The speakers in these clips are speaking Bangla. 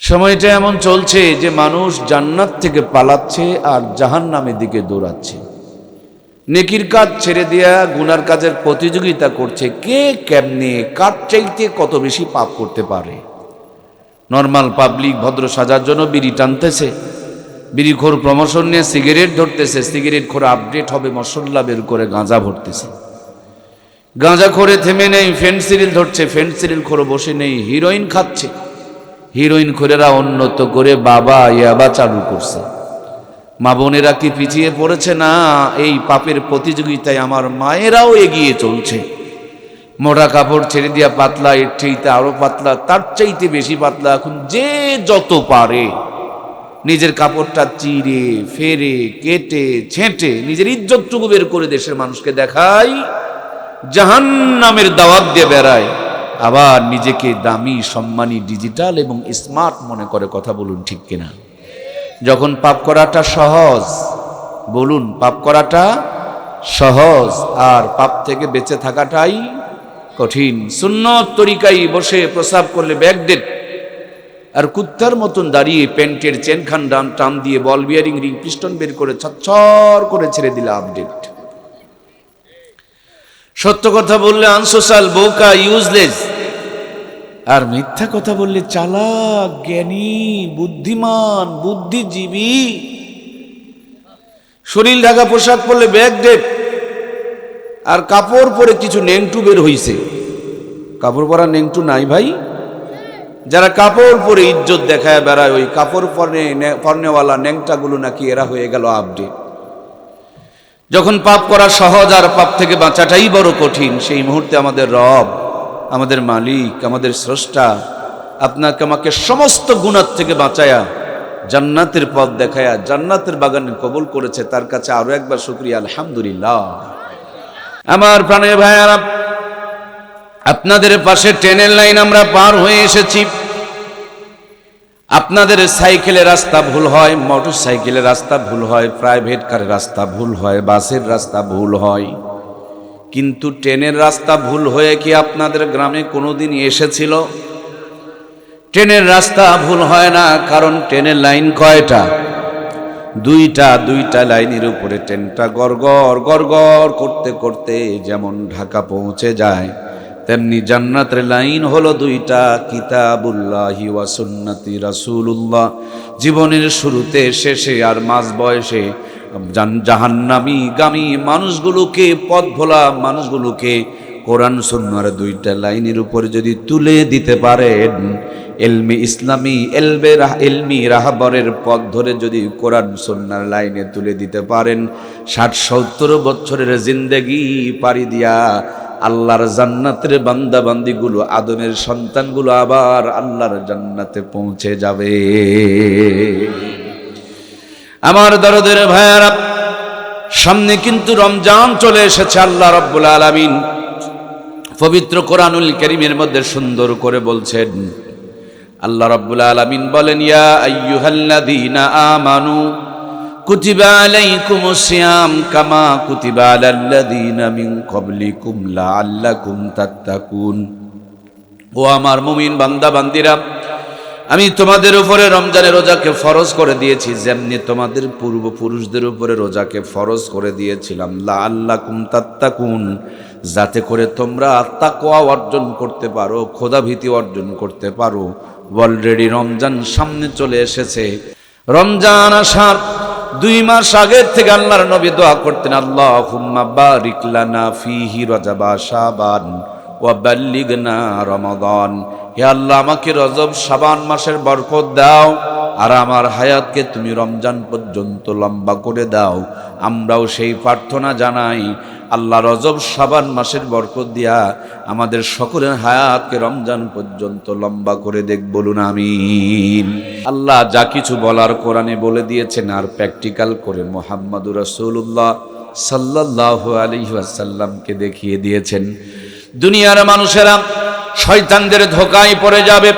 সময়টা এমন চলছে যে মানুষ জান্নাত থেকে পালাচ্ছে আর জাহান্নামের দিকে দৌড়াচ্ছে। নেকির কাজ ছেড়ে দেয়া গুনার কাজের প্রতিযোগিতা করছে, কে কেমনে কার চাইতে কত বেশি পাপ করতে পারে। নর্মাল পাবলিক ভদ্র সাজার জন্য বিড়ি টানতেছে, বিড়িখোর প্রমোশন নিয়ে সিগারেট ধরতেছে, সিগারেট খোর আপডেট হবে মশলা বের করে গাঁজা ভরতেছে, গাঁজা খোরে থেমে নেই ফেন্সিডিল ধরছে, ফেন্সিডিল খোর বসে নেই হিরোইন খাচ্ছে, হিরোইন খোরেরা উন্নত করে বাবা ইয়াবা চালু করছে। মা বোনেরা কি পিছিয়ে পড়েছে? না, এই পাপের প্রতিযোগিতায় আমার মায়েরাও এগিয়ে চলছে। মোটা কাপড় ছেড়ে দিয়া পাতলা, এর চাইতে আরো পাতলা, তার চাইতে বেশি পাতলা, এখন যে যত পারে নিজের কাপড়টা চিরে ফেরে কেটে ছেঁটে নিজের ইজ্জতটুকু বের করে দেশের মানুষকে দেখায়, জাহান্নামের দাওয়াত দিয়ে বেড়ায়, আবার নিজেকে দামি সম্মানী ডিজিটাল এবং স্মার্ট মনে করে। কথা বলুন ঠিক কিনা? যখন পাপ করাটা সহজ, বলুন পাপ করাটা সহজ আর পাপ থেকে বেঁচে থাকাটাই কঠিন। সুন্নত তরিকায় বসে প্রসাব করলে ব্যাকডেট, আর কুত্তার মতন দাঁড়িয়ে প্যান্টের চেনখান টান দিয়ে বল বিয়ারিং রিং পিস্টন বের করে ছচ্ছর করে ছেড়ে দিলে আপডেট। সত্য কথা বললে আনসোশাল, বোকা, ইউজলেস, আর মিথ্যা কথা বললে চালাক, জ্ঞানী, বুদ্ধিমান, বুদ্ধিজীবী। শরীর ঢাকা পোশাক পরলে ব্যাকডেট, আর কাপড় পরে কিছু নেংটু বের হইছে। কাপড় পরা নেংটু নাই ভাই? যারা কাপড় পরে ইজ্জত দেখায় বেড়ায়, ওই কাপড় পরনেওয়ালা নেংটাগুলো নাকি এরা হয়ে গেল আপডেট। যখন পাপ করা সহজ আর পাপ থেকে বাঁচাটাই বড় কঠিন, সেই মুহূর্তে আমাদের রব, আমাদের মালিক, আমাদের স্রষ্টা আপনাকে আমাকে সমস্ত গুনাহ থেকে বাঁচায়া জান্নাতের পথ দেখায়া জান্নাতের বাগানে কবুল করেছে। তার কাছে আরো একবার শুকরিয়া, আলহামদুলিল্লাহ। আমার প্রাণের ভাইয়ারা, আপনাদের পাশে ট্রেনের লাইন আমরা পার হয়ে এসেছি। আপনাদের সাইকেলের রাস্তা ভুল হয়, মোটর সাইকেলের রাস্তা ভুল হয়, প্রাইভেট কারের রাস্তা ভুল হয়, বাসের রাস্তা ভুল হয়, কিন্তু ট্রেনের রাস্তা ভুল হয়ে কি আপনাদের গ্রামে কোনোদিন এসেছিল? ট্রেনের রাস্তা ভুল হয় না, কারণ ট্রেনের লাইন কয়টা? দুইটা লাইনের উপরে ট্রেনটা গড়গড় গড়গড় করতে করতে যেমন ঢাকা পৌঁছে যায়, তেমনি জান্নাতের লাইন হলো দুইটা, কিতাবুল্লাহি ওয়া সুন্নতি রাসূলুল্লাহ। জীবনের শুরুতে, শেষে আর মাঝ বয়সে জাহান্নামী গামী মানুষগুলোকে, পথ ভোলা মানুষগুলোকে কোরআন সুন্নাহর দুইটা লাইনের উপর যদি তুলে দিতে পারেন, এলমে ইসলামী এলমি রাহবরের পথ ধরে যদি কোরআন সুন্নাহর লাইনে তুলে দিতে পারেন, 60-70 বছরের জিন্দেগি পাড়ি দিয়া আল্লাহর জান্নাতের বান্দা বান্দিগুলো, আদমের সন্তানগুলো আবার আল্লাহর জান্নাতে পৌঁছে যাবে। আমার দরদের ভাইয়ারা, সামনে কিন্তু রমজান চলে এসেছে। আল্লাহ রাব্বুল আলামিন পবিত্র কোরআনুল কারীমের মধ্যে সুন্দর করে বলছেন, আল্লাহ রাব্বুল আলামিন বলেন, ইয়া আইয়ুহাল্লাযীনা আমানু কুতিবা আলাইকুমুস সিয়াম কামা কুতিবা আলাল্লাযীনা মিন ক্বাবলিকুম লাআল্লাকুম তাত্তাকুন। ও আমার মুমিন বান্দা বান্দিরা, আমি তোমাদের উপরে রমজানের রোজাকে ফরজ করে দিয়েছি, যেমনি তোমাদের পূর্বপুরুষদের উপরে রোজাকে ফরজ করে দিয়েছিলাম, লাআল্লাকুম তাত্তাকুন, যাতে করে তোমরা তাকওয়া অর্জন করতে পারো, খোদাভীতি অর্জন করতে পারো। অলরেডি রমজান সামনে চলে এসেছে। রমজান আসার 2 মাস আগের থেকে আল্লাহর নবী দোয়া করতেন, আল্লাহুম্মা বারিক লানা ফীহি রজবা শাবান ওয়া বাল্লিগনা রমাদান। হে আল্লাহ, আমাকে রজব শাবান মাসের বরকত দাও, আর আমার হায়াতকে তুমি রমজান পর্যন্ত লম্বা করে দাও। আমরাও সেই প্রার্থনা জানাই, আল্লাহ রজব শাবান মাসের বরকত দিয়া আমাদের সকলের হায়াতকে রমজান পর্যন্ত লম্বা করে দেখ, বলুন আমিন। আল্লাহ যা কিছু বলার কোরআনে বলে দিয়েছেন, আর প্র্যাকটিক্যাল করে মুহাম্মদুর রাসূলুল্লাহ সাল্লাল্লাহু আলাইহি ওয়াসাল্লামকে দেখিয়ে দিয়েছেন। দুনিয়ার মানুষেরা শয়তানদের ধোঁকায় পড়ে যাবে।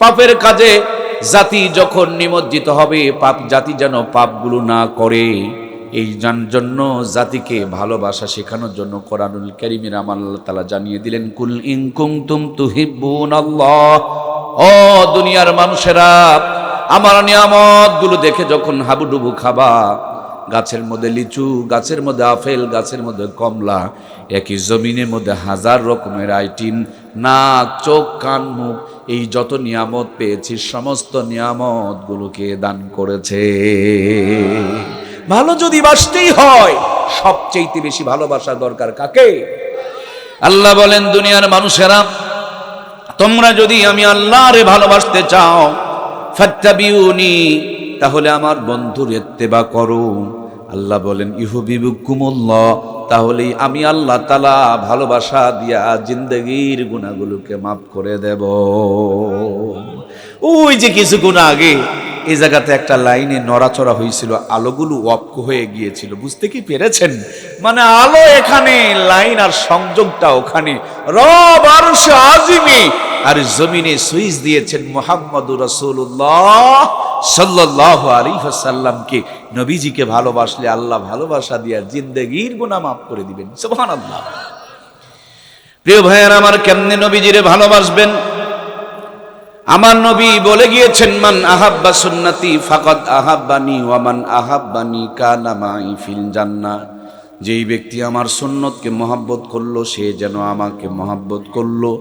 পাপের কাজে জাতি যখন নিমজ্জিত হবে, পাপ জাতি যেন পাপগুলো না করে, এই জন্য জাতিকে ভালোবাসা শেখানোর জন্য কোরআনুল কারীমের আল্লাহ তাআলা জানিয়ে দিলেন, কুল ইন কুনতুম তুহিব্বুনাল্লাহ ও দুনিয়ার মানুষেরা, আমার নিয়ামত গুলো দেখে যখন হাবুডুবু খাবা, গাছের মধ্যে লিচু, গাছের মধ্যে আপেল, গাছের মধ্যে কমলা, একই জমিনের মধ্যে হাজার রকমের আইটেম, নাক, চোখ, কান, মুখ, এই যত নিয়ামত পেয়েছি সমস্ত নিয়ামত গুলোকে দান করেছে। ভালো যদি বাসতেই হয়, সবচেয়ে বেশি ভালোবাসা দরকার কাকে? আল্লাহ বলেন, দুনিয়ার মানুষেরা, তোমরা যদি আমি আল্লাহরে ভালোবাসতে চাও, ফাত্তাবিউনি, তাহলে আমার বন্ধুর ইত্তেবা করো। আল্লাহ বলেন, ইউহিব্বুকুমুল্লাহ, তাহলে আমি আল্লাহ তাআলা ভালোবাসা দিয়া জিন্দেগীর গুনাহগুলোকে মাফ করে দেব। ওই যে কিছুক্ষণ আগে এই জায়গাতে একটা লাইনে নড়াচড়া হয়েছিল, আলোগুলো অফ হয়ে গিয়েছিল, বুঝতে কি পেরেছেন? মানে আলো এখানে, লাইন আর সংযোগটা ওখানে। রব আরশে আজিমে আর জমিনে সুইচ দিয়েছেন মুহাম্মদুর রাসূলুল্লাহ সাল্লাল্লাহু আলাইহি ওয়াসাল্লামকে। নবীজিকে ভালোবাসলে আল্লাহ ভালোবাসা দিয়া জিন্দেগীর গুনাহ মাফ করে দিবেন। সুবহানাল্লাহ। প্রিয় ভাইয়েরা আমার, কেমনে নবীজিরে ভালোবাসবেন? আমার নবী বলে গিয়েছেন, মান আহাব্বা সুন্নতি ফাকাদ আহাব্বানি ওয়া মান আহাব্বানি কানা মাই ফিল জান্নাহ। যেই ব্যক্তি আমার সুন্নতকে মহব্বত করলো, সে যেন আমাকে মহব্বত করলো,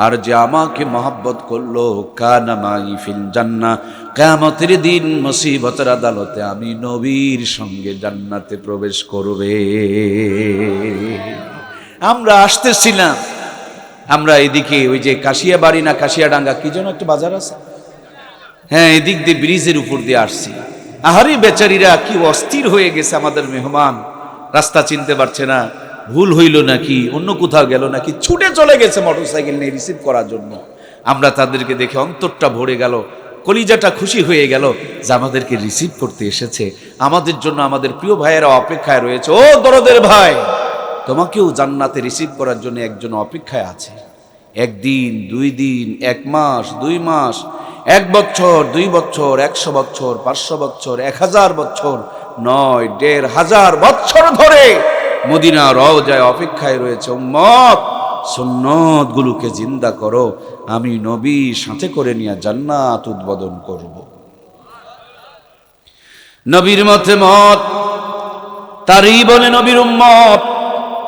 আর যে আমাকে মহব্বত করলো কানা মাই ফিল জান্নাহ, কিয়ামতের দিন মুসিবতের আদালতে আমি নবীর সঙ্গে জান্নাতে প্রবেশ করবে। আমরা আসতেছিলাম, আমরা এদিকে ওই যে কাশিয়াবাড়ি না কাশিয়াডাঙ্গা কি যেন একটা বাজার আছে, হ্যাঁ, এদিক দিয়ে ব্রিজের উপর দিয়ে আসছি। আহারে বেচারীরা কি অস্থির হয়ে গেছে, আমাদের মেহমান রাস্তা চিনতে পারছে না, ভুল হইল নাকি, অন্য কোথাও গেল নাকি, ছুটে চলে গেছে মোটরসাইকেল নিয়ে রিসিভ করার জন্য। আমরা তাদেরকে দেখে অন্তরটা ভরে গেল, কলিজাটা খুশি হয়ে গেল যে আমাদেরকে রিসিভ করতে এসেছে, আমাদের জন্য আমাদের প্রিয় ভাইয়েরা অপেক্ষায় রয়েছে। ও দরদের ভাই, তোমাকেও জান্নাতে রিসিভ করার জন্য একজন অপেক্ষায় আছে। একদিন, 2 দিন, 1 মাস, 2 মাস, 1 বছর, 2 বছর, 100 বছর, 500 বছর, 1000 বছর নয়, 1500 বছর ধরে মদিনা রওজায় অপেক্ষায় রয়েছে। উম্মত, সুন্নত গুলোকে জিন্দা করো, আমি নবী সাথে করে নিয়ে জান্নাত উদ্বোধন করব। নবীর মতে মত, তারই বলে নবীর উম্মত।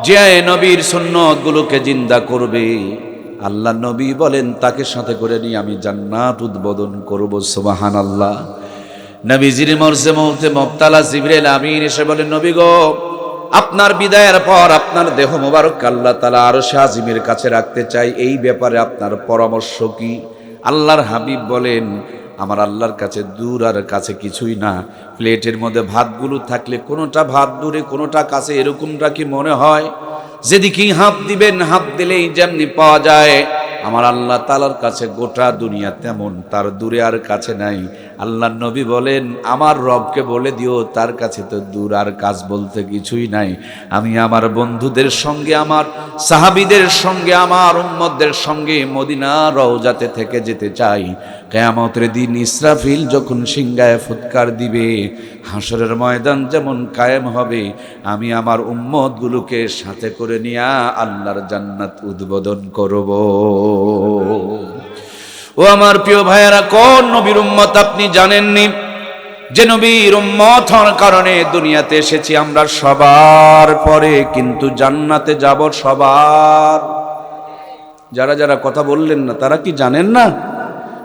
যে নবীর সুন্নত গুলোকে জিন্দা করবে, আল্লাহ নবী বলেন তাকে সাথে করে নিয়ে আমি জান্নাত উদ্বোধন করব। সুবহানাল্লাহ। নবীজির মরজে মউতে মুবতালা জিবরাইল আমিন এসে বলেন, নবী গো, আপনার বিদায়ের পর আপনার দেহ মোবারক আল্লাহ তাআলা আরশে আজিমের কাছে রাখতে চাই, এই ব্যাপারে আপনার পরামর্শ কি? আল্লাহর হাবিব বলেন, আমার আল্লাহর কাছে দূর আর কাছে কিছুই না। প্লেটের মধ্যে ভাতগুলো থাকলে কোনোটা ভাত দূরে, কোনোটা কাছে, এরকমটা কি মনে হয়? যেদিকেই হাত দিবেন, হাত দিলেই যেমনি পাওয়া যায়, আমার আল্লাহ তাআলার কাছে গোটা দুনিয়া তেমন, তার দূরে আর কাছে নাই। আল্লাহ নবী বলেন, আমার রবকে বলে দিও তার কাছে তো দূর আর কাছ বলতে কিছুই নাই। আমি আমার বন্ধুদের সঙ্গে, আমার সাহাবীদের সঙ্গে, আমার উম্মতদের সঙ্গে মদিনা রওজাতে থেকে যেতে চাই। কিয়ামতের দিন ইসরাফিল যখন সিংহায় ফুৎকার দিবে, হাসরের ময়দান যেমন কায়েম হবে, আমি আমার উম্মতগুলোকে সাথে করে নিয়ে আল্লাহর জান্নাত উদ্বোধন করব। ও আমার প্রিয় ভাইয়েরা, কোন নবীর উম্মত আপনি জানেননি? যে নবীর উম্মত হওয়ার কারণে দুনিয়াতে এসেছি আমরা সবার পরে, কিন্তু জান্নাতে যাব সবার। যারা যারা কথা বললেন না, তারা কি জানেন না?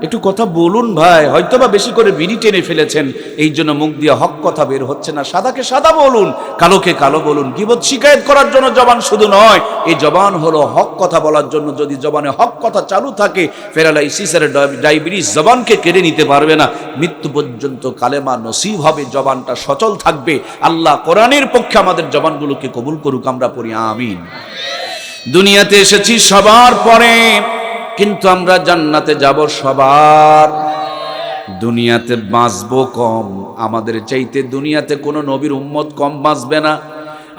একটু কথা বলুন ভাই, হয়তোবা বেশি করে বিড়ি টেনে ফেলেছেন, এই জন্য মুখ দিয়ে হক কথা বের হচ্ছে না। সাদাকে সাদা বলুন, কালোকে কালো বলুন। গীবত শিকায়েত করার জন্য জবান শুধু নয়, এই জবান হলো হক কথা বলার জন্য। যদি জবানে হক কথা চালু থাকে, প্যারালাইসিসের ডায়াবেটিস জবানকে কেড়ে নিতে পারবে না। মৃত্যু পর্যন্ত কালেমা নসিব হবে, জবানটা সচল থাকবে। আল্লাহ কোরআনের পক্ষে আমাদের জবানগুলোকে কবুল করুক, আমরা পড়ি আমিন। দুনিয়াতে এসেছি সবার পরে, কিন্তু আমরা জান্নাতে যাব সবার। দুনিয়াতে বাঁচবো কম, আমাদের চাইতে দুনিয়াতে কোনো নবীর উম্মত কম বাঁচবে না।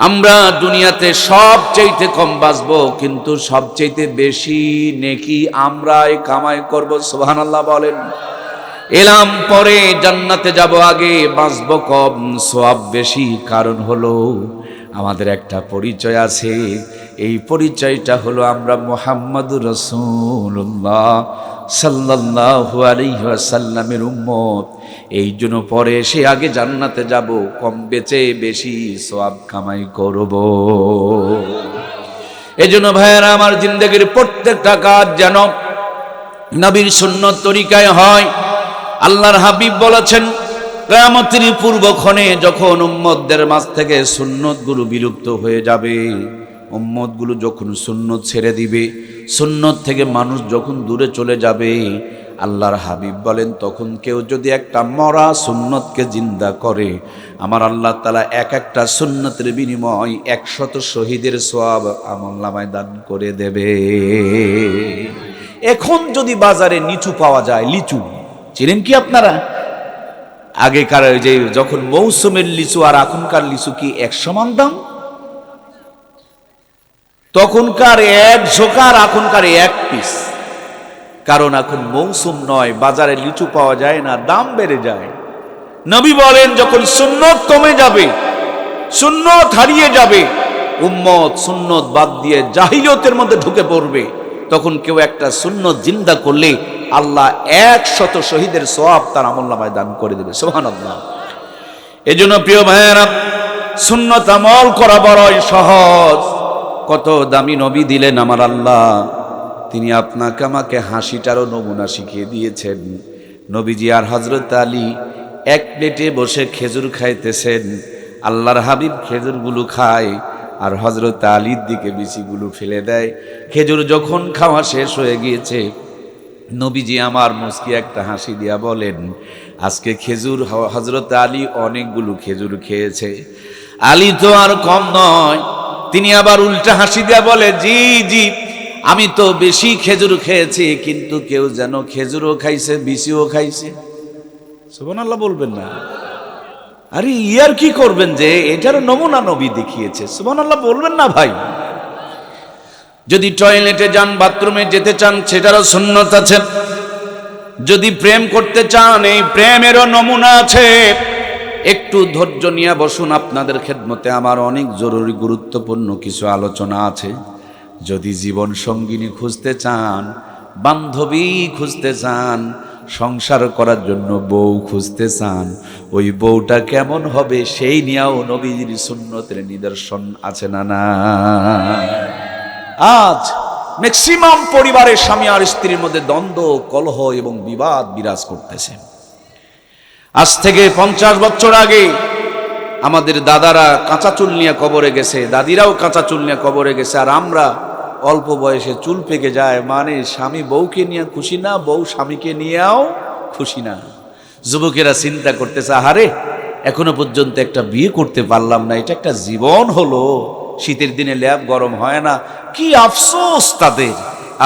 আমরা দুনিয়াতে সবচাইতে কম বাঁচবো, কিন্তু সবচাইতে বেশি নেকি আমরাই কামাই করব। সুবহানাল্লাহ বলেন। এলাম পরে, জান্নাতে যাব আগে, বাঁচবো কম, সওয়াব বেশি। কারণ হলো আমাদের একটা পরিচয় আছে, এই পরিচয়টা হলো আমরা মুহাম্মাদুর রাসূলুল্লাহ সাল্লাল্লাহু আলাইহি ওয়াসাল্লামের উম্মত। এই জন্য পরে সে আগে জান্নাতে যাব, কম বেচে বেশি সওয়াব কামাই করব। এজন্য ভাইয়েরা আমার, জিন্দেগির প্রত্যেকটা কাজ যেন নবীর সুন্নত তরিকায় হয়। আল্লাহর হাবিব বলেছেন, কিয়ামতের পূর্বক্ষণে যখন উম্মতদের মাঝ থেকে সুন্নতগুলো বিলুপ্ত হয়ে যাবে, উম্মতগুলো যখন সুন্নত ছেড়ে দিবে, সুন্নত থেকে মানুষ যখন দূরে চলে যাবে, আল্লাহর হাবিব বলেন তখন কেউ যদি একটা মরা সুন্নতকে জিন্দা করে, আমার আল্লাহ তাআলা এক একটা সুন্নতের বিনিময় 100 শহীদের সওয়াব আমলনামায় দান করে দেবে। এখন যদি বাজারে লিচু পাওয়া যায়, লিচু চিনেন কি আপনারা? আগেকার যে যখন মৌসুমের লিচু আর এখনকার লিচু কি এক সমান দাম? তখনকার এক ঝোকার এখনকার এক পিস। কারণ এখন মৌসুম নয়, বাজারে লিচু পাওয়া যায় না, দাম বেড়ে যায়। নবী বলেন যখন সুন্নত কমে যাবে, সুন্নত হারিয়ে যাবে, উম্মত সুন্নত বাদ দিয়ে জাহিলিয়তের মধ্যে ঢুকে পড়বে, তখন কেউ একটা সুন্নত জিন্দা করলে আল্লাহ 100 শহীদের সওয়াব তার আমলনামায় দান করে দেবে। সুবহানাল্লাহ। এজন্য প্রিয় ভাইয়েরা, সুন্নত আমল করা বড়ই সহজ। কত দামি নবী দিলেন আমার আল্লাহ, তিনি আপনাকে আমাকে হাসিটারও নমুনা শিখিয়ে দিয়েছেন। নবীজি আর হযরত আলী এক প্লেটে বসে খেজুর খাইতেছেন। আল্লাহর হাবিব খেজুরগুলো খায় আর হযরত আলীর দিকে বিচিগুলো ফেলে দেয়। খেজুর যখন খাওয়া শেষ হয়ে গিয়েছে, নবীজি আমার মুস্কি একটা হাসি দিয়া বলেন, আজকে খেজুর হযরত আলী অনেকগুলো খেজুর খেয়েছে, আলী তো আর কম নয়। তিনি আবার উল্টা হাসি দিয়া বলে, জি জি, আমি তো বেশি খেজুর খেয়েছি, কিন্তু কেউ যেন খেজুরও খাইছে, বিচিও খাইছে। সুবহানাল্লাহ বলবেন না? আরে ইয়ার কি করবেন যে এটার নমুনা নবী দেখিয়েছে। সুবহানাল্লাহ বলবেন না ভাই? যদি টয়লেটে যান, বাথরুমে যেতে চান, সেটারও সুন্নত আছে। যদি প্রেম করতে চান, এই প্রেমেরও নমুনা আছে। একটু ধৈর্য নিয়ে বসুন, আপনাদের খেদমতে আমার অনেক জরুরি গুরুত্বপূর্ণ কিছু আলোচনা আছে। যদি জীবন সঙ্গিনী খুঁজতে চান, বান্ধবী খুঁজতে চান, সংসার করার জন্য বউ খুঁজতে চান, ওই বউটা কেমন হবে সেই নিয়েও নবীজির সুন্নতের নিদর্শন আছে না না? আজ ম্যাক্সিমাম পরিবারের স্বামী আর স্ত্রীর মধ্যে দ্বন্দ্ব, কলহ এবং বিবাদ বিরাজ করতেছে। আজ থেকে 50 বছর আগে আমাদের দাদারা কাঁচা চুল নিয়ে কবরে গেছে, দাদিরাও কাঁচা চুল নিয়ে কবরে গেছে, আর আমরা অল্প বয়সে চুল পেকে যায়, মানে স্বামী বউকে নিয়ে খুশি না, বউ স্বামীকে নিয়েও খুশি না। যুবকেরা চিন্তা করতেছে, আহারে এখনো পর্যন্ত একটা বিয়ে করতে পারলাম না, এটা একটা জীবন হলো, শীতের দিনে ল্যাব গরম হয় না, কি আফসোস তাদের।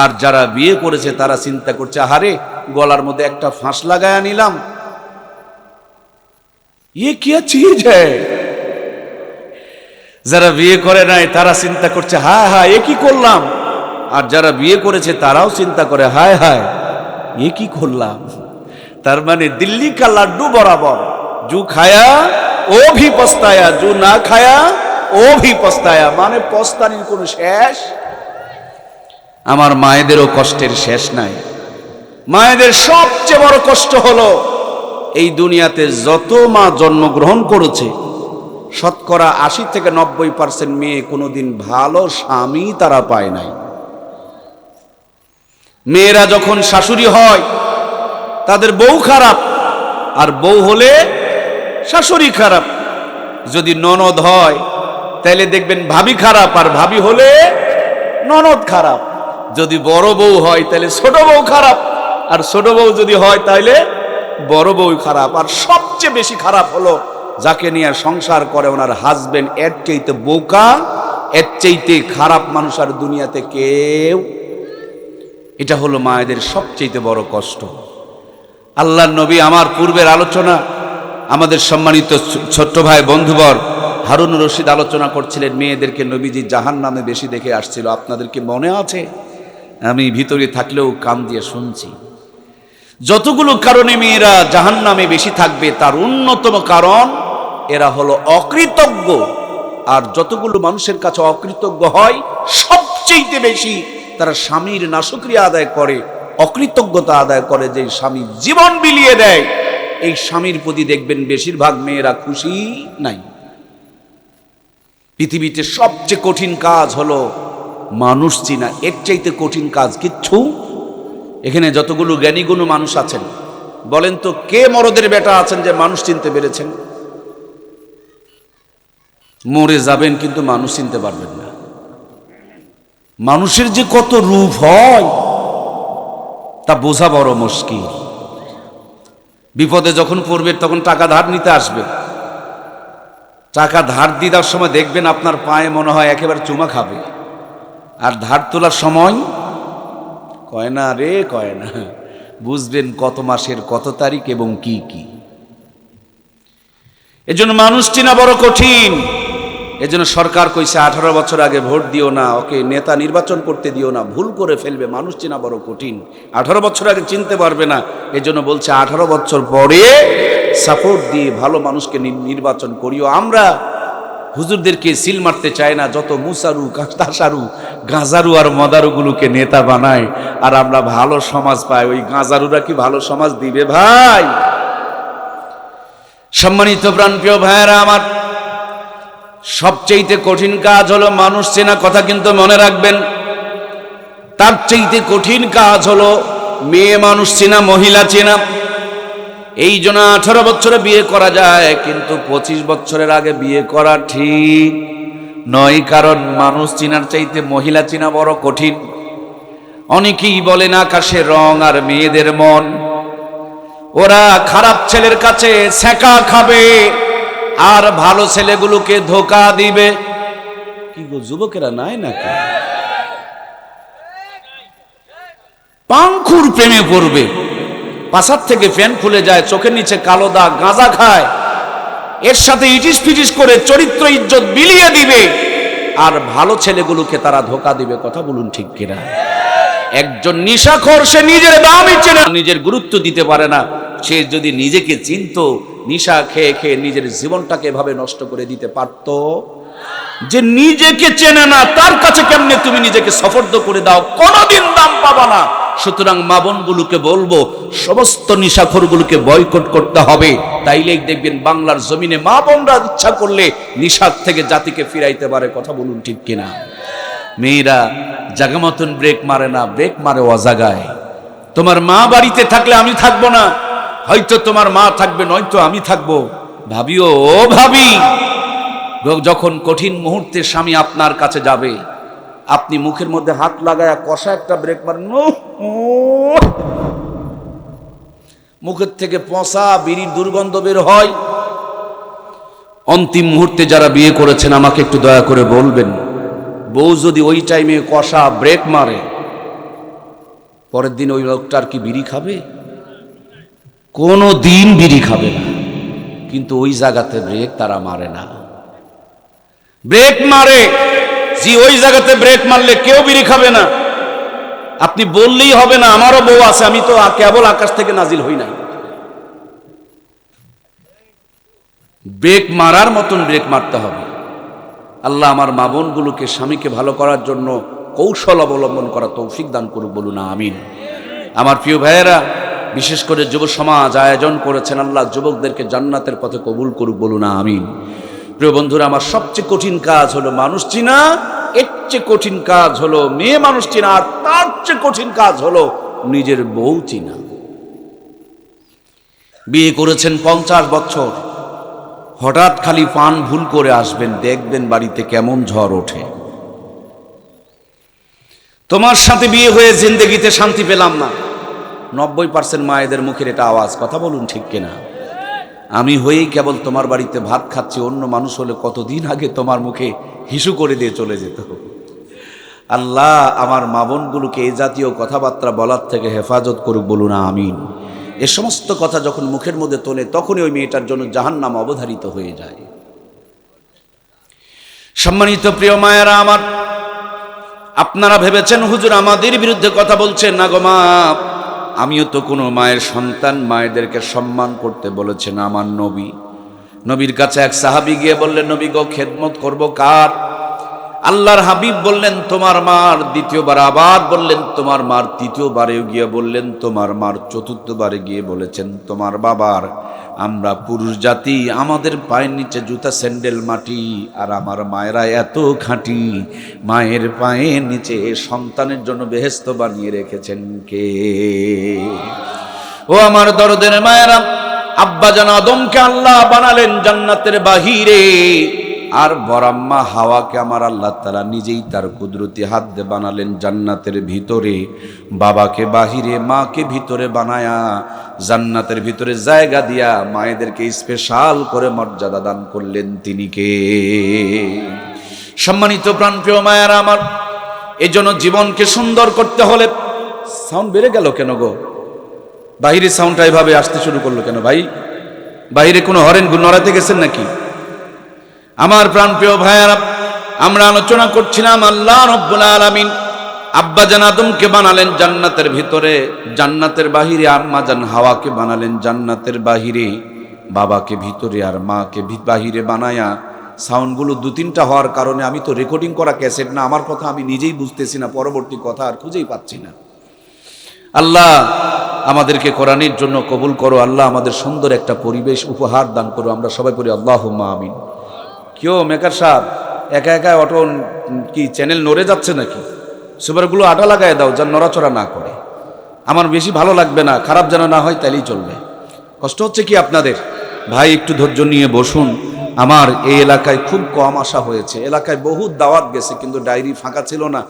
আর যারা বিয়ে করেছে তারা চিন্তা করছে, আহারে গলার মধ্যে একটা ফাঁস লাগায়া নিলাম, ये क्या चीज है। যারা বিয়ে করে নাই তারা চিন্তা করছে, হায় হায় এ কি করলাম। আর যারা বিয়ে করেছে তারাও চিন্তা করে, হায় হায় এ কি করলাম। তার মানে দিল্লি কা লাড্ডু বরাবর, জু খায়া ও ভি পস্তায়া, জু না খায়া ও ভি পস্তায়া, মানে পস্তানির কোনো শেষ। আমার মায়েদেরও কষ্টের শেষ নাই। মায়েদের সবচেয়ে বড় কষ্ট হলো, এই দুনিয়াতে যত মা জন্মগ্রহণ করেছে, শতকরা 80 থেকে 90% মেয়ে কোনোদিন ভালো স্বামী তারা পায় নাই। মেয়েরা যখন শাশুড়ি হয় তাদের বউ খারাপ, আর বউ হলে শাশুড়ি খারাপ। যদি ননদ হয় তাহলে দেখবেন ভাবি খারাপ, আর ভাবি হলে ননদ খারাপ। যদি বড় বউ হয় তাহলে ছোট বউ খারাপ, আর ছোট বউ যদি হয় তাহলে বড় বউ খারাপ। আর সবচেয়ে বেশি খারাপ হলো যাকে নিয়ে সংসার করে ওনার হাজবেন্ড, এর চাইতে বোকা, এর চাইতে খারাপ মানুষ আর দুনিয়াতে কেউ। এটা হলো মায়েদের সবচেয়ে বড় কষ্ট। আল্লাহর নবী, আমার পূর্বের আলোচনা আমাদের সম্মানিত ছোট্ট ভাই বন্ধুবর হারুন রশিদ আলোচনা করছিলেন, মেয়েদেরকে নবীজি জাহান্নামে বেশি দেখে আসছিল। আপনাদেরকে মনে আছে? আমি ভিতরে থাকলেও কান দিয়ে শুনছি। যতগুলো কারণে মেয়েরা জাহান্নামে বেশি থাকবে, তার অন্যতম কারণ এরা হলো অকৃতজ্ঞ। আর যতগুলো মানুষের কাছে অকৃতজ্ঞ হয়, সবচেয়ে বেশি তারা স্বামীর নাশুকরিয়া আদায় করে, অকৃতজ্ঞতা আদায় করে, যে স্বামী জীবন বিলিয়ে দেয়, এই স্বামীর প্রতি দেখবেন বেশিরভাগ মেয়েরা খুশি নাই। পৃথিবীতে সবচেয়ে কঠিন কাজ হলো মানুষ চিনা। এর চাইতে কঠিন কাজ কিচ্ছু। এখানে যতগুলো জ্ঞানীগুণ মানুষ আছেন, বলেন তো কে মরদের বেটা আছেন যে মানুষ চিনতে পেরেছেন? মরে যাবেন কিন্তু মানুষ চিনতে পারবেন না। মানুষের যে কত রূপ হয় তা বোঝা বড় মুশকিল। বিপদে যখন পড়বে তখন টাকা ধার নিতে আসবে, টাকা ধার দিদার সময় দেখবেন আপনার পায়ে মনে হয় একেবারে চুমা খাবে, আর ধার তোলার সময় কয় না রে, কয় না। বুঝবেন কত মাসের কত তারিখ এবং কি কি। এজন্য মানুষ চেনা বড় কঠিন। এজন্য সরকার কইছে 18 বছর আগে ভোট দিও না, ওকে নেতা নির্বাচন করতে দিও না, ভুল করে ফেলবে। মানুষ চেনা বড় কঠিন, 18 বছর আগে চিনতে পারবে না। এজন্য বলছে 18 বছর পরে সাপোর্ট দিয়ে ভালো মানুষকে নির্বাচন করিও। আমরা হুজুরদেরকে সিল মারতে চাই না, যত মুসারু কাঁচারু গাঁজারু আর মদারুগুলোকে নেতা বানায়, আর আমরা ভালো সমাজ পাই। ওই গাঁজারুরা কি ভালো সমাজ দিবে ভাই? সম্মানিত প্রাণপ্রিয় ভাইয়েরা আমার, সবচেয়ে কঠিন কাজ হলো মানুষ চেনা। কথা কিন্তু মনে রাখবেন, তার চাইতে কঠিন কাজ হলো মেয়ে মানুষ চেনা, মহিলা চেনা। এই জন্য 18 বছরে বিয়ে করা যায়, কিন্তু 25 বছরের আগে বিয়ে করা ঠিক নয়, কারণ মানুষ চেনার চাইতে মহিলা চেনা বড় কঠিন। অনেকেই বলেন আকাশের রং আর মেয়েদের মন, ওরা খারাপ ছেলের কাছে ছ্যাঁকা খাবে আর ভালো ছেলেগুলোকে ধোকা দিবে। কি গো যুবকেরা নাই নাকি? পাংখুর প্রেমে পড়বে, পাশার থেকে ফ্যান খুলে যায়, চোখের নিচে কালো দাগ, গাঁজা খায়, এর সাথে ইটিস ফিটিস করে চরিত্র ইজ্জত বিলিয়ে দিবে, আর ভালো ছেলেগুলোকে তারা ধোকা দিবে। কথা বলুন ঠিক কিনা? একজন নিশাখোর, সে নিজের দামই চেনে না, নিজের গুরুত্ব দিতে পারে না। সে যদি নিজেকে চিনতো, নিশা খেয়ে খেয়ে নিজের জীবনটাকে এভাবে নষ্ট করে দিতে পারত। যে নিজেকে চেনে না, তার কাছে কেমনে তুমি নিজেকে সফর্দ করে দাও? কোনোদিন দাম পাবা না। সুতরাং মা বোনগুলোকে বলবো, সমস্ত নিশাখোরগুলোকে বয়কট করতে হবে। তাইলেই দেখবেন বাংলার জমিনে মা বোনরা ইচ্ছা করলে নিশার থেকে জাতিকে ফিরাইতে পারে। কথা বলুন ঠিক কিনা? মেয়েরা জাগা মতন ব্রেক মারে না, ব্রেক মারে অজাগায়। তোমার মা বাড়িতে থাকলে আমি থাকবো না, হয়তো তোমার মা থাকবে, নয়তো আমি থাকবো। ভাবিও, ও ভাবি, যখন কঠিন মুহূর্তে স্বামী আপনার কাছে যাবে, আপনি মুখের মধ্যে হাত লাগায়া কষা একটা ব্রেক মারেন, মুখের থেকে পচা বিড়ির দুর্গন্ধ বের হয়। অন্তিম মুহূর্তে যারা বিয়ে করেছেন আমাকে একটু দয়া করে বলবেন, বউ যদি ওই টাইমে কষা ব্রেক মারে, পরের দিন ওই লোকটার কি বিড়ি খাবে? কোনো দিন বিড়ি খাবে না। কিন্তু ওই জায়গাতে ব্রেক তারা মারে না। ব্রেক মারে জি, ওই জায়গাতে ব্রেক মারলে কেউ বিড়ি খাবে না। আপনি বললেই হবে না আমারও বউ আছে, আমি তো কেবল আকাশ থেকে নাজিল হই নাই। ব্রেক মারার মতন ব্রেক মারতে হবে। আল্লাহ আমার মা বোনগুলোকে স্বামীকে ভালো করার জন্য কৌশল অবলম্বন করা তৌফিক দান করুক, বলুন আমিন। আমার প্রিয় ভাইয়েরা, বিশেষ করে যুব সমাজ আয়োজন করেছেন, আল্লাহ যুবকদেরকে জান্নাতের পথে কবুল করুক, বলুন আমিন। প্রিয় বন্ধুরা, আমার সবচেয়ে কঠিন কাজ হলো মানুষ চিনা, এর চেয়ে কঠিন কাজ হলো মেয়ে মানুষ চিনা, আর তার চেয়ে কঠিন কাজ হলো নিজের বউ চিনা। বিয়ে করেছেন 50 বছর, হঠাৎ খালি পান ভুল করে আসবেন, দেখবেন বাড়িতে কেমন ঝড় ওঠে। তোমার সাথে বিয়ে হয়ে জিন্দেগিতে শান্তি পেলাম না, 90% মায়েদের মুখের এটা আওয়াজ। কথা বলুন ঠিক কিনা? আমি হয়েই কেবল তোমার বাড়িতে ভাত খাচ্ছি, অন্য মানুষ হলে কতদিন আগে তোমার মুখে হিসু করে দিয়ে চলে যেত। আল্লাহ আমার মা বোনগুলোকে এই জাতীয় কথাবার্তা বলার থেকে হেফাজত করুক, বলুন আমিন। এ সমস্ত কথা যখন মুখের মধ্যে তোলে, তখনই ওই মেয়েটার জন্য জাহান্নাম অবধারিত হয়ে যায়। সম্মানিত প্রিয় মায়েরা আমার, আপনারা ভেবেছেন হুজুর আমাদের বিরুদ্ধে কথা বলছেন। না গো মা, আমিও তো কোনো মায়ের সন্তান, মায়েদেরকে সম্মান করতে বলেছেন আমার নবী। নবীর কাছে এক সাহাবী গিয়ে বললেন, নবী গো, খেদমত করব কার? আল্লাহর হাবিব বললেন তোমার মার, দ্বিতীয়বার আবার বললেন তোমার মার, তৃতীয়বারেও গিয়ে বললেন তোমার মার, চতুর্থবারে গিয়ে বলেছেন তোমার বাবার। আমরা পুরুষ জাতি, আমাদের পায়ের নিচে জুতা স্যান্ডেল মাটি, আর আমার মায়েরা এত খাঁটি, মায়ের পায়ের নিচে সন্তানের জন্য বেহেশত বানিয়ে রেখেছেন কে? ও আমার দরদের মায়েরা, আব্বাজান আদমকে আল্লাহ বানালেন জান্নাতের বাহিরে, আর বরাম্মা হাওয়াকে আমার আল্লাহ তাআলা নিজেই তার কুদরতি হাত দিয়ে বানালেন জান্নাতের ভিতরে। বাবাকে বাহিরে, মাকে ভিতরে বানায়া জান্নাতের ভিতরে জায়গা দিয়া মায়েদেরকে স্পেশাল করে মর্যাদা দান করলেন তিনি কে? সম্মানিত প্রাণপ্রিয় মায়েরা আমার, এজন্য জীবনকে সুন্দর করতে হলে, সাউন্ড বেড়ে গেল কেন গো? বাহিরে সাউন্ডটা এভাবে আসতে শুরু করলো কেন ভাই? বাহিরে কোনো হরেন নড়াতে গেছেন নাকি? আমার প্রাণপ্রিয় ভাইয়ারা, আমরা আলোচনা করছিলাম আল্লাহ রাব্বুল আলামিন আব্বাজান আদমকে বানালেন জান্নাতের ভিতরে, জান্নাতের বাহিরে আম্মাজান হাওয়াকে বানালেন জান্নাতের বাহিরে, বাবাকে ভিতরে আর মাকে বাহিরে বানায়া। সাউন্ডগুলো দু তিনটা হওয়ার কারণে আমি তো রেকর্ডিং করা ক্যাসেট না, আমার কথা আমি নিজেই বুঝতেছি না, পরবর্তী কথা আর খুঁজেই পাচ্ছি না। আল্লাহ আমাদেরকে কোরআনের জন্য কবুল করো, আল্লাহ আমাদের সুন্দর একটা পরিবেশ উপহার দান করো। আমরা সবাই পড়ি আল্লাহুম্মা আমিন। কেউ মেকার সাহেব একা একা অটো কি চ্যানেল নড়ে যাচ্ছে নাকি? সুপারগুলো আটা লাগায় দাও যেন নড়াচড়া না করে। আমার বেশি ভালো লাগবে না, খারাপ যেন না হয়, তাইলেই চলবে। কষ্ট হচ্ছে কি আপনাদের? ভাই একটু ধৈর্য নিয়ে বসুন। আমার এই এলাকায় খুব কম আসা হয়েছে, এলাকায় বহুত দাওয়াত গেছে কিন্তু ডায়েরি ফাঁকা ছিল না,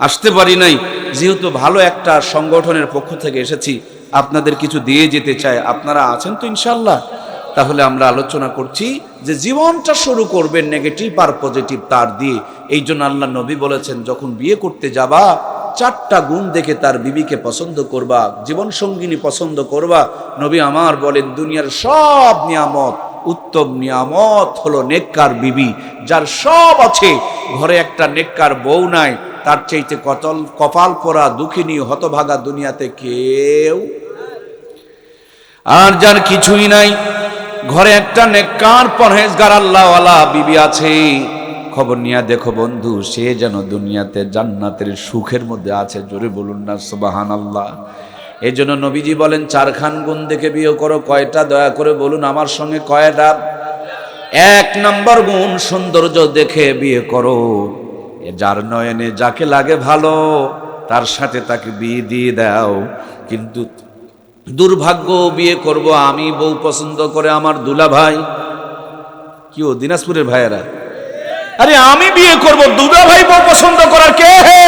আসতে পারি নাই। যেহেতু ভালো একটা সংগঠনের পক্ষ থেকে এসেছি, আপনাদের কিছু দিয়ে যেতে চাই। আপনারা আছেন তো ইনশাল্লাহ? তাহলে আমরা আলোচনা করছি যে জীবনটা শুরু করবেন নেগেটিভ আর পজিটিভ তার দিয়ে। এই জন্য আল্লাহ নবী বলেছেন যখন বিয়ে করতে যাবা 4টা গুণ দেখে তার বিবিকে পছন্দ করবা, জীবন সঙ্গিনী পছন্দ করবা। নবী আমার বলেন দুনিয়ার সব নিয়ামত, উত্তম নিয়ামত হলো নেককার বিবি। যার সব আছে, ঘরে একটা নেককার বউ নাই, তার চাইতে কপাল পোড়া দুঃখিনী হতভাগা দুনিয়াতে কেউ। আর যার কিছুই নাই, ঘরে একটা নেককার পরহেজগার আল্লাহওয়ালা বিবি আছে, খবর নিয়ে দেখো বন্ধু, সে যেন দুনিয়াতে জান্নাতের সুখের মধ্যে আছে। জোরে বলুন না সুবহানাল্লাহ। এই জন্য নবীজি বলেন 4খান গুণ দেখে বিয়ে করো। কয়টা? দয়া করে বলুন আমার সঙ্গে কয়টা? 1 নম্বর গুণ সৌন্দর্য দেখে বিয়ে করো। যার নয়নে যাকে লাগে ভালো তার সাথে তাকে বিয়ে দিয়ে দাও। কিন্তু দুর্ভাগ্য, বিয়ে করব আমি, বউ পছন্দ করে আমার দুলা ভাই। কি ও দিনাজপুরের ভাইয়েরা? আরে আমি বিয়ে করব, দুলা ভাই বউ পছন্দ করার কে হে?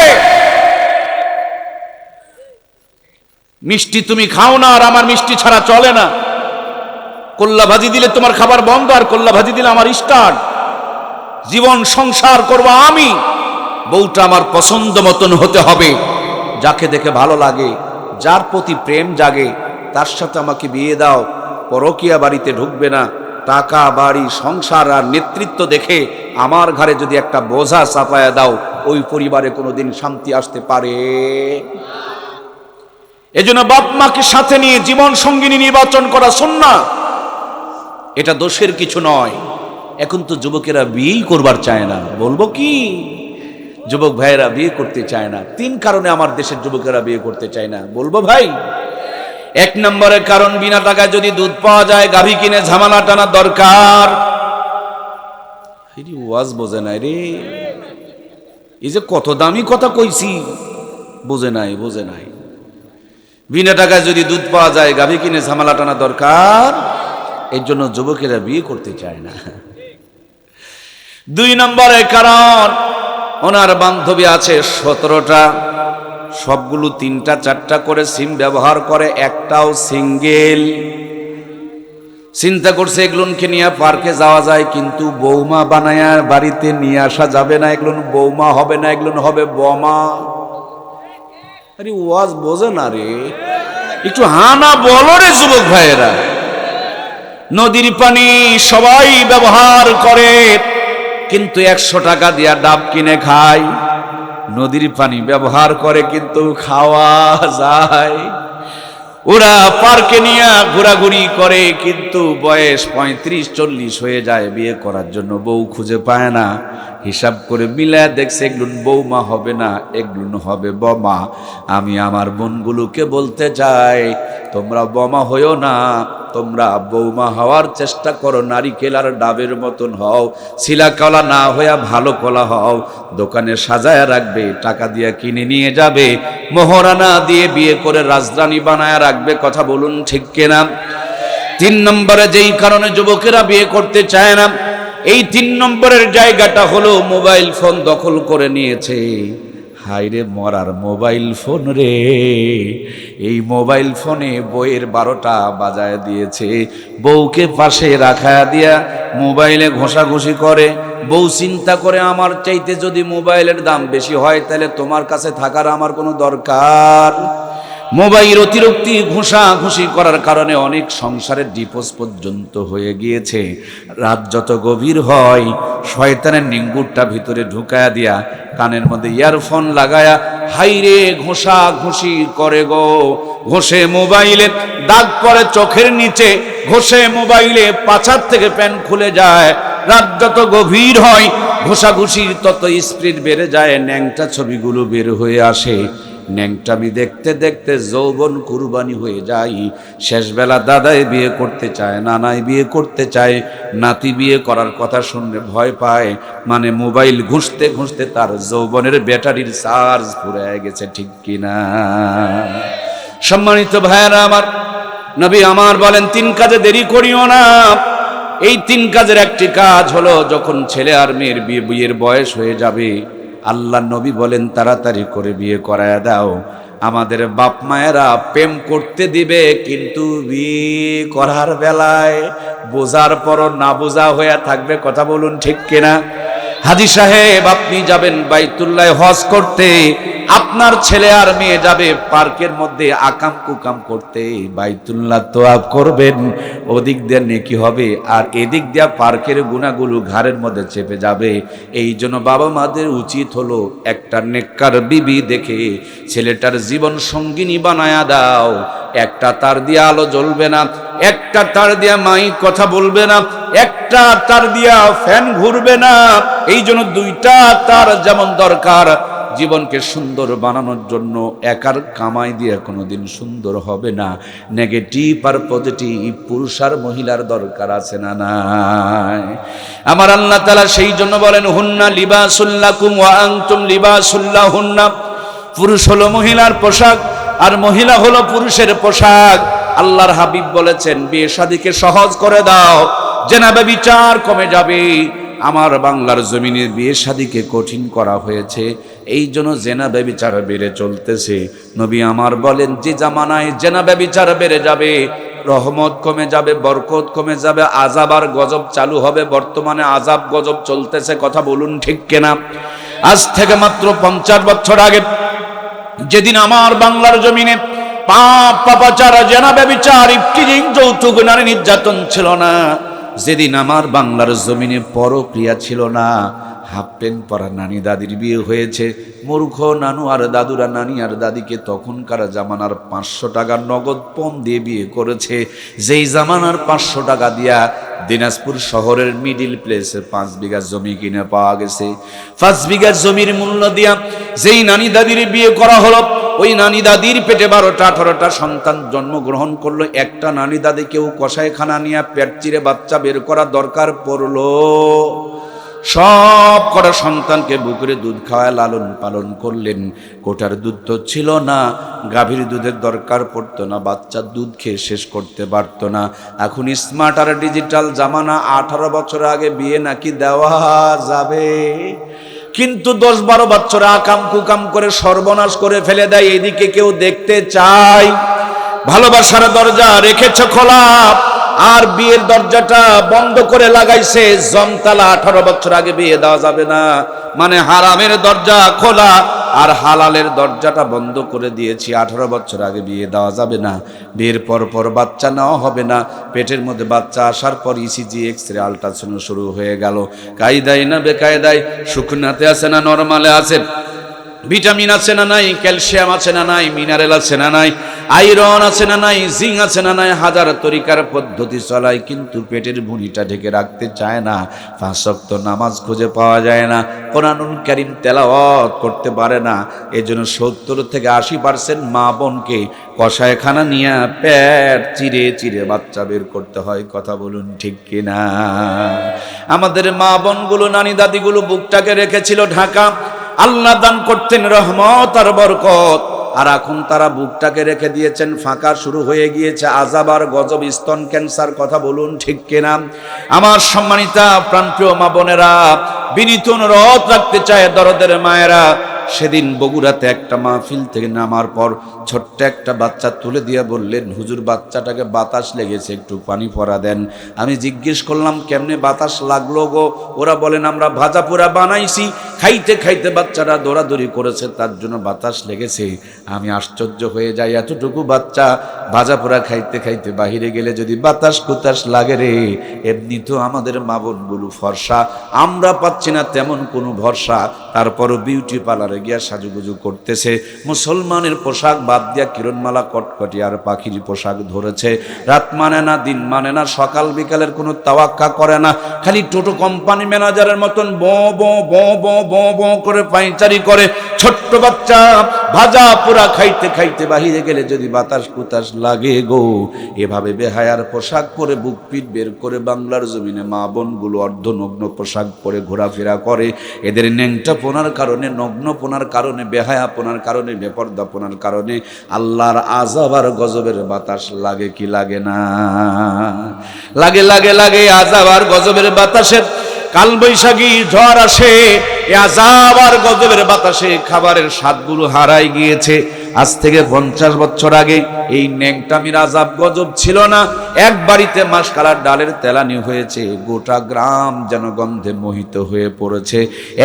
মিষ্টি তুমি খাও না, আর আমার মিষ্টি ছাড়া চলে না। কল্লা ভাজি দিলে তোমার খাবার বন্ধ, আর কল্লা ভাজি দিলে আমার স্টার্ট। জীবন সংসার করব আমি, বউটা আমার পছন্দ মতন হতে হবে। যাকে দেখে ভালো লাগে, যার প্রতি প্রেম জাগে, তার সাথে আমাকে বিয়ে দাও। পরকীয়া বাড়িতে ঢুকবে না। টাকা, বাড়ি, সংসার আর নেতৃত্ব দেখে আমার ঘরে যদি একটা বোঝা চাপায়া দাও, ওই পরিবারে কোনোদিন শান্তি আসতে পারে? এজন্য বাপ মাকে সাথে নিয়ে জীবন সঙ্গিনী নির্বাচন করা সুন্নাহ। এটা দোষের কিছু নয়। এখন তো যুবকেরা বিয়েই করবার চায় না। বলবো কি, যুবক ভাইয়েরা বিয়ে করতে চায় না। 3 কারণে আমার দেশের যুবকেরা বিয়ে করতে চায় না। বলবো ভাই, 1 নম্বরের কারণ, বিনা টাকায় যদি দুধ পাওয়া যায় গাভী কিনে ঝামেলা টানা দরকার। ওয়াজ বোঝে নাই রে, এই যে কত দামি কথা কইছি, বোঝে নাই, বোঝে নাই। বিনা টাকায় যদি দুধ পাওয়া যায় গাভী কিনে ঝামেলা টানা দরকার। এর জন্য যুবকেরা বিয়ে করতে চায় না। 2 নম্বরের কারণ, ওনার বান্ধবী আছে 17টা, সবগুলো 3টা 4টা করে সিম ব্যবহার করে, একটাও সিঙ্গেল। চিন্তা করছে এগুলোকে নিয়ে পার্কে যাওয়া যায়, কিন্তু বৌমা বানায়া বাড়িতে নিয়ে আসা যাবে না। এগুলো বৌমা হবে না, এগুলো হবে বোমা। আরে ওয়াজ বোঝে না রে, একটু হানা বলো রে যুবক ভাইয়েরা। নদীর পানি সবাই ব্যবহার করে, কিন্তু 100 টাকা দিয়া ডাব কিনে খায়। নদীর পানি ব্যবহার করে কিন্তু খাওয়া যায়। ওরা পার্কে নিয়ে ঘোরাঘুরি করে, কিন্তু বয়স 35-40 হয়ে যায়, বিয়ে করার জন্য বউ খুঁজে পায় না। হিসাব করে মিলায় দেখছে এগুলো বৌমা হবে না, এগুলো হবে বোমা। আমি আমার বোনগুলোকে বলতে চাই, তোমরা বোমা হইও না, তোমরা বৌমা হওয়ার চেষ্টা করো, নারিকেল আর ডাবের মতন হও, শিলা কলা না হইয়া ভালো কলা হও। দোকানে সাজায়া রাখবে, টাকা দিয়ে কিনে নিয়ে যাবে, মোহরানা দিয়ে বিয়ে করে রাজধানী বানায়া রাখবে। কথা বলুন ঠিক কিনা? 3 নম্বরে যেই কারণে যুবকেরা বিয়ে করতে চায় না, এই 3 নম্বরের জায়গাটা হলো মোবাইল ফোন দখল করে নিয়েছে। হাইরে মরার মোবাইল ফোন রে, এই মোবাইল ফোনে বইয়ের 12টা বাজায় দিয়েছে। বউকে পাশে রাখা দিয়া মোবাইলে ঘষাঘষি করে। বউ চিন্তা করে, আমার চাইতে যদি মোবাইলের দাম বেশি হয় তাহলে তোমার কাছে থাকার আমার কোনো দরকার। মোবাইল অতিরিক্ত ঘুষাঘুষি করার কারণে অনেক সংসারের ডিভোর্স পর্যন্ত হয়ে গিয়েছে। রাত যত গভীর হয়, শয়তানের নিঙ্গুরটা ভিতরে ঢুকায়া দিয়া কানের মধ্যে ইয়ারফোন লাগায়া হাইরে ঘুষাঘুষি করে গো। ঘষে মোবাইলে দাগ পড়ে চোখের নিচে, ঘষে মোবাইলে পাছার থেকে প্যান্ট খুলে যায়। রাত যত গভীর হয়, ঘষাঘুষির তত স্পিড বেড়ে যায়, ন্যাংটা ছবিগুলো বের হয়ে আসে। ন্যাংটামি দেখতে দেখতে যৌবন কুরবানি হয়ে যায়। শেষবেলা দাদাই বিয়ে করতে চায়, নানাই বিয়ে করতে চায়, নাতি বিয়ে করার কথা শুনলে ভয় পায়। মানে মোবাইল ঘুষতে ঘুষতে তার যৌবনের ব্যাটারির চার্জ ফুরিয়ে গেছে। ঠিক কিনা? সম্মানিত ভাইয়েরা আমার, নবী আমার বলেন 3 কাজে দেরি করিও না। এই 3 কাজের একটি কাজ হলো, যখন ছেলে আর মেয়ের বিয়ের বয়স হয়ে যাবে, আল্লাহ নবী বলেন তাড়াতাড়ি করে বিয়ে করায় দাও। আমাদের বাপ মায়েরা প্রেম করতে দিবে, কিন্তু বিয়ে করার বেলায় বোঝার পর না বোঝা হয়ে থাকবে। কথা বলুন ঠিক কিনা? হাজী সাহেব, আপনি যাবেন বাইতুল্লাহ হজ করতে, আপনার ছেলে আর মেয়ে যাবে পার্কের মধ্যে আকাম কুকাম করতে। বাইতুল্লাহ তোয়াফ করবেন, ওদিক দিয়ে নেকি হবে, আর এদিক দিয়ে পার্কের গুনাহগুলো ঘাড়ের মধ্যে চেপে যাবে। এই জন্য বাবা মাদের উচিত হলো একটা নেককার বিবি দেখে ছেলেটার জীবন সঙ্গিনী বানায়া দাও। একটা তার দিয়ে আলো জ্বলবে না, একটা তার দিয়া মাই কথা বলবে না, একটা তার দিয়া ফ্যান ঘুরবে না। এই জন্য 2টা তার যেমন দরকার জীবনকে সুন্দর বানানোর জন্য, একার কামাই দিয়ে কোনোদিন সুন্দর হবে না। নেগেটিভ আর পজিটিভ পুরুষ আর মহিলার দরকার আছে না নাই? আমার আল্লাহ তাআলা সেই জন্য বলেন, হুন্না লিবাসুল লাকুম ওয়া আনতুম লিবাসুল লাহুন্না। পুরুষ হলো মহিলার পোশাক, আর মহিলা হলো পুরুষের পোশাক। আল্লাহর হাবিব বলেছেন, বিয়ে শাদীকে সহজ করে দাও, জেনা ব্যভিচার কমে যাবে। আমার বাংলার জমিনে বিয়ে শাদীকে কঠিন করা হয়েছে, এই জন্য জেনা ব্যভিচার বেড়ে চলতেছে। নবী আমার বলেন, যে জামানায় জেনা ব্যভিচার বেড়ে যাবে, রহমত কমে যাবে, বরকত কমে যাবে, আযাব আর গজব চালু হবে। বর্তমানে আযাব গজব চলতেছে। কথা বলুন ঠিক কিনা? আজ থেকে মাত্র 50 বছর আগে, যেদিন আমার বাংলার জমিনে পাপ পাপাচার, জেনা ব্যভিচার, ইফতিজিং, যৌতুক, নারী নির্যাতন ছিল না, যেদিন আমার বাংলার জমিনে পরক্রিয়া ছিল না, হাফ প্যান্ট পরা নানি দাদির বিয়ে হয়েছে। মূর্খ নানু আর দাদুরা নানি আর দাদিকে তখনকার জামানার 500 টাকা নগদ পণ দিয়ে বিয়ে করেছে। যেই জামানার 500 টাকা দিয়া দিনাজপুর শহরের মিডিল প্লেসে 5 বিঘা জমি কিনে পাওয়া গেছে। 5 বিঘা জমির মূল্য দিয়া যেই নানি দাদির বিয়ে করা হলো, ওই নানি দাদির পেটে 12টা 18টা সন্তান জন্মগ্রহণ করলো। একটা নানি দাদি কেউ কষাইখানা নিয়ে পেট চিরে বাচ্চা বের করা দরকার পড়লো। সব কটা সন্তানকে বুকুরে দুধ খাওয়ায় লালন পালন করলেন। কোটার দুধ তো ছিল না, গাভীর দুধের দরকার পড়তো না, বাচ্চার দুধ খেয়ে শেষ করতে পারত না। এখন স্মার্ট আর ডিজিটাল জামানা, 18 বছর আগে বিয়ে নাকি দেওয়া যাবে, কিন্তু 10-12 বছর আকাম কুকাম করে সর্বনাশ করে ফেলে দেয়। এদিকে কেউ দেখতে চায়? ভালোবাসার দরজা রেখেছ খোলা, আর বিয়ের দরজাটা বন্ধ করে লাগাইছে জমতালা। 18 বছর আগে বিয়ে দেওয়া যাবে না, মানে হারামের দরজা খোলা আর হালালের দরজাটা বন্ধ করে দিয়েছি। 18 বছর আগে বিয়ে দেওয়া যাবে না, বিয়ের পর পর বাচ্চা নেওয়া হবে না। পেটের মধ্যে বাচ্চা আসার পর ইসিজি, এক্সরে, আল্ট্রাসাউন্ড শুরু হয়ে গেল। কায়দায় না বেকায়দায়, শুকনাতে আছে না নরমালে আছে? ভিটামিন আছে না নাই, ক্যালসিয়াম আছে না নাই, মিনারেল আছে না নাই, আয়রন আছে না নাই, জিঙ্ক আছে না নাই, হাজার তরিকার পদ্ধতি চলায়, কিন্তু পেটের ভুঁড়িটা ঢেকে রাখতে চায় না। 5 ওয়াক্ত নামাজ খুঁজে পাওয়া যায় না, কোরআনুল কারীম তেলাওয়াত করতে পারে না। এজন্য 70 থেকে 80% মা বোনকে কষায়খানা নিয়ে পেট চিরে চিরে বাচ্চা বের করতে হয়। কথা বলুন ঠিক কিনা? আমাদের মা বোনগুলো, নানি দাদিগুলো বুকটাকে রেখেছিল ঢাকা, আল্লাহ দান করতেন রহমত আর বরকত। আর এখন তারা বুকটাকে রেখে দিয়েছেন ফাঁকা, শুরু হয়ে গিয়েছে আযাব আর গজব, স্তন ক্যান্সার। কথা বলুন ঠিক কিনা? আমার সম্মানিতা প্রাণপ্রিয় মা বোনেরা, বিনীত অনুরোধ রাখতে চায় দরদের মায়েরা, সেদিন বগুড়াতে একটা মাহফিল থেকে নামার পর ছোট্ট একটা বাচ্চা তুলে দিয়ে বললেন, হুজুর বাচ্চাটাকে বাতাস লেগেছে, একটু পানি পরা দেন। আমি জিজ্ঞেস করলাম, কেমনে বাতাস লাগলো গো? ওরা বলেন, আমরা ভাজা পোড়া বানাইছি, খাইতে খাইতে বাচ্চাটা দৌড়াদৌড়ি করেছে, তার জন্য বাতাস লেগেছে। আমি আশ্চর্য হয়ে যাই, এতটুকু বাচ্চা ভাজা পোড়া খাইতে খাইতে বাহিরে গেলে যদি বাতাস কুতাস লাগে রে। এমনি তো আমাদের মা বোনগুলো ফর্সা, আমরা পাচ্ছি না তেমন কোনো ভরসা, তারপরও বিউটি পার্লারে গিয়া সাজুগুজু করতেছে। মুসলমানের পোশাক বাদ দিয়া কিরণমালা, কটকটি আর পাখির পোশাক ধরেছে। রাত মানে না, দিন মানে না, সকাল বিকালের কোনো তাওয়াক্কা করে না, খালি টোটো কোম্পানি ম্যানেজারের মতন ব ব ব ব ব ব করে পাইচারি করে। ছোট্ট বাচ্চা ভাজা পোড়া খাইতে খাইতে বাহিরে গেলে যদি বাতাস কুতাস লাগে গো। এভাবে বেহায়ার পোশাক পরে বুক পিঠ বের করে বাংলার জমিনে মা বোনগুলো অর্ধনগ্ন পোশাক পরে ঘোরাফেরা করে। এদের ন্যাংটা পোনার কারণে, নগ্ন পোনার কারণে, বেহায়া পোনার কারণে, বেপর্দা পোনার কারণে আল্লাহর আযাব আর গজবের বাতাস লাগে কি লাগে না? লাগে লাগে লাগে। আযাব আর গজবের বাতাসের কাল বৈশাখী ঝড় আসে, এই আযাব আর গজবের বাতাসে খাবারের স্বাদগুলো হারাই গিয়েছে। আজ থেকে 50 বছর আগে এই ন্যাংটামির আযাব গজব ছিল না। এক বাড়িতে মাসকালার ডালের তেলানি হয়েছে, গোটা গ্রাম যেন গন্ধে মোহিত হয়ে পড়েছে।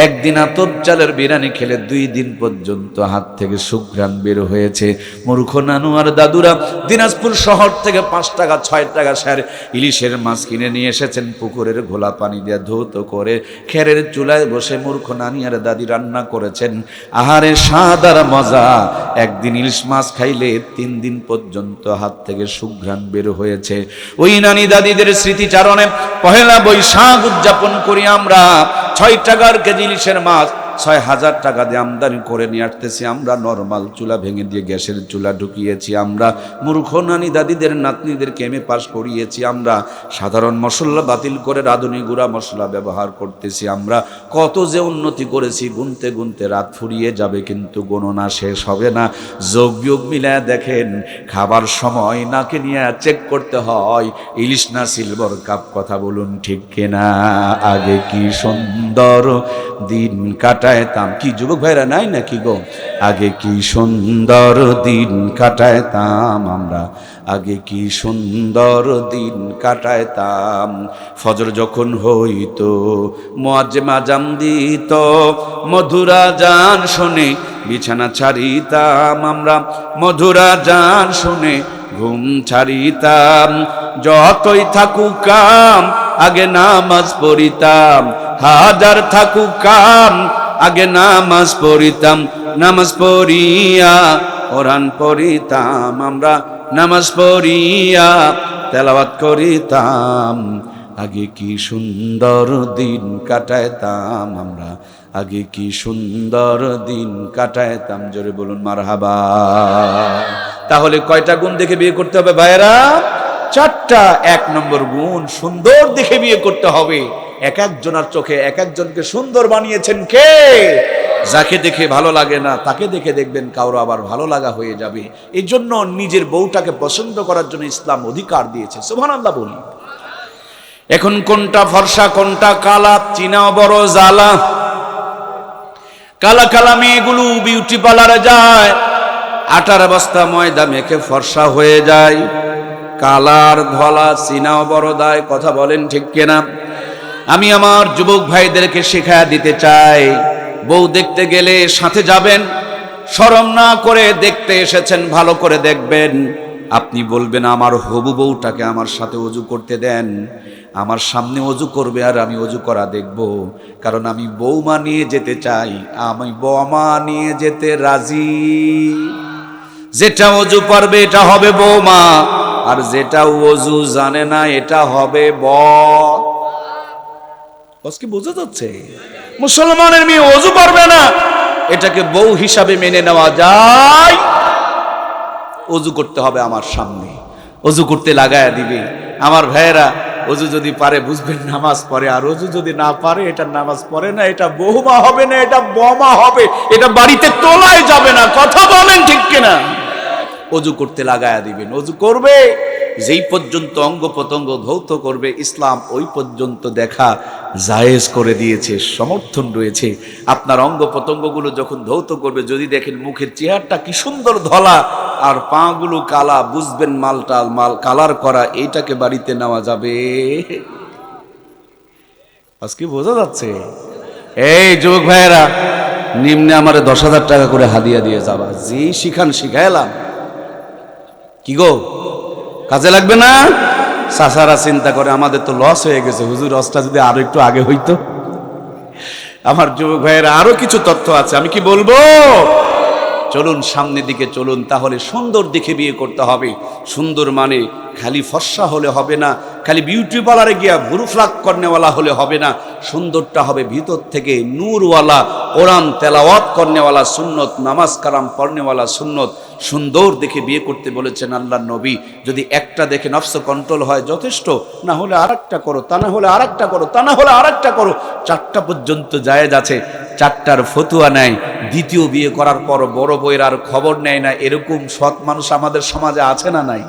একদিন আতপ চালের বিরিয়ানি খেলে 2 দিন পর্যন্ত হাত থেকে সুঘ্রাণ বের হয়েছে। মূর্খ নানু আর দাদুরা দিনাজপুর শহর থেকে 5 টাকা 6 টাকা স্যার ইলিশের মাছ কিনে নিয়ে এসেছেন, পুকুরের ঘোলা পানি দিয়ে ধৌত করে খেরের চুলায় বসে মূর্খ নানি আর দাদি রান্না করেছেন। আহারে স্বাদ আর মজা! একদিন ইলিশ মাছ খাইলে 3 দিন পর্যন্ত হাত থেকে সুঘ্রাণ বের হয়েছে। ওই নানি দাদিদের স্মৃতিচারণে পহেলা বৈশাখ উদযাপন করি আমরা। 6 টাকার কেজি ইলিশের মাছ 6000 টাকা দিয়ে আমদানি করে নিয়ে আসতেছি আমরা। নরমাল চুলা ভেঙে দিয়ে গ্যাসের চুলা ঢুকিয়েছি আমরা। মূর্খ নানি দাদিদের নাতনিদেরকে এমএ পাস করিয়েছি আমরা। সাধারণ মশলা বাতিল করে রাঁধুনি গুঁড়া মশলা ব্যবহার করতেছি আমরা। কত যে উন্নতি করেছি, গুনতে গুনতে রাত ফুরিয়ে যাবে, কিন্তু গণনা শেষ হবে না। যোগ বিয়োগ মিলায় দেখেন, খাবার সময় নাকে নিয়ে চেক করতে হয় ইলিশ না সিলভার কাপ। কথা বলুন ঠিক কিনা? আগে কি সুন্দর দিন কাটাইতাম। কি যুবক ভাইরা নাই নাকি গো? আগে কি সুন্দর দিন কাটাইতাম আমরা, আগে কি সুন্দর দিন কাটাইতাম। ফজর যখন হইতো মুয়াজ্জিন আযান দিত, মধুরা জান শুনে বিছানা ছাড়িতাম আমরা। মধুরা জান শুনে ঘুম ছাড়িতাম। যতই থাকুক কাম আগে নামাজ পড়িতাম, হাজার থাকুক কাম আগে নামাজ পড়িতাম। নামাজ পড়িয়া কোরআন পড়িতাম আমরা, নামাজ পড়িয়া তেলাওয়াত করিতাম। আগে কি সুন্দর দিন কাটাইতাম আমরা, আগে কি সুন্দর দিন কাটাইতাম। জোরে বলুন মারহাবা। তাহলে কয়টা গুণ দেখে বিয়ে করতে হবে ভাইয়েরা? 4টা। 1 নম্বর গুণ, সুন্দর দেখে বিয়ে করতে হবে। এক একজনের চোখে এক একজনকে সুন্দর বানিয়েছেন কে? যাকে দেখে ভালো লাগে না তাকে দেখে দেখবেন কারো আবার ভালো লাগা হয়ে যাবে। এই জন্য নিজের বউটাকে পছন্দ করার জন্য ইসলাম অধিকার দিয়েছে। সুবহানাল্লাহ বলি। এখন কোনটা ফর্সা কোনটা কালা চিনাও বড় জ্বালা। কালা কালা মেয়েগুলো বিউটি পার্লারে যায়, আটার বস্তা ময়দা মেখে ফর্সা হয়ে যায়। কালার ধলা চিনাও বড় দায়। কথা বলেন ঠিক কিনা? আমি আমার যুবক ভাইদেরকে শেখায়া দিতে চাই, বউ দেখতে গেলে সাথে যাবেন, শরম না করে দেখতে এসেছেন, ভালো করে দেখবেন। আপনি বলবেন আমার হবু বউটাকে আমার সাথে অজু করতে দেন, আমার সামনে অজু করবে আর আমি অজু করা দেখব, কারণ আমি বৌমা নিয়ে যেতে চাই, আমি বৌমা নিয়ে যেতে রাজি। যেটা অজু পারবে এটা হবে বৌমা, আর যেটা অজু জানে না এটা হবে কি বোঝা যাচ্ছে? মুসলমানের মেয়ে অজু পারবে না, এটাকে বউ হিসাবে মেনে নেওয়া যায়। অজু করতে হবে আমার সামনে, অজু করতে লাগায়া দিবে। আমার ভাইয়েরা, অজু যদি পারে বুঝবেন নামাজ পড়ে, আর অজু যদি না পারে এটা নামাজ পড়ে না, এটা বৌমা হবে না, এটা বমা হবে, এটা বাড়িতে তোলায় যাবে না। কথা বলেন ঠিক কিনা? অজু করতে লাগায়া দিবেন। অজু করবে, যেই পর্যন্ত অঙ্গ প্রত্যঙ্গ ধৌত করবে ইসলাম ওই পর্যন্ত দেখা জায়েজ করে দিয়েছে, সমর্থন রয়েছে। আপনার অঙ্গ প্রত্যঙ্গগুলো যখন ধৌত করবে, যদি দেখেন মুখের চেহারাটা কি সুন্দর ধলা আর পাগুলো কালা, বুঝবেন মালটাল মাল কালার করা, এইটাকে বাড়িতে নেওয়া যাবে। আজকে বোঝা যাচ্ছে? এই যুবক ভাইয়েরা, নিম্নে আমারে 10,000 টাকা করে হাদিয়া দিয়ে যাবা, যেই শিখান শিখাইলাম। কি গো, কাজে লাগবে না? চাচারা চিন্তা করে আমাদের তো লস হয়ে গেছে, হুজুর রসটা যদি আরো একটু আগে হইতো। আমার যুবক ভাইয়েরা, আরো কিছু তথ্য আছে, আমি কি বলবো? চলুন সামনের দিকে চলুন। তাহলে সুন্দর দেখে বিয়ে করতে হবে। সুন্দর মানে খালি ফর্সা হলে হবে না, খালি বিউটি পার্লারে গিয়া ভুরু ফ্লাক করনেওয়ালা হলে হবে না। সুন্দরটা হবে ভিতর থেকে নূরওয়ালা, কোরআন তেলাওয়াত করনেওয়ালা সুন্নত, নামাজ কালাম পড়নেওয়ালা সুন্নত। সুন্দর দেখে বিয়ে করতে বলেছেন আল্লাহর নবী। যদি একটা দেখে নফস কন্ট্রোল হয় যথেষ্ট, না হলে আরেকটা করো, তা না হলে আরেকটা করো, তা না হলে আরেকটা করো। 4টা পর্যন্ত জায়েজ আছে। 4টার ফতুয়া নেয়। দ্বিতীয় বিয়ে করার পর বড় বইয়ের আর খবর নেয় না, এরকম সৎ মানুষ আমাদের সমাজে আছে না নাই?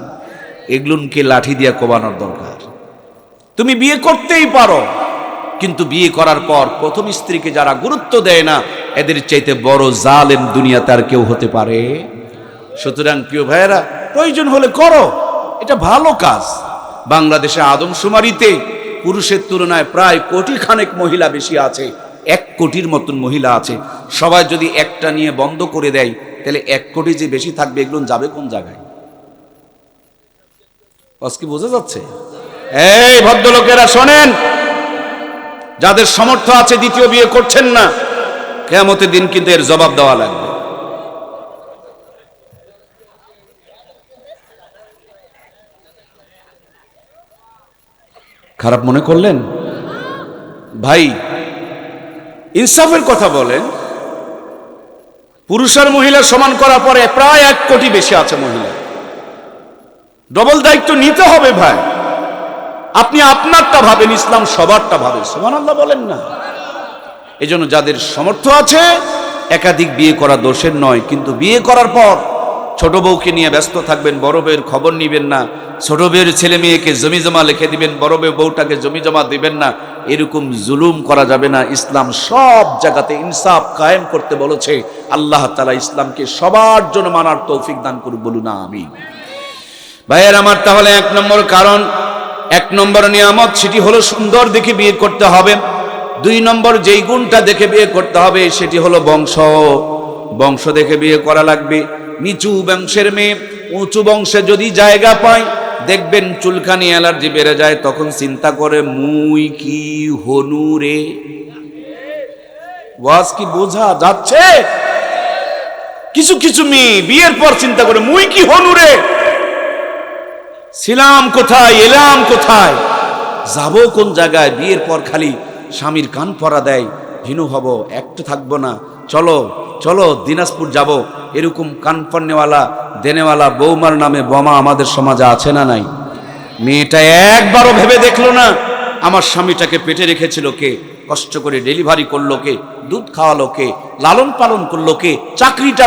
এগুলোকে লাঠি দিয়ে কোবানোর দরকার। তুমি বিয়ে করতেই পারো, কিন্তু বিয়ে করার পর প্রথম স্ত্রীকে যারা গুরুত্ব দেয় না, এদের চাইতে বড় জালেম দুনিয়াতে আর কেউ হতে পারে? সুতরাং প্রিয় ভাইয়েরা, প্রয়োজন হলে করো, এটা ভালো কাজ। বাংলাদেশে আদমশুমারিতে পুরুষের তুলনায় প্রায় 1 কোটি খানেক মহিলা বেশি আছে, 1 কোটির মতন মহিলা আছে। সবাই যদি একটা নিয়ে বন্ধ করে দেয়, তাহলে 1 কোটি যে বেশি থাকবে, এগুলো যাবে কোন জায়গায়? কি বোঝা যাচ্ছে? এই ভদ্রলোকেরা শোনেন, যাদের সামর্থ্য আছে দ্বিতীয় বিয়ে করছেন না, কিয়ামতের দিন কিন্তু এর জবাব দেওয়া লাগবে। খারাপ মনে করলেন ভাই? ইনসাফের কথা বলেন। পুরুষ আর মহিলা সমান করার পরে প্রায় 1 কোটি বেশি আছে মহিলা। ডবল দায়িত্ব নিতে হবে ভাই। আপনি আপনারটা ভাবেন, ইসলাম সবারটা ভাবে। সুবহানাল্লাহ বলেন না? এজন্য যাদের সামর্থ্য আছে একাধিক বিয়ে করা দোষের নয়, কিন্তু বিয়ে করার পর ছোট বউকে নিয়ে ব্যস্ত থাকবেন, বড় বউয়ের খবর নিবেন না। ছোট বউয়ের ছেলে মেয়েকে জমি জমা লিখে দিবেন, বড় বউটাকে জমি জমা দিবেন না। এরকম জুলুম করা যাবে না। ইসলাম সব জায়গাতে ইনসাফ কায়েম করতে বলেছে। আল্লাহ তাআলা ইসলামকে সবার জন্য মানার তৌফিক দান করুন, বলুন আমিন। ভাইয়ের আমার, তাহলে 1 নম্বর কারণ, 1 নম্বর নিয়ামত, সেটি হলো সুন্দর দেখে বিয়ে করতে হবে। 2 নম্বর যেই গুণটা দেখে বিয়ে করতে হবে সেটি হলো বংশ। বংশ দেখে বিয়ে করা লাগবে। নিচু বংশের মেয়ে উঁচু বংশে যদি জায়গা পায়, দেখবেন চুলকানি অ্যালার্জি বেড়ে যায়। তখন চিন্তা করে মুই কি হনু রে। ওয়াজ কি বোঝা যাচ্ছে? কিছু কিছু মেয়ে বিয়ের পর চিন্তা করে মুই কি হনু রে, ছিলাম কোথায়, এলাম কোথায়, যাব কোন জায়গায়। বিয়ের পর খালি স্বামীর কান পরা দেয়, ভিনু হব, একটু থাকবো না, চলো চলো দিনাজপুর যাব। এরকম কান পড়নেওয়ালা দেনেওয়ালা বৌমার নামে বোমা আমাদের সমাজে আছে না নাই? মেয়েটা একবারও ভেবে দেখলো না আমার স্বামীটাকে পেটে রেখেছিল কে, কষ্ট করে ডেলিভারি করলো কে, দুধ খাওয়ালো কে, লালন পালন করলো কে, চাকরিটা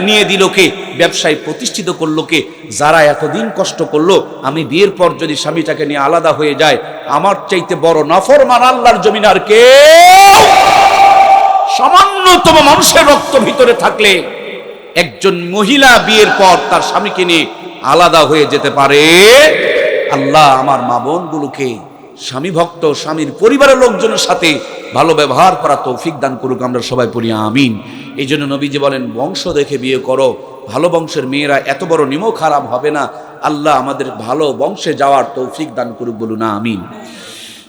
নিয়ে দিল কে, ব্যবসায় প্রতিষ্ঠিত করলো কে। যারা এতদিন কষ্ট করলো, আমি বিয়ের পর যদি স্বামীটাকে নিয়ে আলাদা হয়ে যায়, আমার চাইতে বড় নাফরমান আল্লাহর জমিন আর কে? সামান্যতম মানুষের রক্ত ভিতরে থাকলে একজন মহিলা বিয়ের পর তার স্বামীকে নিয়ে আলাদা হয়ে যেতে পারে? আল্লাহ আমার মা বোনগুলোকে স্বামী ভক্ত, স্বামীর পরিবারের লোকজনের সাথে ভালো ব্যবহার করা তৌফিক দান করুক। আমরা সবাই পড়ি আমিন। এই জন্য নবীজি বলেন, বংশ দেখে বিয়ে করো। ভালো বংশের মেয়েরা এত বড় নিমক হারাম হবে না। আল্লাহ আমাদের ভালো বংশে যাওয়ার তৌফিক দান করুক, বলুন আমিন।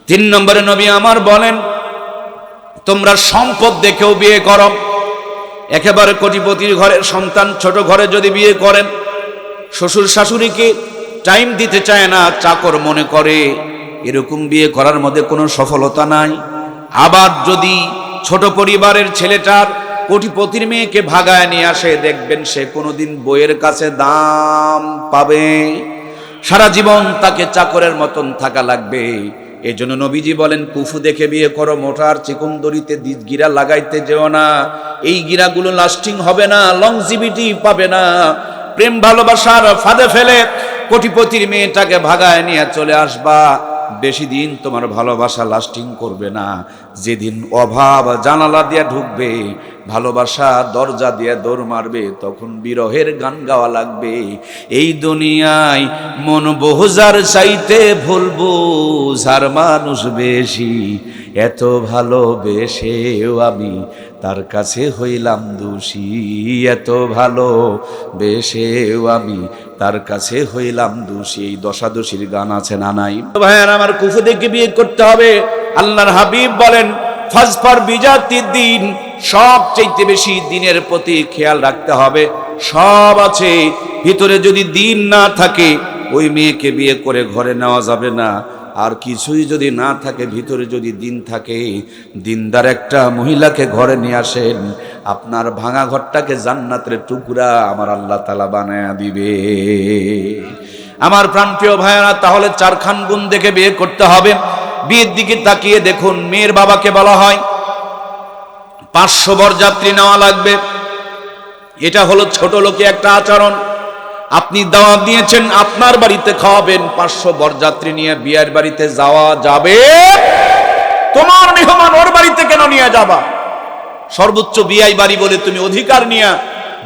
3 নম্বরে নবী আমার বলেন, তোমরা সম্পদ দেখেও বিয়ে করো। একেবারে কোটিপতির ঘরের সন্তান ছোট ঘরে যদি বিয়ে করেন, শ্বশুর শাশুড়িকে টাইম দিতে চায় না, চাকর মনে করে, এরকম বিয়ে করার মধ্যে কোনো সফলতা নাই। আবার যদি ছোট পরিবারের ছেলেটার কোটিপতির মেয়েকে ভাগায় নিয়ে আসে, দেখবেন সে কোনোদিন বইয়ের কাছে দাম পাবে, সারা জীবন তাকে চাকরের মতন থাকা লাগবে। এই জন্য নবীজি বলেন, কুফু দেখে বিয়ে করো, মোটার চিকন দড়িতে গিরা লাগাইতে যেও না। এই গিরাগুলো লাস্টিং হবে না, লংজিভিটি পাবে না। প্রেম ভালোবাসার ফাঁদে ফেলে কোটিপতির মেয়েটাকে ভাগায় নিয়ে চলে আসবা, বেশি দিন তোমার ভালোবাসা লাস্টিং করবে না। যেদিন অভাব জানালা দিয়ে ঢুকবে, ভালোবাসা দরজা দিয়ে দৌড় মারবে, তখন বিরহের গান গাওয়া লাগবে। এই দুনিয়ায় মন বহুজার চাইতে ভুলবো যার মানুষ বেশি, এত ভালোবেসেও আমি তার কাছে হইলাম দোষী, এত ভালোবেসেও আমি তার কাছে হইলাম দোষী। এই দশাদশীর গান আছে না নাই? ভাইয়ার আমার, কুফু দেখে বিয়ে করতে হবে। আল্লাহর হাবিব বলেন, ফাজফার বিজাতির দিন, সবচেয়ে বেশি দিনের প্রতি খেয়াল রাখতে হবে। সব আছে, ভিতরে যদি দিন না থাকে, ওই মেয়েকে বিয়ে করে ঘরে নেওয়া যাবে না। আর কিছুই যদি না থাকে, ভিতরে যদি দিন থাকে, দিনদার একটা মহিলাকে ঘরে নিয়ে আসেন, আপনার ভাঙা ঘরটাকে জান্নাতের টুকরা আমার আল্লাহ তাআলা বানায়া দিবে। আমার প্রাণপ্রিয় ভাইয়েরা, তাহলে 4খান গুণ দেখে বিয়ে করতে হবে। বিয়ের দিকে তাকিয়ে দেখুন, মেয়ের বাবাকে বলা হয় 500 বরযাত্রী নেওয়া লাগবে। এটা হলো ছোট লোকে একটা আচরণ। আপনি দাওয়াত দিয়েছেন, আপনার বাড়িতে খাওয়াবেন, 500 বরযাত্রী নিয়ে বিয়ের বাড়িতে যাওয়া যাবে? তোমার মেহমান ওর বাড়িতে কেন নিয়ে যাবা? সর্বোচ্চ বিয়াই বাড়ি বলে তুমি অধিকার নিয়ে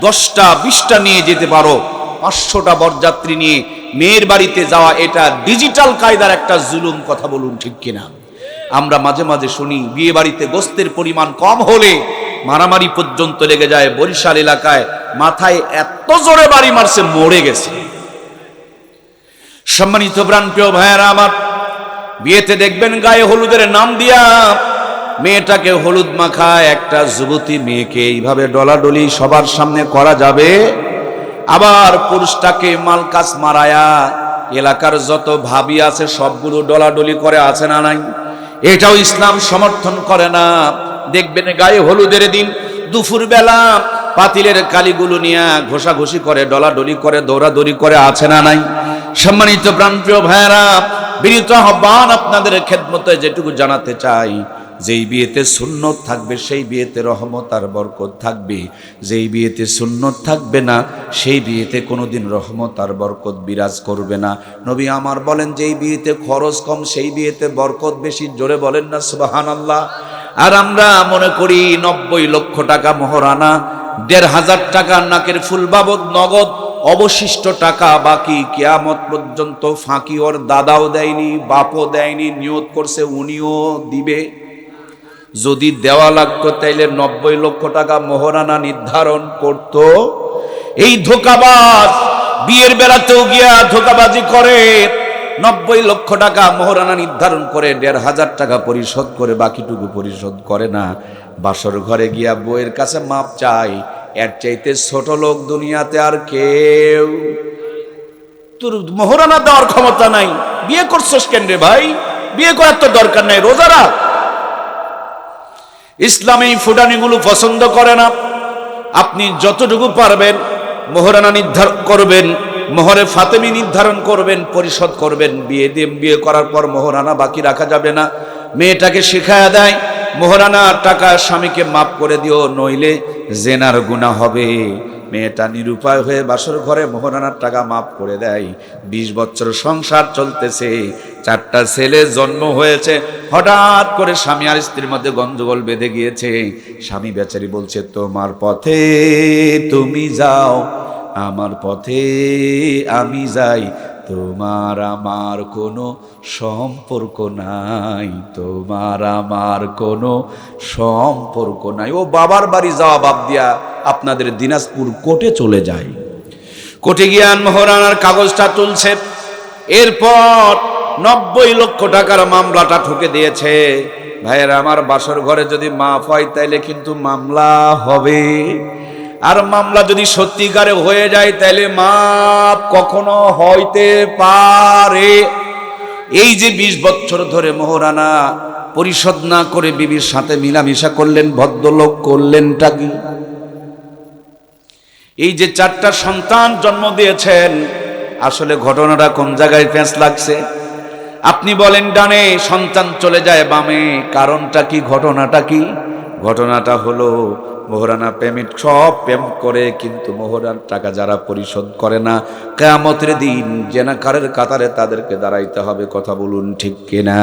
10টা 20টা নিয়ে যেতে পারো। 500টা বরযাত্রী নিয়ে মেয়ের বাড়িতে যাওয়া, এটা ডিজিটাল কায়দার একটা জুলুম। কথা বলুন ঠিক কিনা? আমরা মাঝে মাঝে শুনি, বিয়ে বাড়িতে গোস্তের পরিমাণ কম হলে মারামারি পর্যন্ত লেগে যায়। বরিশাল এলাকায় মাথায় এত জোরে বাড়ি মারছে, মরে গেছে। সম্মানিত প্রাণপ্রিয় ভাইয়েরা আমার, বিয়েতে দেখবেন গায়ে হলুদের নাম দিয়া মেয়েটাকে হলুদ মাখায় একটা যুবতী মেয়েকে এইভাবে ডলাডলি সবার সামনে করা যাবে? আবার পুরুষটাকে মালকাস মারায়া এলাকার যত ভাবি আছে সবগুলো ডলাডলি করে, আছে না নাই? এটাও ইসলাম সমর্থন করে না। দেখবেন গায়ে হলুদের দিন দুপুর বেলা পাতিলের কালিগুলো নিয়ে ঘষাঘষি করে, ডলাডলি করে, দৌড়াদৌড়ি করে, আছে না নাই? সম্মানিত প্রাণপ্রিয় ভাইয়েরা, বিনীত আহ্বান আপনাদের খেদমতে যেটুকু জানাতে চাই, যেই বিয়েতে সুন্নত থাকবে সেই বিয়েতে রহমত আর বরকত থাকবে। যেই বিয়েতে সুন্নত থাকবে না সেই বিয়েতে কোনোদিন রহমত আর বরকত বিরাজ করবে না। নবী আমার বলেন, যেই বিয়েতে খরচ কম সেই বিয়েতে বরকত বেশি। জোরে বলেন না সুবহানাল্লাহ। আর আমরা মনে করি 90 লক্ষ টাকা মোহরানা, 1500 টাকা নাকের ফুল বাবদ নগদ, অবশিষ্ট টাকা বাকি কিয়ামত পর্যন্ত ফাঁকি ওর দাদাও দেয়নি, বাপও দেয়নি, নিয়ত করছে উনিও দিবে। যদি দেওয়া লাগতো তাইলে 90 লক্ষ টাকা মোহরানা নির্ধারণ করত। এই ধোকাবাজ বিয়ের বেলাতেও গিয়া ধোকাবাজি করে, 90 লক্ষ টাকা মোহরানা নির্ধারণ করে 1500 টাকা পরিশোধ করে বাকিটুকু পরিশোধ করে না। বাসর ঘরে গিয়া বউয়ের কাছে মাপ চাই। এর চাইতে ছোট লোক দুনিয়াতে আর কেউ। তোর মোহরানা দেওয়ার ক্ষমতা নাই, বিয়ে করছস কেন রে ভাই? বিয়ে করার তো দরকার নাই, রোজা রাখ। ইসলাম এই ফুটানিগুলো পছন্দ করে না। আপনি যতটুকু পারবেন মোহরানা নির্ধারণ করবেন, মোহরে ফাতেমি নির্ধারণ করবেন, পরিশোধ করবেন। বিয়ে করার পর মোহরানা বাকি রাখা যাবে না। মেয়েটাকে শিখায়া দেয়, মোহরানা টাকা স্বামীকে মাফ করে দিও, নইলে জেনার গুনাহ হবে। মেয়েটা নিরুপায় হয়ে বাসর ঘরে মোহরানার টাকা মাফ করে দেয়। 20 বছর সংসার চলতেছে, 4টা ছেলে জন্ম হয়েছে। হঠাৎ করে স্বামী আর স্ত্রীর মধ্যে গন্ডগোল বেঁধে গিয়েছে। স্বামী বেচারি বলছে, তোমার পথে তুমি যাও, আমার পথে আমি যাই, তোমার আমার কোনো সম্পর্ক নাই, তোমার আমার কোনো সম্পর্ক নাই। ও বাবার বাড়ি যাওয়া বাদ দিয়া আপনাদের দিনাজপুর কোর্টে চলে যায়। কোর্টে গিয়ে মোহরানার কাগজটা তুলছে, এরপর 90 লক্ষ টাকার মামলাটা ঠুকে দিয়েছে। ভাইয়েরা আমার, বাসর ঘরে যদি মাফ হয় তাইলে কিন্তু মামলা হবে, আর মামলা যদি সত্যিকারে হয়ে যায় তাইলে মাপ কখনো হইতে পারে। এই যে 20 বছর ধরে মোহরানা পরিশোধ না করে বিবির সাথে মিলামিশা করলেন, ভদ্রলোক করলেনটা কি? এই যে 4টা সন্তান জন্ম দিয়েছেন, আসলে ঘটনাটা কোন জায়গায় পেঁচ লাগছে? আপনি বলেন ডানে, সন্তান চলে যায় বামে, কারণটা কি? ঘটনাটা কি? ঘটনাটা হলো মোহরানা পেমেন্ট সব পেমেন্ট করে, কিন্তু মোহরার টাকা যারা পরিশোধ করে না, কিয়ামতের দিন জেনাকারের কাতারে তাদেরকে দাঁড়াইতে হবে। কথা বলুন ঠিক কিনা?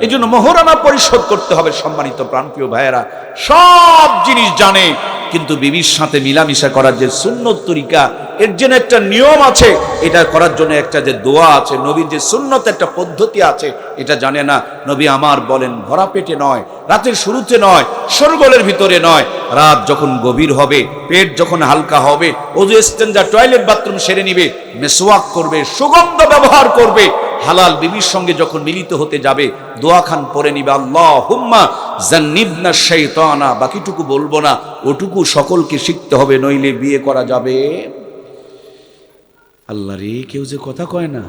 এই জন্য মোহরানা পরিশোধ করতে হবে। সম্মানিত প্রাণপ্রিয় ভাইয়েরা, সব জিনিস জানে, কিন্তু বিবির সাথে মিলামিশা করার যে সুন্নত তরিকা, এর জন্য একটা নিয়ম আছে, এটা করার জন্য একটা যে দোয়া আছে, নবীর যে সুন্নত একটা পদ্ধতি আছে, এটা জানে না। নবী আমার বলেন, ভরা পেটে নয়, রাতের শুরুতে নয়, শোরগোলের ভিতরে নয়, রাত যখন গভীর হবে, পেট যখন হালকা হবে, ওযু ইস্তেঞ্জা টয়লেট বাথরুম সেরে নিবে, মেসওয়াক করবে, সুগন্ধ ব্যবহার করবে, হালাল বিবির সঙ্গে যখন মিলিত হতে যাবে দোয়া খান পড়ে নিবে, আল্লাহুম্মা জান্নিবনা শাইতানা। বাকিটুকু বলবো না, ওটুকু সকলকে শিখতে হবে, নইলে বিয়ে করা যাবে। আল্লাহ রে, কেউ যে কথা কয় না।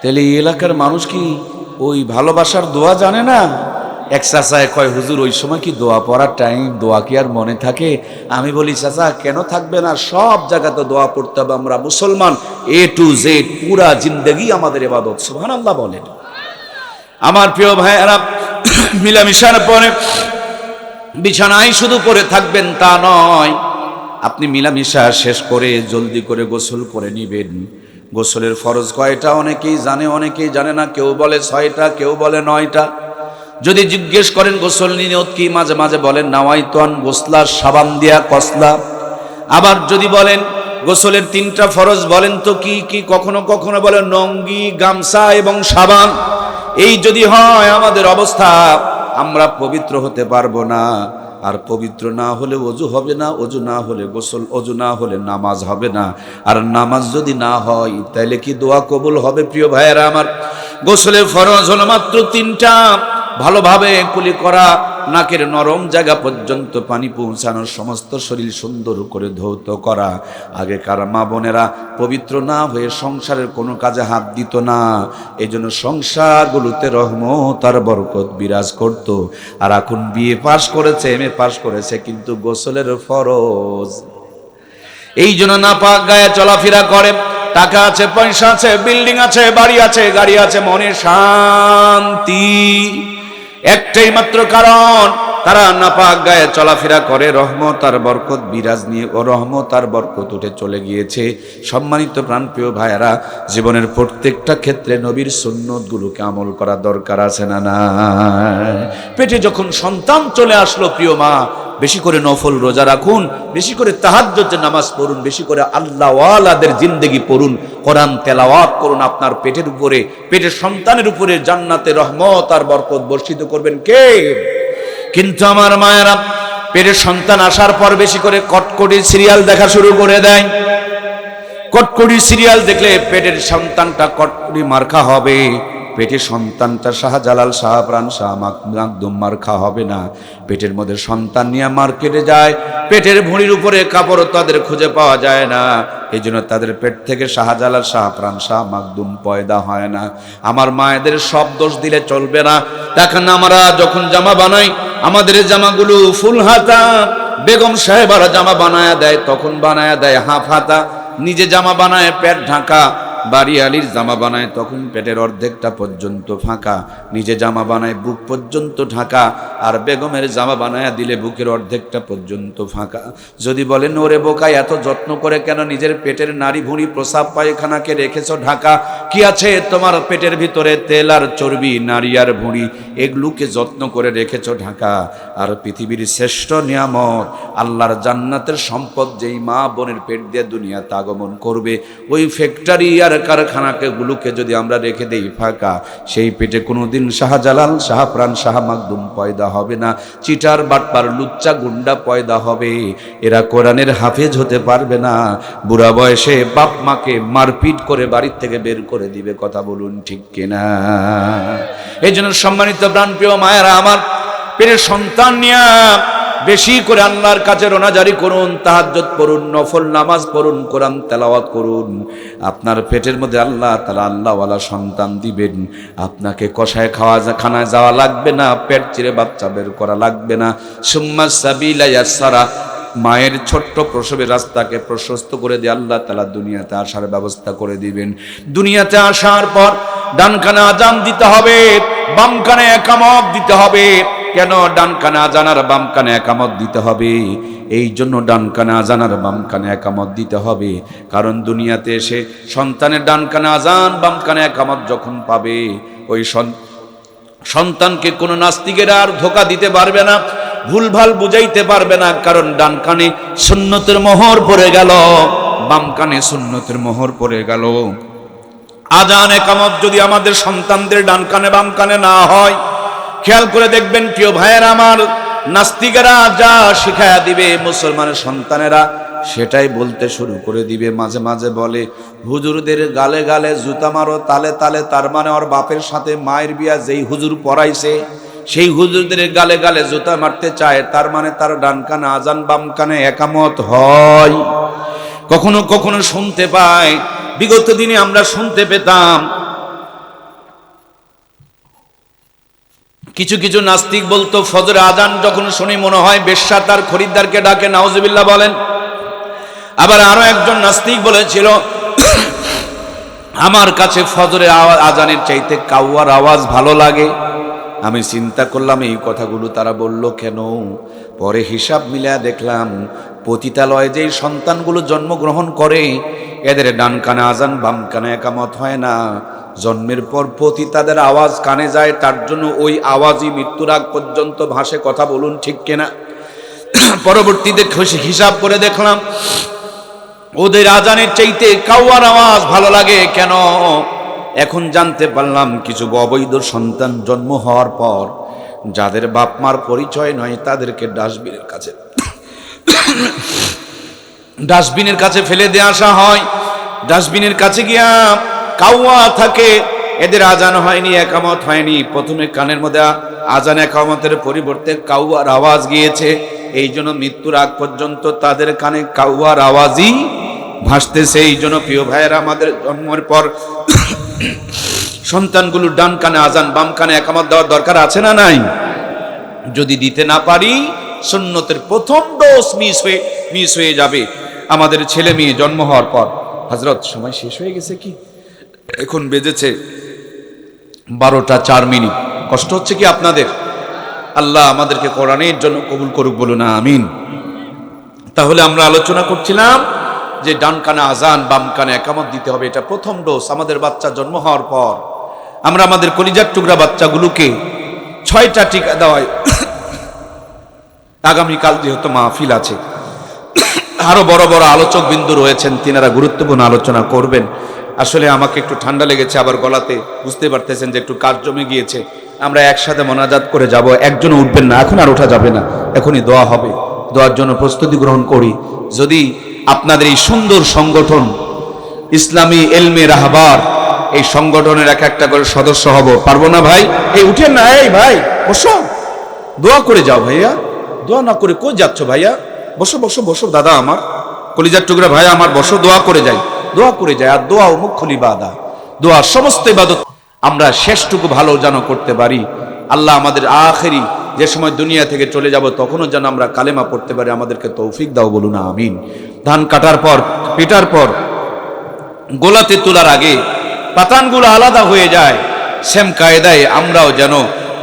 তাহলে এই এলাকার মানুষ কি ওই ভালোবাসার দোয়া জানে না? এক চাচায় কয়, হুজুর ওই সময় কি দোয়া পড়ার টাইম? দোয়া কি আর মনে থাকে? আমি বলি, চাচা কেন থাকবে না, সব জায়গাতে দোয়া পড়তে হবে। আমরা মুসলমান, A to Z পুরা জিন্দগি আমাদের ইবাদত। সুবহানাল্লাহ বলেন। আমার প্রিয় ভাইয়েরা, মিলামিশার পরে বিছানায় শুধু পড়ে থাকবেন তা নয়, আপনি মিলামিশা শেষ করে জলদি করে গোসল করে নিবেন। গোসলের ফরজ কয়টা অনেকেই জানে, অনেকেই জানে না। কেউ বলে 6টা, কেউ বলে 9টা। যদি জিজ্ঞেস করেন গোসল নিয়ত কি, মাঝে মাঝে বলেন নাওয়াইতুন গোসলা, সাবান দিয়া কসলা। আবার যদি বলেন গোসলের 3টা ফরজ, বলেন তো কি কি? কখনো কখনো বলে নঙ্গি, গামছা এবং সাবান। এই যদি হয় আমাদের অবস্থা, আমরা পবিত্র হতে পারবো না। আর পবিত্র না হলে ওযু হবে না, ওযু না হলে গোসল, ওযু না হলে নামাজ হবে না। আর নামাজ যদি না হয় তাহলে কি দোয়া কবুল হবে? প্রিয় ভাইয়েরা আমার, গোসলের ফরজ হলো মাত্র 3টা। ভালোভাবে কুলি করা, নাকের নরম জায়গা পর্যন্ত পানি পৌঁছানো, সমস্ত শরীর সুন্দর করে ধৌত করা। আগেকার মা বোনেরা পবিত্র না হয়ে সংসারের কোনো কাজে হাত দিত না, এই জন্য সংসারগুলোতে রহমত আর বরকত বিরাজ করত। আর এখন বিয়ে পাশ করেছে, MA পাশ করেছে, কিন্তু গোসলের ফরজ। এই জন্য নাপাক গায়ে চলাফেরা করে। টাকা আছে, পয়সা আছে, বিল্ডিং আছে, বাড়ি আছে, গাড়ি আছে, মনে শান্তি, একটাই মাত্র কারণ, তারা নাপাক গায়ে চলাফেরা করে, রহমত আর বরকত বিরাজ নিয়ে ও রহমত আর বরকত উঠে চলে গিয়েছে। সম্মানিত প্রাণপ্রিয় ভাইয়েরা, জীবনের প্রত্যেকটা ক্ষেত্রে নবীর সুন্নতগুলোকে আমল করা দরকার আছে না না? পেটে যখন সন্তান চলে আসলো, প্রিয় মা, বেশি করে নফল রোজা রাখুন, বেশি করে তাহাজ্জুদের নামাজ পড়ুন, বেশি করে আল্লাহওয়ালাদের জিন্দেগি পড়ুন, কোরআন তেলাওয়াত করুন। আপনার পেটের উপরে, পেটের সন্তানের উপরে জান্নাতের রহমত আর বরকত বর্ষিত করবেন কে? কিন্তু আমার মায়েরা, পেটের সন্তান আসার পর বেশি করে কটকটি সিরিয়াল দেখা শুরু করে দেয়। কটকটি সিরিয়াল দেখলে পেটের সন্তানটা কটকটি মার্কা হবে, পেটের সন্তানটা শাহজালাল, শাহপ্রাণ, শাহ মাকদুম মার্কা হবে না। পেটের মধ্যে সন্তান নিয়ে মার্কেটে যায়, পেটের ভুঁড়ির উপরে কাপড় তাদের খুঁজে পাওয়া যায় না, এই জন্য তাদের পেট থেকে শাহজালাল, শাহপ্রাণ, শাহ মাকদুম পয়দা হয় না। আমার মায়েদের সব দোষ দিলে চলবে না। দেখেন, আমরা যখন জামা বানাই, আমাদের জামাগুলো ফুল হাতা, বেগম সাহেবারা জামা বানায়া দেয়, তখন বানায়া দেয় হাফ হাতা। নিজে জামা বানায় পেট ঢাকা, বাড়িয়ালির জামা বানায় তখন পেটের অর্ধেকটা পর্যন্ত ফাঁকা, নিজে জামা বানায় বুক পর্যন্ত ঢাকা, আর বেগমের জামা বানায় দিলে বুকের অর্ধেকটা পর্যন্ত ফাঁকা। যদি বলেন ওরে বোকা, এত যত্ন করে কেন নিজের পেটের নাড়ি ভুঁড়ি, প্রসাব পায়খানাকে রেখেছ ঢাকা? কি আছে তোমার পেটের ভিতরে? তেল আর চর্বি, নারী আর ভুঁড়ি, এগুলোকে যত্ন করে রেখেছ ঢাকা। আর পৃথিবীর শ্রেষ্ঠ নিয়ামত, আল্লাহর জান্নাতের সম্পদ, যেই মা বোনের পেট দিয়ে দুনিয়াতে আগমন করবে, ওই ফ্যাক্টরি আর কারখানাকে গুলোকে যদি আমরা রেখে দেই ফাঁকা, সেই পেটে কোনোদিন শাহজালাল, শাহপ্রাণ, শাহ মাকদুম পয়দা হবে না। চিটার বাটপার লুচ্চা গুন্ডা পয়দা হবে। এরা কোরআনের হাফেজ হতে পারবে না। বুড়া বয়সে বাপ মাকে মারপিট করে বাড়ির থেকে বের করে দিবে। কথা বলুন ঠিক কিনা? এই জন্য সম্মানিত প্রাণপ্রিয় মায়েরা আমার, পেটের সন্তান নিয়ে বেশি করে আল্লাহর কাছে রোনাজারি করুন, তাহাজ্জুদ পড়ুন, নফল নামাজ পড়ুন, কোরআন তেলাওয়াত করুন। আপনার পেটের মধ্যে আল্লাহ তাআলা আল্লাহওয়ালা সন্তান দিবেন। আপনাকে কষায় খানায় যাওয়া লাগবে না, পেট চিরে বাচ্চা বের করা লাগবে না। সুম্মা সাবিলা ইয়াসসারা, মায়ের ছোট্ট প্রসবের রাস্তাকে প্রশস্ত করে দিয়ে আল্লাহ তাআলা দুনিয়াতে আসার ব্যবস্থা করে দিবেন। দুনিয়াতে আসার পর ডান কানে আজান দিতে হবে, বাম কানে একামত দিতে হবে। কেন ডান কানে আজান আর বাম কানে একামত দিতে হবে? এই জন্য ডান কানে আজান আর বাম কানে একামত দিতে হবে, কারণ দুনিয়াতে এসে সন্তানের ডান কানে আজান বাম কানে একামত যখন পাবে, ওই সন্তানকে কোনো নাস্তিকেরা আর ধোঁকা দিতে পারবে না, ভুলভাল বুঝাইতে পারবে না। কারণ ডান কানে সুন্নতের মোহর পড়ে গেল, বাম কানে সুন্নতের মোহর পড়ে গেল। আজান একামত যদি আমাদের সন্তানদের ডান কানে বাম কানে না হয়, খেয়াল করে দেখবেন প্রিয় ভাইয়েরা আমার, নাস্তিকেরা যা শিখায়া দিবে মুসলমানের সন্তানেরা সেটাই বলতে শুরু করে দিবে। মাঝে মাঝে বলে, হুজুরদের গালে গালে জুতা মারো তালে তালে, তার মানে ওর বাপের সাথে মায়ের বিয়া যেই হুজুর পড়াইছে সেই হুজুরদের গালে গালে জুতা মারতে চায়, তার মানে তার ডান কানে আজান বাম কানে একামত হয়। কখনো কখনো শুনতে পাই, বিগত দিনে আমরা শুনতে পেতাম, কিছু কিছু নাস্তিক বলতো ফজরে আজান যখন শুনি মনে হয় বেশ্যা তার খরিদ্দারকে ডাকে, নাউজুবিল্লাহ বলেন। আবার আরো একজন নাস্তিক বলেছিল, আমার কাছে ফজরের আজানের চাইতে কাউয়ার আওয়াজ ভালো লাগে। আমি চিন্তা করলাম এই কথাগুলো তারা বলল কেন? পরে হিসাব মিলায়া দেখলাম, পতিতালয়ে যেই সন্তানগুলো জন্মগ্রহণ করে এদের ডান কানে আজান বাম কানে একামত হয় না। জন্মের পর পতিতাদের আওয়াজ কানে যায়, তার জন্য ওই আওয়াজই মৃত্যুর আগ পর্যন্ত ভাসে। কথা বলুন ঠিক কিনা? পরবর্তীতে হিসাব করে দেখলাম ওদের আজানের চাইতে কাউয়ার আওয়াজ ভালো লাগে কেন? এখন জানতে পারলাম কিছু অবৈধ সন্তান জন্ম হওয়ার পর যাদের বাপ মার পরিচয় নয় তাদেরকে ডাস্টবিনের কাছে ফেলে দিয়ে আসা হয়। ডাস্টবিনের কাছে গিয়া কাউয়া থাকে, এদের আজান হয়নি, একামত হয়নি। প্রথমে কানের মধ্যে আজান একামতের পরিবর্তে কাউয়ার আওয়াজ গিয়েছে, এই জন্য মৃত্যুর আগ পর্যন্ত তাদের কানে কাউয়ার আওয়াজই ভাসতেছে। এই জন্য প্রিয় ভাইয়েরা, আমাদের জন্মের পর সন্তানগুলো ডান কানে আজান বাম কানে একামত দেওয়ার দরকার আছে না নাই? যদি দিতে না পারি সুন্নতের প্রথম ডোজ মিস হয়ে যাবে আমাদের ছেলে মেয়ে জন্ম হওয়ার পর। হযরত সময় শেষ হয়ে গেছে কি? এখন বেজেছে 12টা 4 মিনিট। কষ্ট হচ্ছে কি আপনাদের? আল্লাহ আমাদেরকে কোরআনের জন্য কবুল করুক, বলুন আমিন। তাহলে আমরা আলোচনা করছিলাম যে ডান কানে আজান বাম কানে একামত দিতে হবে, এটা প্রথম ডোজ। আমাদের বাচ্চা জন্ম হওয়ার পর আমরা আমাদের কলিজার টুকরা বাচ্চাগুলোকে 6টা টিকা দেওয়াই। আগামীকাল যেহেতু মাহফিল আছে, আরো বড় বড় আলোচক বিন্দু রয়েছেন, তিনারা গুরুত্বপূর্ণ আলোচনা করবেন। আসলে আমাকে একটু ঠান্ডা লেগেছে, আবার গলাতে বুঝতে পারতেছেন যে একটু কাজ জমে গিয়েছে। আমরা একসাথে মোনাজাত করে যাব, একজন উঠবেন না, এখন আর ওঠা যাবে না, এখনই দোয়া হবে। দোয়ার জন্য প্রস্তুতি গ্রহণ করি। যদি আপনাদের এই সুন্দর সংগঠন ইসলামী এলমে রাহবার, এই সংগঠনের এক একটা করে সদস্য হব, পারবো না ভাই? এই উঠেন না, এই ভাই বসো, দোয়া করে যাও ভাইয়া। দোয়া না করে কই যাচ্ছ ভাইয়া? বসো বসো বসো, দাদা আমার, কলিজার টুকরা ভাই আমার, বসো, দোয়া করে যাই, দোয়া করে যায়। আর দোয়া ও মুখ্যল ইবাদত, দোয়া সমস্ত ইবাদত আমরা শেষটুকু ভালো যেন করতে পারি। আল্লাহ আমাদের আখেরি যে সময় দুনিয়া থেকে চলে যাব তখনও যেন আমরা কালেমা পড়তে পারি, আমাদেরকে তৌফিক দাও, বলুন আমিন। ধান কাটার পর, পেটার পর, গোলাতে তোলার আগে পাতানগুলো আলাদা হয়ে যায়, সেম কায়দায় আমরাও যেন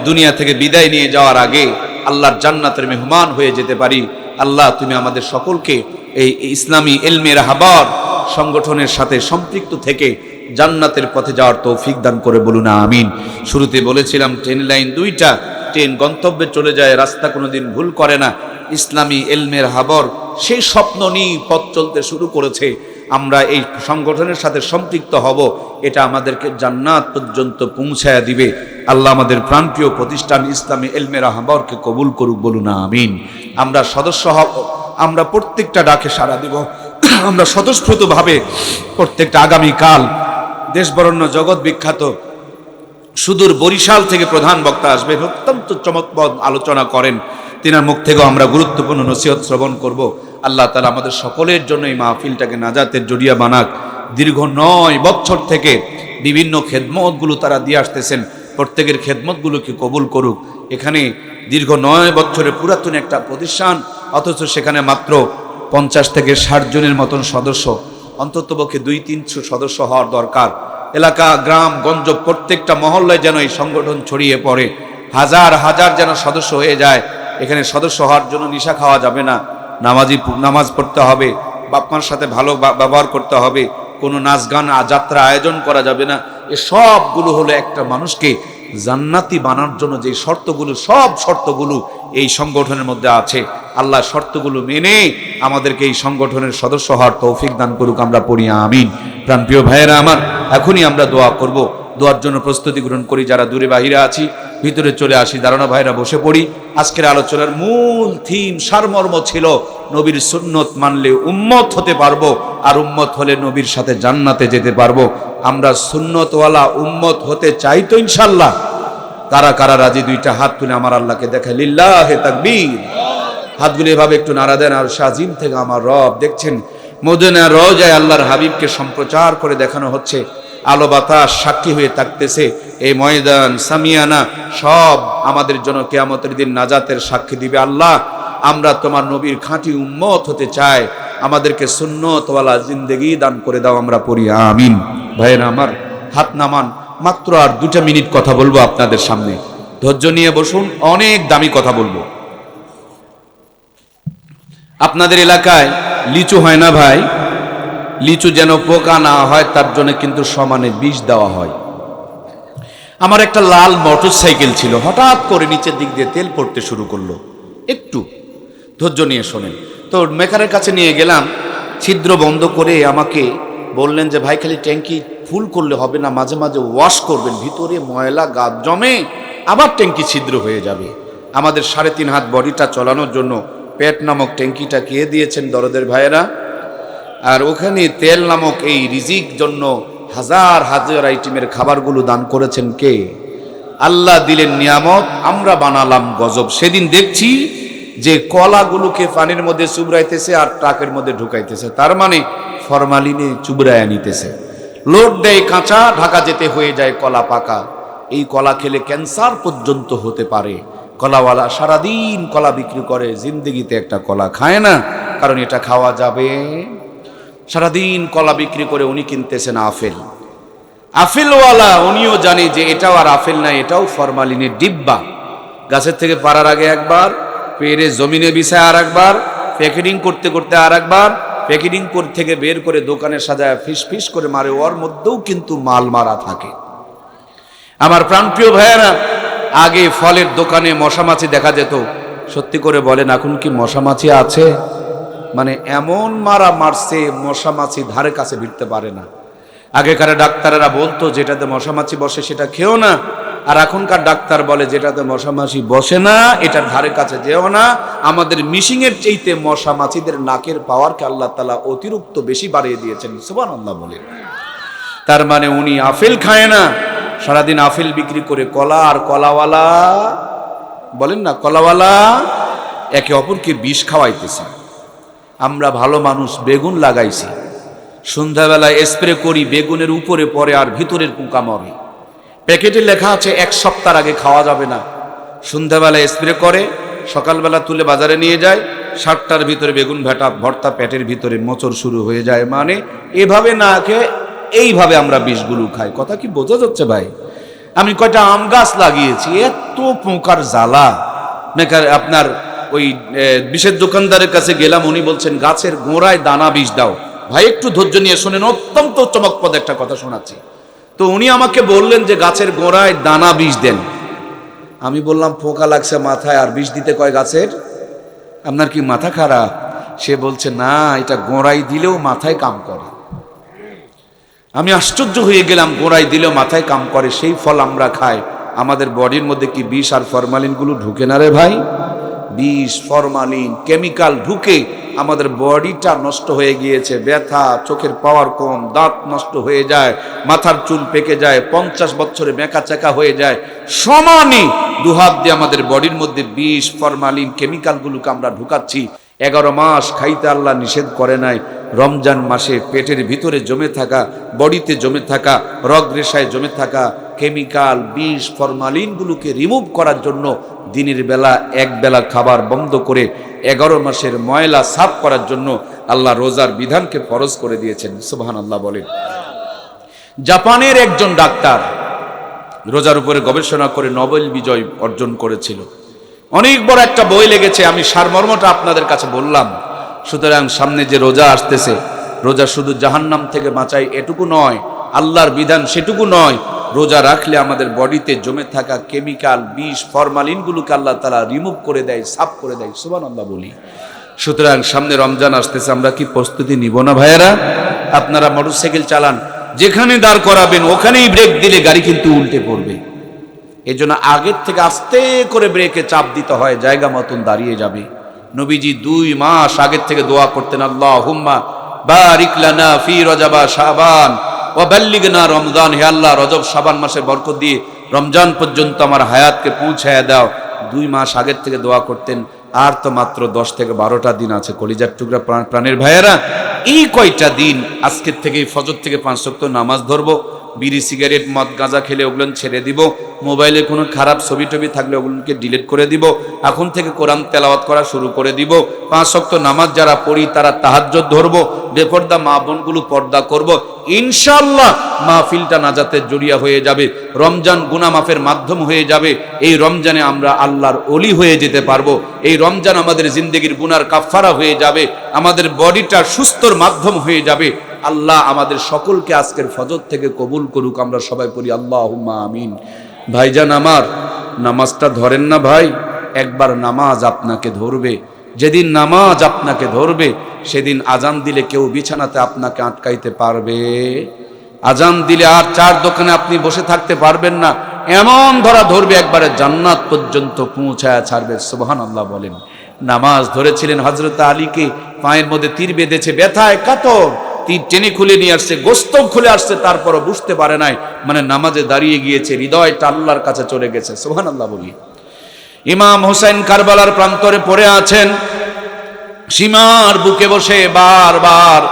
দুনিয়া থেকে বিদায় নিয়ে যাওয়ার আগে আল্লাহর জান্নাতের মেহমান হয়ে যেতে পারি। আল্লাহ তুমি আমাদের সকলকে এই ইসলামী এলমে রাহবার সংগঠনের সাথে সম্পৃক্ত থেকে জান্নাতের পথে যাওয়ার তৌফিক দান করে, বলুন আমিন। শুরুতে বলেছিলাম ট্রেন লাইন 2টা, ট্রেন গন্তব্যে চলে যায়, রাস্তা কোনোদিন ভুল করে না। ইসলামী এলমে রাহবার সেই স্বপ্ন নিয়ে পথ চলতে শুরু করেছে। আমরা এই সংগঠনের সাথে সম্পৃক্ত হব, এটা আমাদেরকে জান্নাত পর্যন্ত পৌঁছায়া দিবে। আল্লাহ আমাদের প্রাণপ্রিয় প্রতিষ্ঠান ইসলামী এলমে রাহবরকে কবুল করুক, বলুন আমিন। আমরা সদস্য হব, আমরা প্রত্যেকটা ডাকে সাড়া দিব, আমরা স্বতঃস্ফূর্তভাবে প্রত্যেকটা আগামীকাল দেশ বরেণ্য জগৎ বিখ্যাত সুদূর বরিশাল থেকে প্রধান বক্তা আসবেন, অত্যন্ত চমৎকার আলোচনা করেন, তিনার মুখ থেকেও আমরা গুরুত্বপূর্ণ নসিহত শ্রবণ করব। আল্লাহ তাআলা আমাদের সকলের জন্য এই মাহফিলটাকে নাজাতের জড়িয়া বানাক। দীর্ঘ 9 বছর থেকে বিভিন্ন খেদমতগুলো তারা দিয়ে আসতেছেন, প্রত্যেকের খেদমতগুলোকে কবুল করুক। এখানে দীর্ঘ 9 বছরের পুরাতন একটা প্রতিষ্ঠান, অথচ সেখানে মাত্র 50 থেকে 60 জনের মতন সদস্য, অন্ততপক্ষে 200-300 সদস্য হওয়ার দরকার। এলাকা, গ্রাম, গঞ্জ, প্রত্যেকটা মহল্লায় যেন এই সংগঠন ছড়িয়ে পড়ে, হাজার হাজার যেন সদস্য হয়ে যায়। এখানে সদস্য হওয়ার জন্য নিশা খাওয়া যাবে না, নামাজ পড়তে হবে, বাপ মার সাথে ভালো ব্যবহার করতে হবে, কোনো নাচ গান যাত্রা আয়োজন করা যাবে না। এ সবগুলো হলো একটা মানুষকে জান্নাতি বানানোর জন্য যে শর্তগুলো, সব শর্তগুলো এই সংগঠনের মধ্যে আছে। আল্লাহ শর্তগুলো মেনে আমাদেরকে এই সংগঠনের সদস্য হওয়ার তৌফিক দান করুক, আমরা পড়ি আমিন। প্রাণপ্রিয় ভাইয়েরা আমার, এখনই আমরা দোয়া করব, দোয়ার জন্য প্রস্তুতি গ্রহণ করি। যারা দূরে বাহিরে আছি ভিতরে চলে আসি, দাঁড়ানো ভাইরা বসে পড়ি। আজকের আলোচনার মূল থিম, সারমর্ম ছিল নবীর সুন্নত মানলে উম্মত হতে পারবো, আর উম্মত হলে নবীর সাথে জান্নাতে যেতে পারবো। আমরা সুন্নতওয়ালা উম্মত হতে চাই তো ইনশাল্লাহ? কারা কারা রাজি? 2টা হাত তুলে আমার আল্লাহকে দেখায়, লিল্লাহে তাকবীর। হাতগুলো এভাবে একটু নাড়া দেন। আর শাজিম থেকে আমার রব দেখছেন মদিনা রওজায় আল্লাহর হাবিবকে সম্প্রচার করে দেখানো হচ্ছে, আলো বাতাস সাক্ষী হয়ে থাকতেছে। এই ময়দান, সামিয়ানা সব আমাদের জন্য কিয়ামতের দিন নাজাতের সাক্ষী দিবে। আল্লাহ, আমরা তোমার নবীর খাঁটি উম্মত হতে চাই, আমাদেরকে সুন্নতওয়ালা জিন্দেগি দান করে দাও, আমরা পড়ি আমিন। ভাইয়েরা আমার, হাত নামান। মাত্র আর 2টা মিনিট কথা বলবো আপনাদের সামনে, ধৈর্য নিয়ে বসুন। অনেক দামি কথা বলবো। আপনাদের এলাকায় লিচু হয় না ভাই? লিচু যেন পোকা না হয় তার জন্য কিন্তু সমানে বিষ দেওয়া হয়। আমার একটা লাল মোটরসাইকেল ছিল, হঠাৎ করে নিচের দিক দিয়ে তেল পড়তে শুরু করলো। একটু ধৈর্য নিয়ে শোনেন। তো মেকারের কাছে নিয়ে গেলাম, ছিদ্র বন্ধ করে আমাকে বললেন যে ভাই, খালি ট্যাঙ্কি ফুল করলে হবে না, মাঝে মাঝে ওয়াশ করবেন, ভিতরে ময়লা গাদ জমে আবার ট্যাঙ্কি ছিদ্র হয়ে যাবে। আমাদের 3.5 হাত বডিটা চালানোর জন্য পেট নামক ট্যাঙ্কিটা কে দিয়েছেন দরদের ভাইয়েরা? আর ওখানে তেল নামক এই রিজিক জন্য হাজার হাজার আইটেমের খাবারগুলো দান করেছেন কে? আল্লাহ দিলেন নিয়ামত, আমরা বানালাম গজব। সেদিন দেখছি যে কলাগুলোকে পানির মধ্যে চুবড়াইতেছে আর ট্রাকের মধ্যে ঢুকাইতেছে, তার মানে ফরমালিনে চুবড়ায়া নিতেছে। লোড দেয় কাঁচা, ঢাকা যেতে হয়ে যায় কলা পাকা। এই কলা খেলে ক্যান্সার পর্যন্ত হতে পারে। কলাওয়ালা সারাদিন কলা বিক্রি করে, জিন্দেগিতে একটা কলা খায় না, কারণ এটা খাওয়া যাবে। সারাদিন কলা বিক্রি করে উনি কিনতেছেন আপেল। আপেলওয়ালা উনিও জানে যে এটাও আর আপেল না, এটাও ফরমালিনের ডিব্বা। গাছের থেকে পাড়ার আগে একবার, পেরে জমিনে বিছায় আর একবার, প্যাকেটিং করতে করতে আর একবার, প্যাকেটিং থেকে বের করে দোকানে সাজায় ফিস ফিস করে মারে, ওর মধ্যেও কিন্তু মাল মারা থাকে। আমার প্রাণপ্রিয় ভাইয়েরা, আগে ফলের দোকানে মশামাছি দেখা যেত। সত্যি করে বলেন, এখন কি মশামাছি আছে? মানে এমন মারা মারছে, মশামাছি ধারে কাছে ভিড়তে পারে না। আগেকার ডাক্তারেরা বলতো যেটাতে মশামাছি বসে সেটা খেও না, আর এখনকার ডাক্তার বলে যেটাতে মশামাছি বসে না এটার ধারে কাছে যেও না। আমাদের মিশিংয়ের চাইতে মশামাছিদের নাকের পাওয়ারকে আল্লাহ তাআলা অতিরিক্ত বেশি বাড়িয়ে দিয়েছেন, সুবহানাল্লাহ বলে। তার মানে উনি আপেল খায় না, সারাদিন আপেল বিক্রি করে কলা আর কলাওয়ালা, বলেন না কলাওয়ালা, একে অপরকে বিষ খাওয়াইতেছে। আমরা ভালো মানুষ, বেগুন লাগাইছি, সন্ধ্যাবেলায় স্প্রে করি, বেগুনের উপরে পড়ে আর ভিতরের পোকা মরে। প্যাকেটে লেখা আছে 1 সপ্তাহ আগে খাওয়া যাবে না। সন্ধ্যাবেলায় স্প্রে করে, সকালবেলা তুলে বাজারে নিয়ে যায়, 7টার ভিতরে বেগুন ভর্তা পেটের ভিতরে মোচড় শুরু হয়ে যায়। মানে এভাবে না খেয়ে এইভাবে আমরা বিষগুলো খাই। কথা কি বোঝা যাচ্ছে ভাই? আমি কয়টা আম গাছ লাগিয়েছি, এত পোকার জ্বালা। আপনার ওই বিষের দোকানদারের কাছে গেলাম, উনি বলছেন গাছের গোড়ায় দানা বিষ দাও। ভাই একটু ধৈর্য নিয়ে শোনেন, অত্যন্ত চমকপ্রদ একটা কথা শোনাচ্ছি। তো উনি আমাকে বললেন যে গাছের গোড়ায় দানা বিষ দেন। আমি বললাম পোকা লাগছে মাথায়, আর বিষ দিতে কয় গাছের? আপনার কি মাথা খারাপ? সে বলছে না, এটা গোড়ায় দিলেও মাথায় কাম করে। আমি আশ্চর্য হয়ে গেলাম, গোড়ায় দিলেও মাথায় কাম করে, সেই ফল আমরা খাই। আমাদের বডির মধ্যে কি বিষ আর ফরমালিনগুলো ঢুকে না রে ভাই? বিষ, ফরমালিন, কেমিক্যাল ঢুকে আমাদের বডিটা নষ্ট হয়ে গিয়েছে। ব্যথা, চোখের পাওয়ার কম, দাঁত নষ্ট হয়ে যায়, মাথার চুল পেকে যায়, 50 বছরে বেঁকা চেকা হয়ে যায়। সমানে দুহাত দিয়ে আমাদের বডির মধ্যে বিষ, ফরমালিন, কেমিক্যালগুলোকে আমরা ঢুকাচ্ছি। 11 মাস খাইতে আল্লাহ নিষেধ করে নাই। রমজান মাসে পেটের ভিতরে জমে থাকা, বডিতে জমে থাকা, রগ রেশায় জমে থাকা কেমিক্যাল, বিষ, ফরমালিনগুলোকে রিমুভ করার জন্য দিনের বেলা এক বেলা খাবার বন্ধ করে 11 মাসের ময়লা সাফ করার জন্য আল্লাহ রোজার বিধানকে ফরজ করে দিয়েছেন। সুবহানাল্লাহ বলেন। জাপানের একজন ডাক্তার রোজার উপরে গবেষণা করে নোবেল বিজয় অর্জন করেছিল। অনেক বড় একটা বই লেগেছে, আমি সারমর্মটা আপনাদের কাছে বললাম। সুতরাং সামনে যে রোজা আসতেছে, রোজা শুধু জাহান্নাম থেকে বাঁচায় এটুকু নয়, আল্লাহর বিধান সেটুকু নয়, রোজা রাখলে আমাদের বডিতে জমে থাকা কেমিক্যাল, বিষ, ফরমালিনগুলোকে আল্লাহ তাআলা রিমুভ করে দেয়, সাফ করে দেয়। সুবহানাল্লাহ বলি। সুতরাং সামনে রমজান আসতেছে, আমরা কি প্রস্তুতি নিব না ভাইয়েরা? আপনারা মোটরসাইকেল চালান, যেখানে দাঁড় করাবেন ওখানেই ব্রেক দিলে গাড়ি কিন্তু উল্টে পড়বে। এই জন্য আগের থেকে আস্তে করে ব্রেকে চাপ দিতে হয়, জায়গা মতন দাঁড়িয়ে যাবে। নবীজি 2 মাস আগের থেকে দোয়া করতেন, আল্লাহুম্মা বারিক লানা ফি রজব শাবান ওয়া বাল্লিগনা রমজান। হে আল্লাহ, রজব শাবান মাসে বরকত দিয়ে রমজান পর্যন্ত আমার হায়াতকে পৌঁছায় দাও। 2 মাস আগের থেকে দোয়া করতেন। আর তো মাত্র 10 থেকে 12টা দিন আছে কলিজার টুকরা প্রাণের ভাইয়েরা। এই কয়টা দিন আজকের থেকে ফজর থেকে 5 ওয়াক্ত নামাজ ধরবো। বিড়ি, সিগারেট, মদ, গাঁজা খেলে ওগুলো ছেড়ে দিব। মোবাইলে কোনো খারাপ ছবি টবি থাকলে ওগুলোকে ডিলিট করে দিব। এখন থেকে কোরআন তেলাওয়াত করা শুরু করে দিব। 5 ওয়াক্ত নামাজ যারা পড়ি তারা তাহাজ্জুদ ধরবো। বেপর্দা মা বোনগুলো পর্দা করব। ইনশাআল্লাহ মাহফিলটা নাজাতের জরিয়া হয়ে যাবে। রমজান গুনাহ মাফের মাধ্যম হয়ে যাবে। এই রমজানে আমরা আল্লাহর ওলি হয়ে যেতে পারবো। এই রমজান আমাদের জিন্দেগির গুনার কাফফারা হয়ে যাবে। আমাদের বডিটা সুস্থর মাধ্যম হয়ে যাবে। আল্লাহ আমাদের সকলকে আজকের ফজর থেকে কবুল করুক। আমরা সবাই পড়ি আল্লাহুম্মা আমিন। ভাইজান আমার, নামাজটা ধরেন না ভাই। একবার নামাজ আপনাকে ধরবে। যেদিন নামাজ আপনাকে ধরবে সেদিন আজান দিলে কেউ বিছানাতে আপনাকে আটকাইতে পারবে? আজান দিলে আর 4 দোকানে আপনি বসে থাকতে পারবেন না। এমন ধরা ধরবে, একবারে জান্নাত পর্যন্ত পৌঁছায় ছাড়বে। সুবহানাল্লাহ বলেন। নামাজ ধরেছিলেন হযরত আলীকে, পায়ের মধ্যে তীর বেঁধেছে, ব্যথায় কাতর, তীর টেনে খুলে নিয়ে আসছে, গোস্ত খুলে আসছে, তারপরও বুঝতে পারে নাই, মানে নামাজে দাঁড়িয়ে গিয়েছে, হৃদয়টা আল্লাহর কাছে চলে গেছে। সুবহানাল্লাহ বলি। ইমাম হোসেন কারবালার প্রান্তরে পড়ে আছেন, সীমার বুকে বসে বারবার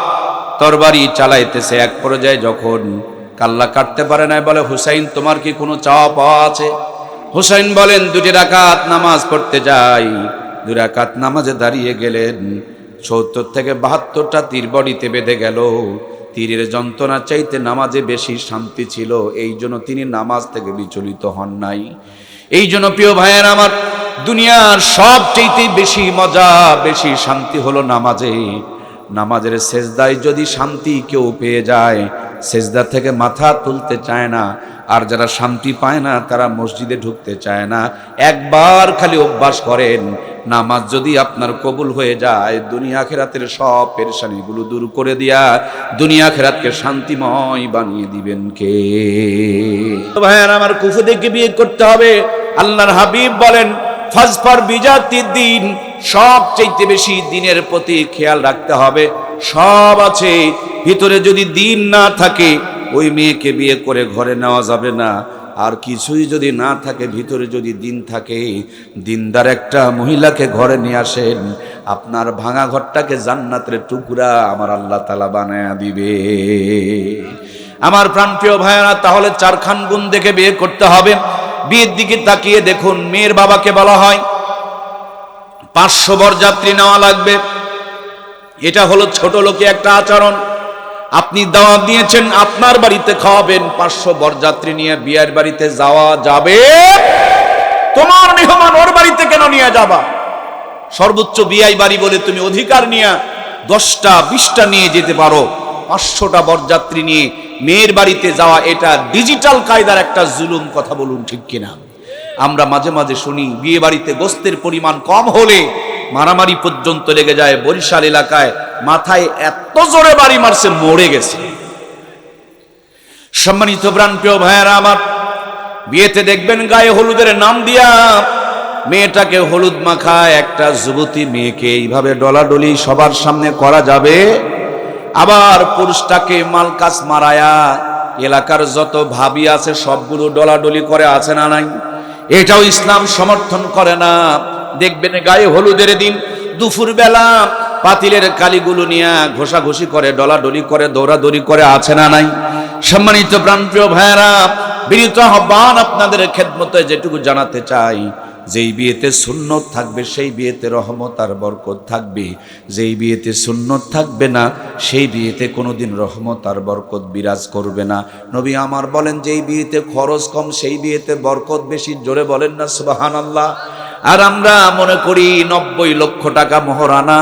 তরবারি চালাইতেছে। এক পর্যায়ে যখন কাল্লা কাটতে পারে না, বলে হুসাইন তোমার কি কোনো চাওয়া পাওয়া আছে? হুসাইন বলেন 2 রাকাত নামাজ পড়তে যাই। 2 রাকাত নামাজে দাঁড়িয়ে গেলেন, 70 থেকে 72টা তীর বডিতে বেঁধে গেল। তীরের যন্ত্রণা চাইতে নামাজে বেশি শান্তি ছিল, এই জন্য তিনি নামাজ থেকে বিচলিত হন নাই। এই জন্য প্রিয় ভাইয়ের আমার, দুনিয়ার সবচেয়ে বেশি মজা, বেশি শান্তি হলো নামাজে। নামাজের সেজদায় যদি শান্তি কেউ পেয়ে যায়, সেজদা থেকে মাথা তুলতে চায় না। আর যারা শান্তি পায় না তারা মসজিদে ঢুকতে চায় না। একবার খালি অভ্যাস করেন, নামাজ যদি আপনার কবুল হয়ে যায়, দুনিয়া আখিরাতের সব পেরেশানিগুলো দূর করে দিয়া দুনিয়া আখিরাতকে শান্তিময় বানিয়ে দিবেন কে? ভাইয়ার আমার, কুফু দেখে বিয়ে করতে হবে। আল্লাহর হাবিব বলেন ফাজফার বিজাতিদ দ্বীন, সবচেয়ে বেশি দ্বীনের প্রতি খেয়াল রাখতে হবে। সব আছে, ভিতরে যদি দ্বীন না থাকে ওই মেয়েকে বিয়ে করে ঘরে নেওয়া যাবে না। আর কিছুই যদি না থাকে, ভিতরে যদি দ্বীন থাকে, দ্বীনদার একটা মহিলাকে ঘরে নিয়ে আসেন, আপনার ভাঙা ঘরটাকে জান্নাতের টুকরা আমার আল্লাহ তাআলা বানায়া দিবে। আমার প্রাণপ্রিয় ভাইয়েরা, তাহলে 4 খান গুণ দেখে বিয়ে করতে হবে। বিয়ের দিকে তাকিয়ে দেখুন, মেয়ের বাবাকে বলা হয় 500 বরযাত্রী নেওয়া লাগবে। এটা হলো ছোট লোকে একটা আচরণ। আপনি দাওয়াত দিয়েছেন, আপনার বাড়িতে খাওয়াবেন, 500 বরযাত্রী নিয়ে বিয়ের বাড়িতে যাওয়া যাবে? তোমার মেহমান ওর বাড়িতে কেন নিয়ে যাবা? সর্বোচ্চ বিয়াই বাড়ি বলে তুমি অধিকার নিয়ে 10টা 20টা নিয়ে যেতে পারো। 500টা বরযাত্রী নিয়ে মেয়ের বাড়িতে যাওয়া, এটা ডিজিটাল কায়দার একটা জুলুম। কথা বলুন ঠিক কিনা? আমরা মাঝে মাঝে শুনি বিয়ে বাড়িতে গোস্তের পরিমাণ কম হলে মারামারি পর্যন্ত লেগে যায়। বরিশাল এলাকায় মাথায় এত জোরে বাড়ি মারছে, মরে গেছে। সম্মানিত প্রাণপ্রিয় ভাইয়েরা আমার, বিয়েতে দেখবেন গায়ে হলুদের নাম দিয়া মেয়েটাকে হলুদ মাখা একটা যুবতী মেয়েকে এইভাবে ডলাডলি সবার সামনে করা যাবে। আবার পুরুষটাকে মালকাস মারায়া এলাকার যত ভাবি আছে সবগুলো ডলাডলি করে, আছে না নাই? এটাও ইসলাম সমর্থন করে না। দেখবেন গায়ে হলুদের দিন দুপুর বেলা পাতিলের কালিগুলো নিয়ে ঘষাঘষি করে, ডলাডলি করে, দৌড়াদৌড়ি করে, আছে না নাই? সম্মানিত প্রাণপ্রিয় ভাইয়েরা, বিনীত আহ্বান আপনাদের খেদমতে যেটুকু জানাতে চাই, যেই বিয়েতে সুন্নত থাকবে সেই বিয়েতে রহমত আর বরকত থাকবে, যেই বিয়েতে সুন্নত থাকবে না সেই বিয়েতে কোনোদিন রহমত আর বরকত বিরাজ করবে না। নবী আমার বলেন, যেই বিয়েতে খরচ কম সেই বিয়েতে বরকত বেশি। জোরে বলেন না সুবহানাল্লাহ। আর আমরা মনে করি 90 লক্ষ টাকা মোহরানা,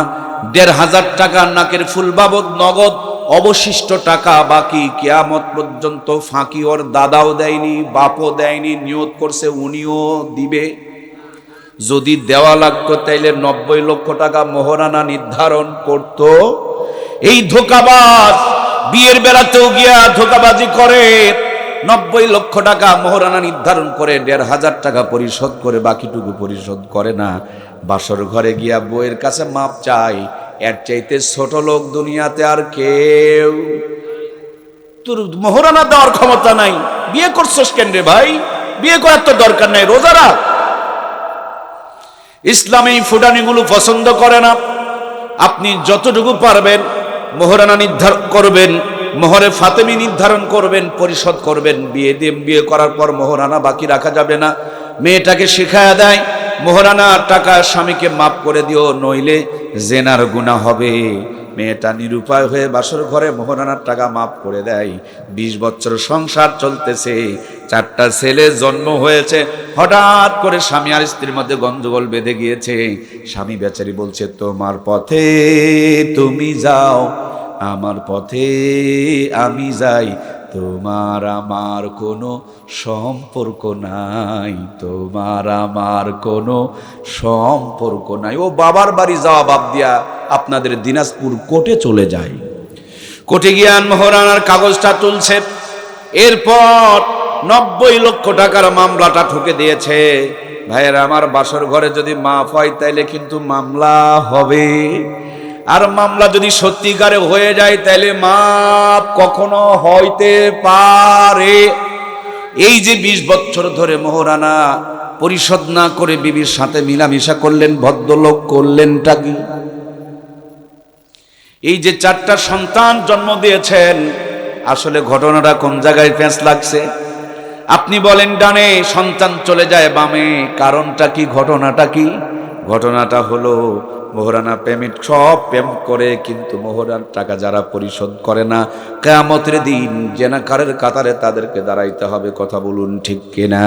1,500 টাকা নাকের ফুল বাবদ নগদ, অবশিষ্ট টাকা বাকি কিয়ামত পর্যন্ত ফাঁকি ওর দাদাও দেয়নি, বাপও দেয়নি, নিয়ত করছে উনিও দিবে। যদি দেওয়া লাগতো তাইলে 90 লক্ষ টাকা মোহরানা নির্ধারণ করত। এই ধোকাবাজ বিয়ের বেলাতেও গিয়া ধোকাবাজি করে, 90 লক্ষ টাকা মোহরানা নির্ধারণ করে 1,500 টাকা পরিশোধ করে বাকিটুকু পরিশোধ করে না। বাসর ঘরে গিয়া বউয়ের কাছে মাপ চাই। এর চাইতে ছোট লোক দুনিয়াতে আর কেউ। তোর মোহরানা দেওয়ার ক্ষমতা নাই, বিয়ে করছস কেন রে ভাই? বিয়ে করার তো দরকার নাই, রোজা রাখ। ইসলামী ফুটানিগুলো পছন্দ করে না। আপনি যতটুকু পারবেন মোহরানা নির্ধারণ করবেন, মোহরে ফাতেমি নির্ধারণ করবেন, পরিশোধ করবেন। বিয়ে করার পর মোহরানা বাকি রাখা যাবে না। মেয়েটাকে শিখায়া দেয়, মোহরানা টাকা স্বামীকে মাফ করে দিও, নইলে জেনার গুনাহ হবে। মেয়েটা নিরুপায় হয়ে বাসর ঘরে মোহরানার টাকা মাফ করে দেয়। 20 বছর সংসার চলতেছে, 4টা ছেলে জন্ম হয়েছে। হঠাৎ করে স্বামী আর স্ত্রীর মধ্যে গন্ডগোল বেঁধে গিয়েছে। স্বামী বেচারি বলছে, তোমার পথে তুমি যাও, আমার পথে আমি যাই, তোমার আমার কোনো সম্পর্ক নাই, তোমার আমার কোনো সম্পর্ক নাই। ও বাবার বাড়ি যাওয়া বাদ দিয়া আপনাদের দিনাজপুর কোর্টে চলে যায়। কোর্টে গিয়ে মোহরানার কাগজটা তুলছে। এরপর 90 লক্ষ টাকার মামলাটা ঠুকে দিয়েছে। ভাইয়েরা আমার, বাসর ঘরে যদি মাফ হয় তাইলে কিন্তু মামলা হবে। আর মামলা যদি সত্যিকারে হয়ে যায় তাহলে মাপ কখনো হইতে পারে। এই যে 20 বছর ধরে মোহরানা পরিশোধ না করে বিবির সাথে মিলামিশা করলেন, ভদ্রলোক করলেনটা কি? এই যে 4টা সন্তান জন্ম দিয়েছেন, আসলে ঘটনাটা কোন জায়গায় পেঁচ লাগছে? আপনি বলেন ডানে, সন্তান চলে যায় বামে, কারণটা কি? ঘটনাটা কি? ঘটনাটা হলো মোহরানা পেমেন্ট সব পেমেন্ট করে, কিন্তু মোহরার টাকা যারা পরিশোধ করে না, কিয়ামতের দিন জেনাকারের কাতারে তাদেরকে দাঁড়াইতে হবে। কথা বলুন ঠিক কিনা?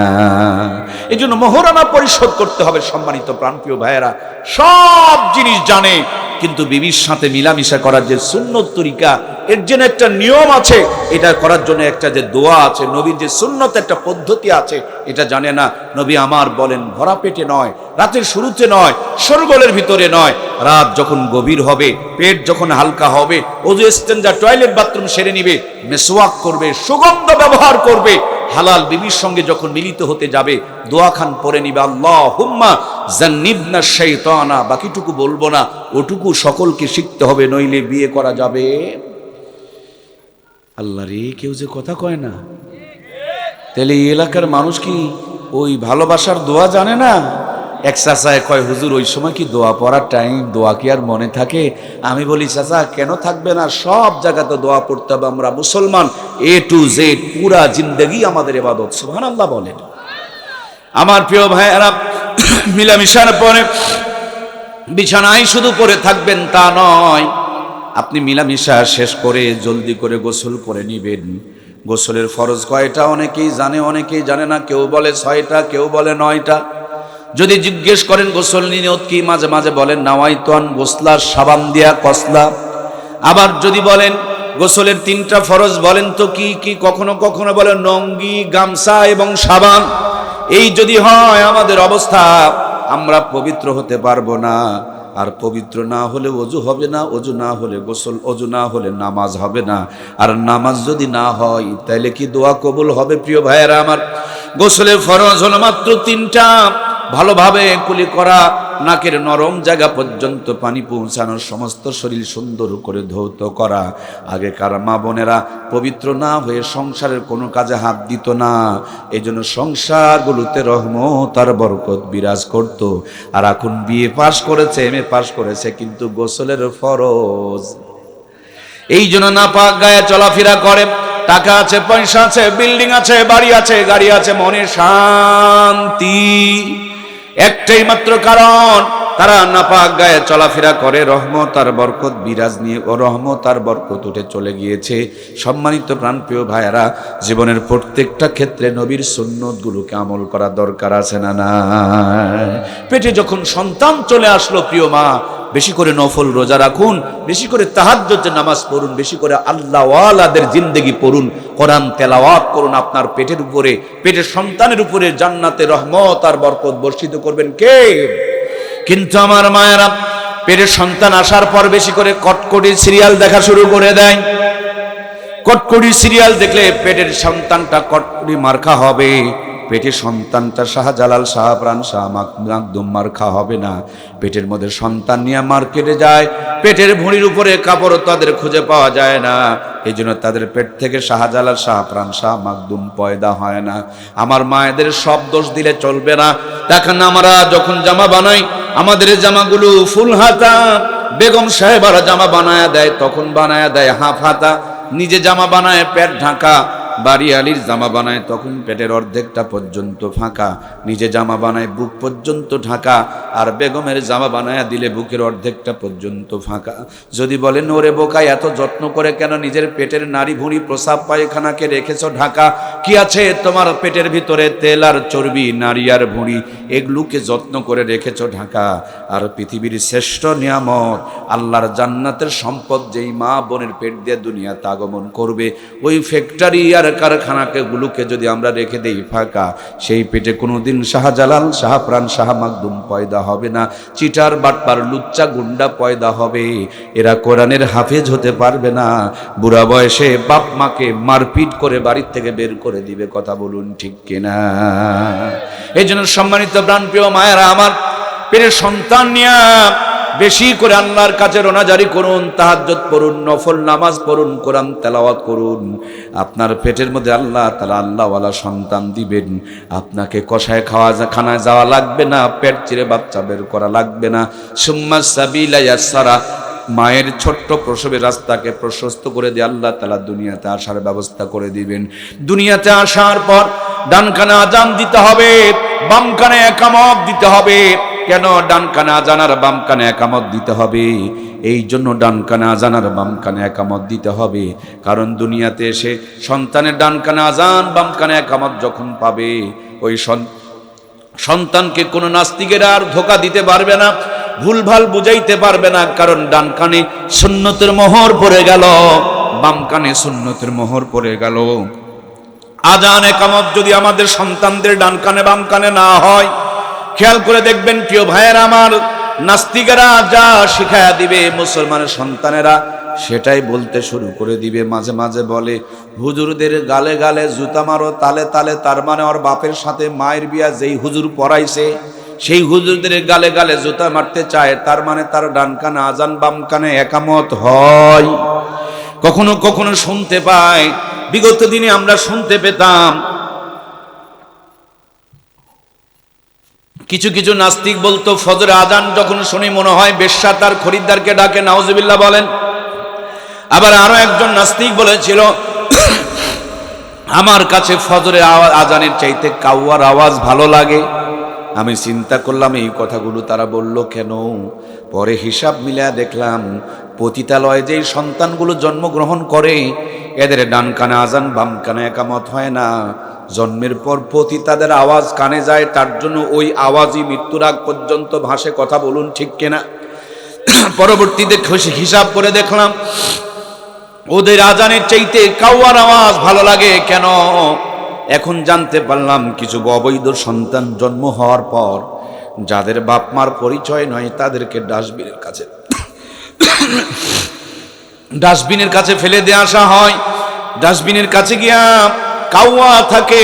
এই জন্য মোহরানা পরিশোধ করতে হবে। সম্মানিত প্রাণপ্রিয় ভাইয়েরা, সব জিনিস জানে, কিন্তু বিবির সাথে মিলামিশা করার যে সুন্নত তরিকা, এর জন্য একটা নিয়ম আছে, এটা করার জন্য একটা যে দোয়া আছে, নবীর যে সুন্নত একটা পদ্ধতি আছে, এটা জানে না। নবী আমার বলেন, ভরা পেটে নয়, রাতের শুরুতে নয়, শোরগোলের ভিতরে নয়, রাত যখন গভীর হবে, পেট যখন হালকা হবে, ওযু ইস্তেঞ্জা টয়লেট বাথরুম সেরে নিবে, মেসওয়াক করবে, সুগন্ধ ব্যবহার করবে, হালাল বিবির সঙ্গে যখন মিলিত হতে যাবে দোয়া খান পড়ে নিবে, আল্লাহুম্মা জান্নিবনা শাইতানা। বাকিটুকু বলবো না, ওটুকু সকলকে শিখতে হবে, নইলে বিয়ে করা যাবে। আল্লাহ রে, কেউ যে কথা কয় না। তাহলে এই এলাকার মানুষ কি ওই ভালোবাসার দোয়া জানে না? এক চাচায় কয়, হুজুর ওই সময় কি দোয়া পড়ার টাইম? দোয়া কি আর মনে থাকে? আমি বলি, চাচা কেন থাকবে না, সব জায়গাতে দোয়া পড়তে হবে। আমরা মুসলমান, A to Z পুরা জিন্দেগি আমাদের ইবাদত। সুবহানাল্লাহ বলেন। আমার প্রিয় ভাইয়েরা, মিলামিশার পরে বিছানায় শুধু পড়ে থাকবেন তা নয়, আপনি মিলামিশা শেষ করে জলদি করে গোসল করে নিবেন। গোসলের ফরজ কয়টা অনেকেই জানে, অনেকেই জানে না। কেউ বলে 6টা, কেউ বলে 9টা। যদি জিজ্ঞেস করেন গোসল নিয়ত কি, মাঝে মাঝে বলেন নাওয়াইতুন গোসলা, সাবান দিয়া কসলা। আবার যদি বলেন গোসলের 3টা ফরজ, বলেন তো কি কি? কখনো কখনো বলে নঙ্গি, গামছা এবং সাবান। এই যদি হয় আমাদের অবস্থা, আমরা পবিত্র হতে পারবো না। আর পবিত্র না হলে অজু হবে না, অজু না হলে গোসল, অজু না হলে নামাজ হবে না। আর নামাজ যদি না হয় তাহলে কি দোয়া কবুল হবে? প্রিয় ভাইয়েরা আমার, গোসলের ফরজ হলো মাত্র 3টা। ভালোভাবে কুলি করা, নাকের নরম জায়গা পর্যন্ত পানি পৌঁছানোর, সমস্ত শরীর সুন্দর করে ধৌত করা। আগেকার মা বোনেরা পবিত্র না হয়ে সংসারের কোনো কাজে হাত দিত না, এই জন্য সংসারগুলোতে রহমত আর বরকত বিরাজ করত। আর এখন বিএ পাশ করেছে, এমএ পাশ করেছে, কিন্তু গোসলের ফরজ। এই জন্য নাপাক গায়ে চলাফেরা করে। টাকা আছে, পয়সা আছে, বিল্ডিং আছে, বাড়ি আছে, গাড়ি আছে, মনে শান্তি, একটাই মাত্র কারণ তারা নাপাক গায়ে চলাফেরা করে। রহমত আর বরকত বিরাজ নিয়ে ও রহমত আর বরকত উঠে চলে গিয়েছে। সম্মানিত প্রাণপ্রিয় ভাইয়েরা, জীবনের প্রত্যেকটা ক্ষেত্রে নবীর সুন্নতগুলোকে আমল করা দরকার আছে না না? পেটে যখন সন্তান চলে আসলো, প্রিয় মা, বেশি করে নফল রোজা রাখুন, বেশি করে তাহাজ্জুদের নামাজ পড়ুন, বেশি করে আল্লাহওয়ালাদের জিন্দেগি পড়ুন, কোরআন তেলাওয়াত করুন। আপনার পেটের উপরে, পেটের সন্তানের উপরে জান্নাতে রহমত আর বরকত বর্ষিত করবেন কে? কিন্তু আমার মায়েরা পেটের সন্তান আসার পর বেশি করে কটকটি সিরিয়াল দেখা শুরু করে দেয়। কটকটি সিরিয়াল দেখলে পেটের সন্তানটা কটকটি মার্কা হবে, পেটের সন্তানটা শাহজালাল, শাহপ্রাণ, শাহ মাকদুম মার্কা হবে না। পেটের মধ্যে সন্তান নিয়ে মার্কেটে যায়, পেটের ভুঁড়ির উপরে কাপড় তাদের খুঁজে পাওয়া যায় না, এই জন্য তাদের পেট থেকে শাহজালাল, শাহপ্রাণ, শাহ মাকদুম পয়দা হয় না। আমার মায়েদের সব দোষ দিলে চলবে না। দেখেন, আমরা যখন জামা বানাই, আমাদের জামাগুলো ফুল হাতা, বেগম সাহেবারা জামা বানায়া দেয়, তখন বানায়া দেয় হাফ হাতা। নিজে জামা বানায় পেট ঢাকা, বাড়িয়ালির জামা বানায় তখন পেটের অর্ধেকটা পর্যন্ত ফাঁকা, নিজে জামা বানায় বুক পর্যন্ত ঢাকা, আর বেগমের জামা বানায় দিলে বুকের অর্ধেকটা পর্যন্ত ফাঁকা। যদি বলেন, ওরে বোকাই, এত যত্ন করে কেন নিজের পেটের নাড়ি ভুঁড়ি, প্রসাব পায়খানাকে রেখেছ ঢাকা? কি আছে তোমার পেটের ভিতরে? তেল আর চর্বি, নারী আর ভুঁড়ি, এগুলোকে যত্ন করে রেখেছ ঢাকা। আর পৃথিবীর শ্রেষ্ঠ নিয়ামত, আল্লাহর জান্নাতের সম্পদ, যেই মা বোনের পেট দিয়ে দুনিয়াতে আগমন করবে, ওই ফ্যাক্টরি আর কারখানাকে গুলোকে যদি আমরা রেখে দেই ফাঁকা, সেই পেটে কোনোদিন শাহজালাল, শাহপ্রাণ, শাহ মাকদুম পয়দা হবে না। চিটার, বাটপার, লুচ্চা, গুন্ডা পয়দা হবে। এরা কোরআনের হাফেজ হতে পারবে না। বুড়া বয়সে বাপ মাকে মারপিট করে বাড়ির থেকে বের করে দিবে। কথা বলুন ঠিক কিনা? এই জন্য সম্মানিত প্রাণপ্রিয় মায়েরা আমার, পেটের সন্তান নিয়ে বেশি করে আল্লাহর কাছে রোনাজারি করুন, তাহাজ্জুদ পড়ুন, নফল নামাজ পড়ুন, কোরআন তেলাওয়াত করুন। আপনার পেটের মধ্যে আল্লাহ তাআলা আল্লাহওয়ালা সন্তান দিবেন। আপনাকে কষায় খানায় যাওয়া লাগবে না, পেট চিরে বাচ্চা বের করা লাগবে না। সুম্মা সাবিলা ইয়াসসারা, মায়ের ছোট্ট প্রসবের রাস্তাকে প্রশস্ত করে দিয়ে আল্লাহ তাআলা দুনিয়াতে আসার ব্যবস্থা করে দিবেন। দুনিয়াতে আসার পর ডান কানে আজান দিতে হবে, বাম কানে একামত দিতে হবে। কেন ডান কানে আজান আর বাম কানে একামত দিতে হবে? এই জন্য ডান কানে আজান আর বাম কানে একামত দিতে হবে, কারণ দুনিয়াতে এসে সন্তানের ডান কানে আজান, বাম কানে একামত যখন পাবে, ওই সন্তানকে কোনো নাস্তিকেরা আর ধোঁকা দিতে পারবে না, ভুলভাল বুঝাইতে পারবে না। কারণ ডান কানে সুন্নতের মোহর পড়ে গেল, বাম কানে সুন্নতের মোহর পড়ে গেল। আজান একামত যদি আমাদের সন্তানদের ডান কানে বাম কানে না হয়, খেয়াল করে দেখবেন প্রিয় ভাইয়েরা আমার, নাস্তিকেরা যা শিখায়া দিবে মুসলমানের সন্তানেরা সেটাই বলতে শুরু করে দিবে। মাঝে মাঝে বলে, হুজুরদের গালে গালে জুতা মারো, তালে তালে, তার মানে ওর বাপের সাথে মায়ের বিয়া যেই হুজুর পড়াইছে সেই হুজুরদের গালে গালে জুতা মারতে চায়, তার মানে তার ডান কানে আজান, বাম কানে একামত হয়। কখনো কখনো শুনতে পাই, বিগত দিনে আমরা শুনতে পেতাম, কিছু কিছু নাস্তিক বলতো, ফজরে আজান যখন শুনি মনে হয় বেশ্যা তার খরিদ্দারকে ডাকে, নাউজুবিল্লাহ বলেন। আবার আরো একজন নাস্তিক বলেছিল, আমার কাছে ফজরে আজানের চাইতে কাউয়ার আওয়াজ ভালো লাগে। আমি চিন্তা করলাম এই কথাগুলো তারা বলল কেন? পরে হিসাব মিলিয়ে দেখলাম, পতিতালয়ে যেই সন্তানগুলো জন্মগ্রহণ করে এদের ডান কানে আজান, বাম কানে একামত হয় না। জন্মের পর পতিতাদের আওয়াজ কানে যায়, তার জন্য ওই আওয়াজই মৃত্যুর আগ পর্যন্ত ভাসে। কথা বলুন ঠিক কিনা? পরবর্তীতে হিসাব করে দেখলাম, ওদের আজানের চাইতে কাউয়ার আওয়াজ ভালো লাগে কেন? এখন জানতে পারলাম, কিছু অবৈধ সন্তান জন্ম হওয়ার পর যাদের বাপ মার পরিচয় নয় তাদেরকে ডাস্টবিনের কাছে ফেলে দিয়ে আসা হয়। ডাস্টবিনের কাছে গিয়া কাউয়া থাকে,